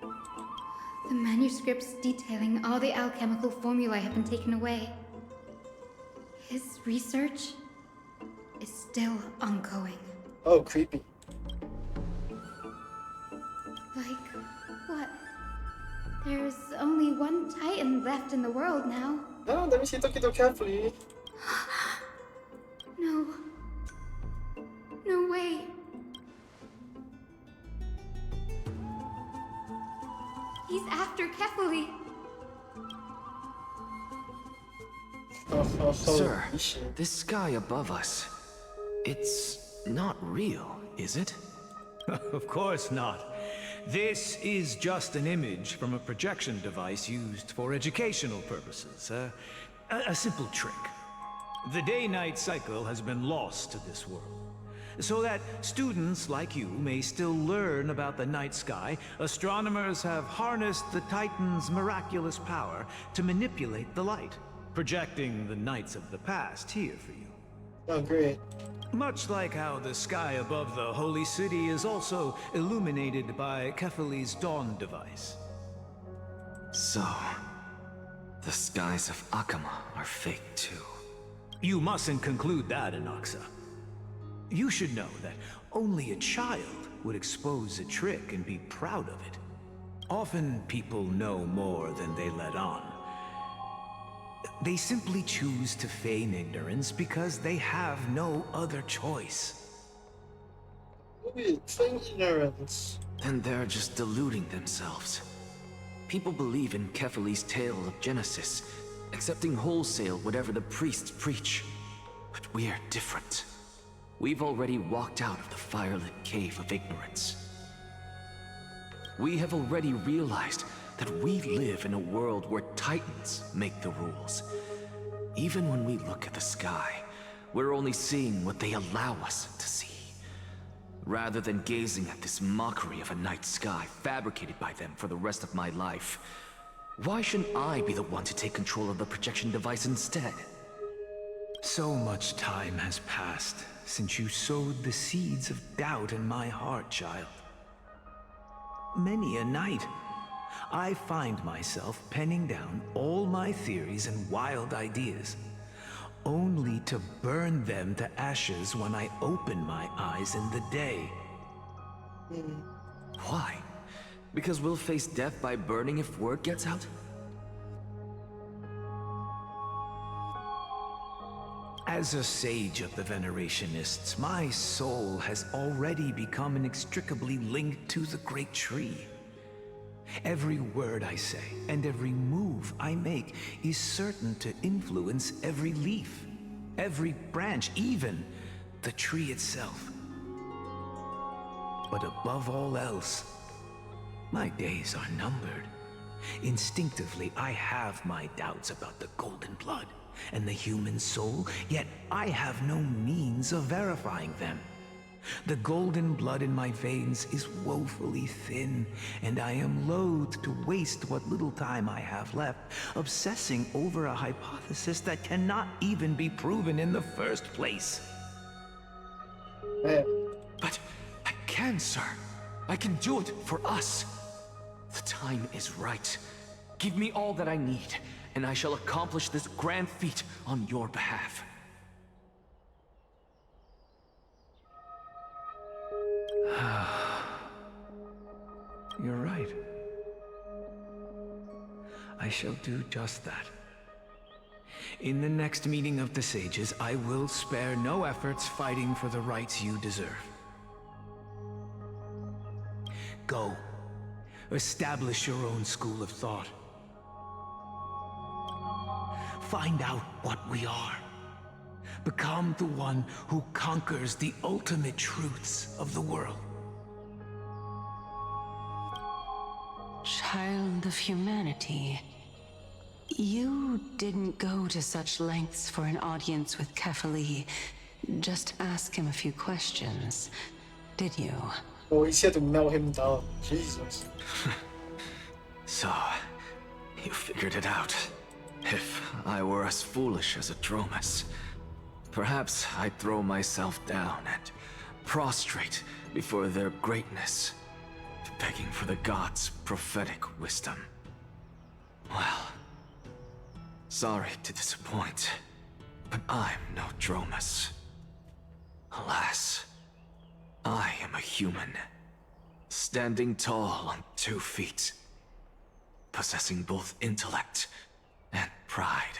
manuscripts detailing all the alchemical formulae have been taken away. His research is still ongoing. Oh, creepy. Like, what? There's only one Titan left in the world now. No, let me see Tokido carefully. No. No way. He's after Kefali. Sir, this sky above us, it's not real, is it? Of course not. This is just an image from a projection device used for educational purposes. A simple trick. The day-night cycle has been lost to this world. So that students like you may still learn about the night sky, astronomers have harnessed the Titan's miraculous power to manipulate the light, projecting the nights of the past here for you. Oh, great. Much like how the sky above the Holy City is also illuminated by Kefali's dawn device. So, the skies of Akama are fake too. You mustn't conclude that, Anaxa. You should know that only a child would expose a trick and be proud of it. Often people know more than they let on. They simply choose to feign ignorance because they have no other choice. Feign ignorance. Then they're just deluding themselves. People believe in Kefali's tale of Genesis, accepting wholesale whatever the priests preach. But we're different. We've already walked out of the firelit cave of ignorance. We have already realized that we live in a world where Titans make the rules. Even when we look at the sky, we're only seeing what they allow us to see. Rather than gazing at this mockery of a night sky fabricated by them for the rest of my life, why shouldn't I be the one to take control of the projection device instead? So much time has passed since you sowed the seeds of doubt in my heart, child. Many a night, I find myself penning down all my theories and wild ideas, only to burn them to ashes when I open my eyes in the day. Why? Because we'll face death by burning if word gets out? As a sage of the Venerationists, my soul has already become inextricably linked to the great tree. Every word I say and every move I make is certain to influence every leaf, every branch, even the tree itself. But above all else, my days are numbered. Instinctively, I have my doubts about the golden blood and the human soul, yet I have no means of verifying them. The golden blood in my veins is woefully thin, and I am loath to waste what little time I have left obsessing over a hypothesis that cannot even be proven in the first place. But I can, sir. I can do it for us. The time is right. Give me all that I need, and I shall accomplish this grand feat on your behalf. You're right. I shall do just that. In the next meeting of the sages, I will spare no efforts fighting for the rights you deserve. Go. Establish your own school of thought. Find out what we are. Become the one who conquers the ultimate truths of the world. Child of humanity, You didn't go to such lengths for an audience with Kefali. Just ask him a few questions, did you? Oh, he's here to melt him down. Jesus. So, you figured it out. If I were as foolish as a Dromus, perhaps I'd throw myself down and prostrate before their greatness, begging for the gods' prophetic wisdom. Well, sorry to disappoint, but I'm no Dromus. Alas, I am a human, standing tall on 2 feet, possessing both intellect and pride.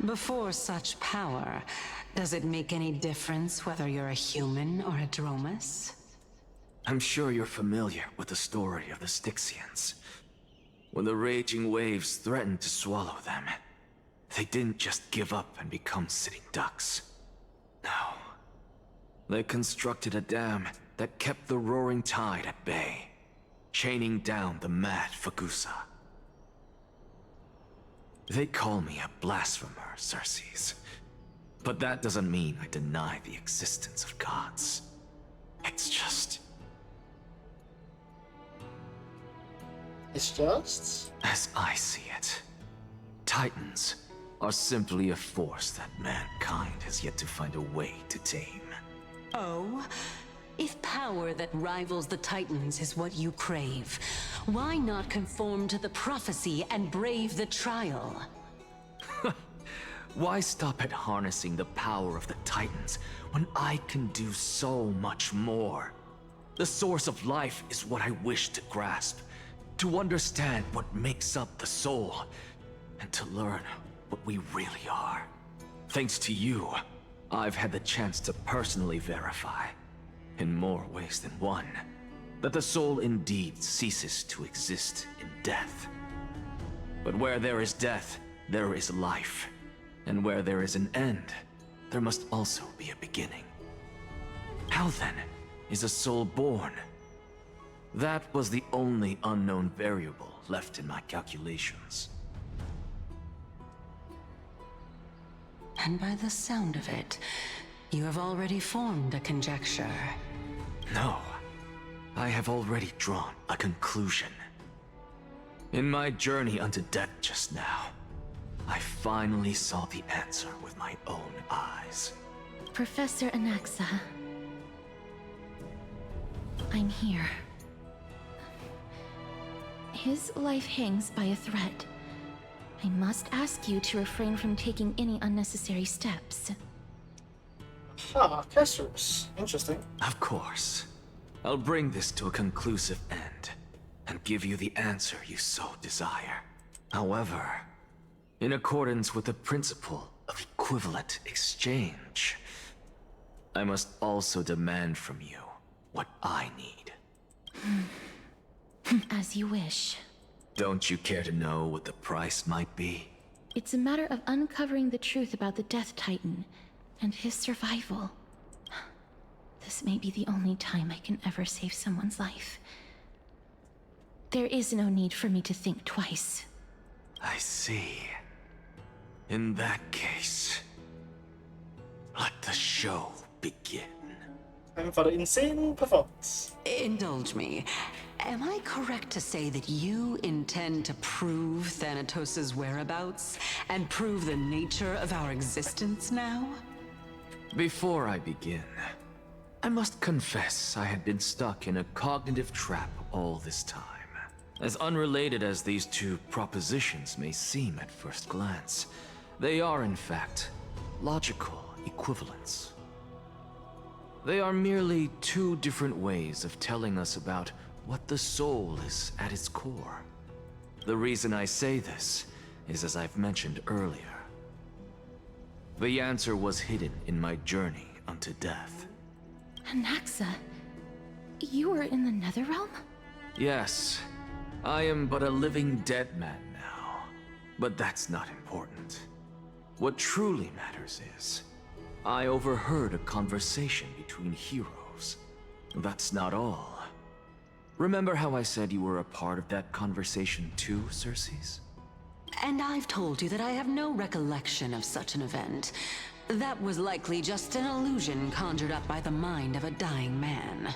Before such power, does it make any difference whether you're a human or a Dromus? I'm sure you're familiar with the story of the Styxians. When the raging waves threatened to swallow them, they didn't just give up and become sitting ducks. No. They constructed a dam that kept the roaring tide at bay, chaining down the mad Fagusa. They call me a blasphemer, Circes. But that doesn't mean I deny the existence of gods. It's just... as I see it, Titans are simply a force that mankind has yet to find a way to tame. Oh? If power that rivals the Titans is what you crave, why not conform to the prophecy and brave the trial? Why stop at harnessing the power of the Titans when I can do so much more? The source of life is what I wish to grasp, to understand what makes up the soul, and to learn what we really are. Thanks to you, I've had the chance to personally verify, in more ways than one, that the soul indeed ceases to exist in death. But where there is death, there is life. And where there is an end, there must also be a beginning. How then is a soul born? That was the only unknown variable left in my calculations. And by the sound of it, you have already formed a conjecture. No, I have already drawn a conclusion. In my journey unto death just now, I finally saw the answer with my own eyes. Professor Anaxa, I'm here. His life hangs by a thread. I must ask you to refrain from taking any unnecessary steps. Ah, Castorice. Interesting. Of course. I'll bring this to a conclusive end, and give you the answer you so desire. However, in accordance with the principle of equivalent exchange, I must also demand from you what I need. As you wish. Don't you care to know what the price might be? It's a matter of uncovering the truth about the Death Titan and his survival. This may be the only time I can ever save someone's life. There is no need for me to think twice. I see. In that case, let the show begin. Time for the insane performance. Indulge me. Am I correct to say that you intend to prove Thanatos' whereabouts and prove the nature of our existence now? Before I begin, I must confess I had been stuck in a cognitive trap all this time. As unrelated as these two propositions may seem at first glance, they are in fact logical equivalents. They are merely two different ways of telling us about what the soul is at its core. The reason I say this is as I've mentioned earlier. The answer was hidden in my journey unto death. Anaxa, you were in the Netherrealm? Yes, I am but a living dead man now, but that's not important. What truly matters is, I overheard a conversation between heroes. That's not all. Remember how I said you were a part of that conversation too, Circes? And I've told you that I have no recollection of such an event. That was likely just an illusion conjured up by the mind of a dying man.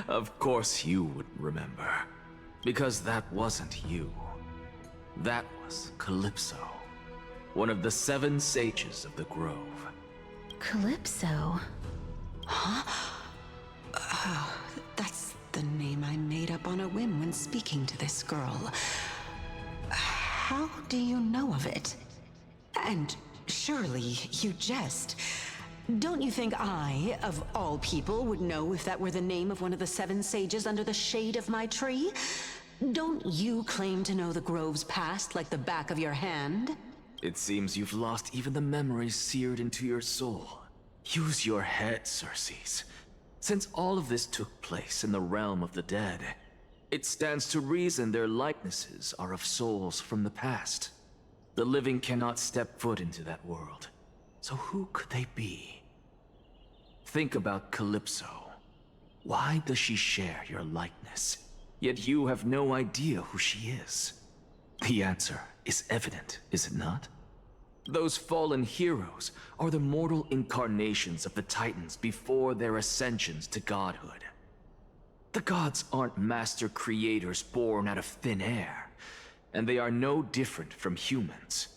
Of course you would remember. Because that wasn't you. That was Calypso. One of the 7 sages of the Grove. Calypso? Huh? Oh, that's the name I made up on a whim when speaking to this girl. How do you know of it? And surely you jest. Don't you think I, of all people, would know if that were the name of one of the 7 sages under the shade of my tree? Don't you claim to know the Grove's past like the back of your hand? It seems you've lost even the memories seared into your soul. Use your head, Circes. Since all of this took place in the realm of the dead, it stands to reason their likenesses are of souls from the past. The living cannot step foot into that world. So who could they be? Think about Calypso. Why does she share your likeness? Yet you have no idea who she is. The answer is evident, is it not? Those fallen heroes are the mortal incarnations of the Titans before their ascensions to godhood. The gods aren't master creators born out of thin air, and they are no different from humans,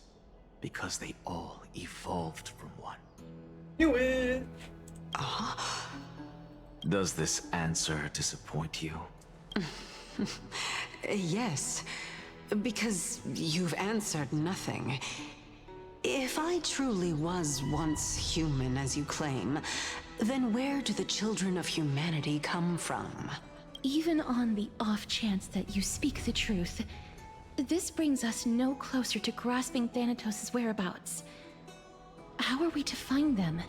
because they all evolved from one. Knew it! Does this answer disappoint you? Yes, because you've answered nothing. If I truly was once human, as you claim, then where do the children of humanity come from? Even on the off chance that you speak the truth, this brings us no closer to grasping Thanatos' whereabouts. How are we to find them?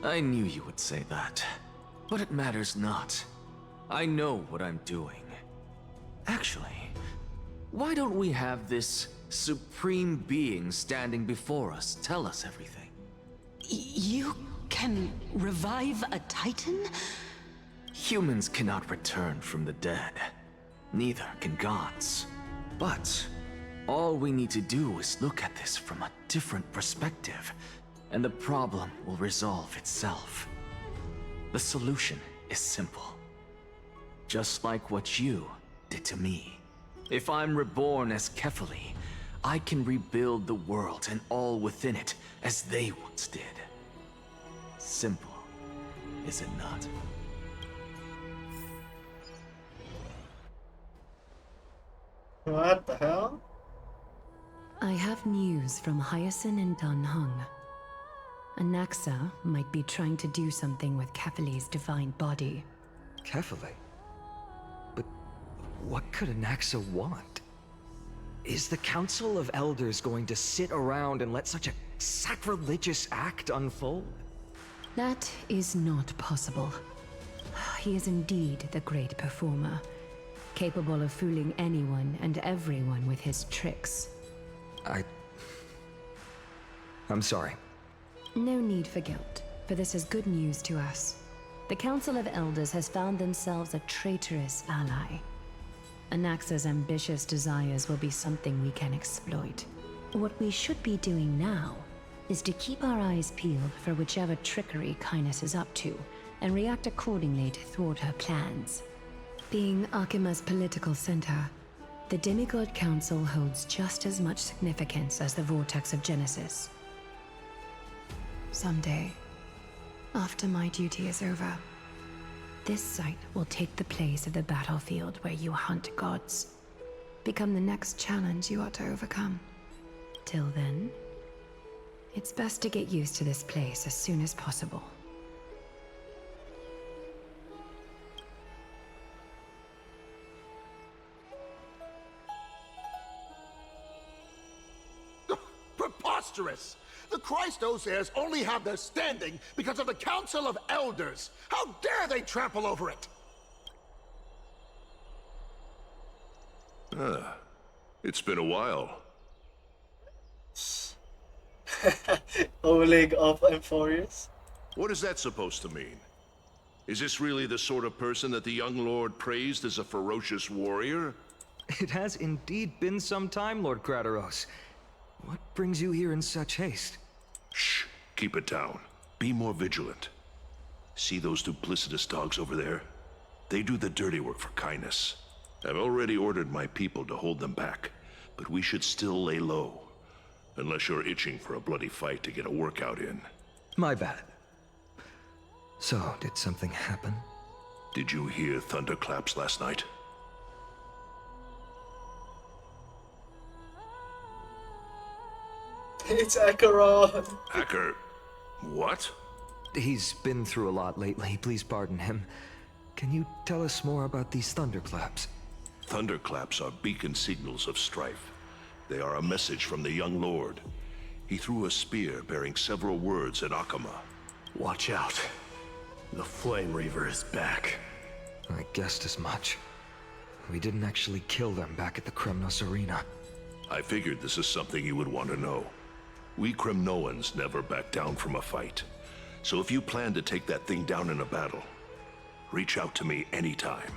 I knew you would say that, but it matters not. I know what I'm doing. Actually, why don't we have this supreme being standing before us tell us everything? You can revive a Titan? Humans cannot return from the dead. Neither can gods. But all we need to do is look at this from a different perspective, and the problem will resolve itself. The solution is simple. Just like what you did to me. If I'm reborn as Kefali, I can rebuild the world and all within it as they once did. Simple, is it not? What the hell? I have news from Hyacinth and Danhung. Anaxa might be trying to do something with Kefali's divine body. Kefali? But what could Anaxa want? Is the Council of Elders going to sit around and let such a sacrilegious act unfold? That is not possible. He is indeed the great performer, capable of fooling anyone and everyone with his tricks. I'm sorry. No need for guilt, for this is good news to us. The Council of Elders has found themselves a traitorous ally. Anaxa's ambitious desires will be something we can exploit. What we should be doing now is to keep our eyes peeled for whichever trickery Kynus is up to, and react accordingly to thwart her plans. Being Akima's political center, the Demigod Council holds just as much significance as the Vortex of Genesis. Someday, after my duty is over, this site will take the place of the battlefield where you hunt gods. Become the next challenge you are to overcome. Till then, it's best to get used to this place as soon as possible. Preposterous! The Christos heirs only have their standing because of the Council of Elders. How dare they trample over it? It's been a while. Oleg of Amphorius. What is that supposed to mean? Is this really the sort of person that the young lord praised as a ferocious warrior? It has indeed been some time, Lord Crateros. What brings you here in such haste? Shh, keep it down. Be more vigilant. See those duplicitous dogs over there? They do the dirty work for kindness. I've already ordered my people to hold them back, but we should still lay low. Unless you're itching for a bloody fight to get a workout in. My bad. So, did something happen? Did you hear thunderclaps last night? It's Acheron. Hacker. What? He's been through a lot lately. Please pardon him. Can you tell us more about these thunderclaps? Thunderclaps are beacon signals of strife. They are a message from the young lord. He threw a spear bearing several words at Akama. Watch out. The Flame Reaver is back. I guessed as much. We didn't actually kill them back at the Kremnos Arena. I figured this is something you would want to know. We Kremnoans never back down from a fight. So if you plan to take that thing down in a battle, reach out to me anytime.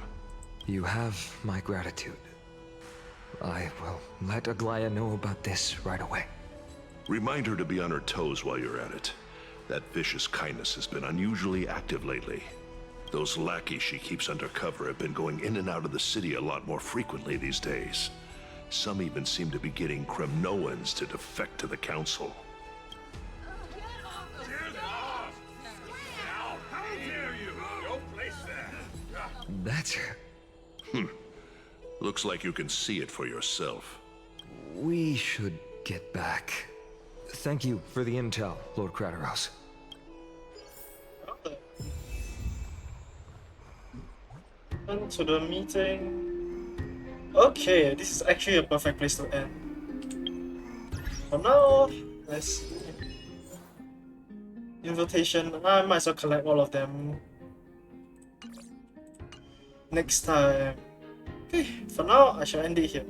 You have my gratitude. I will let Aglaya know about this right away. Remind her to be on her toes while you're at it. That vicious kindness has been unusually active lately. Those lackeys she keeps undercover have been going in and out of the city a lot more frequently these days. Some even seem to be getting Kremnoans to defect to the council. That's... Looks like you can see it for yourself. We should get back. Thank you for the intel, Lord Crateros. On to the meeting. Okay, this is actually a perfect place to end. For now, let's see. Invitation. I might as well collect all of them next time. Okay, for now, I shall end it here.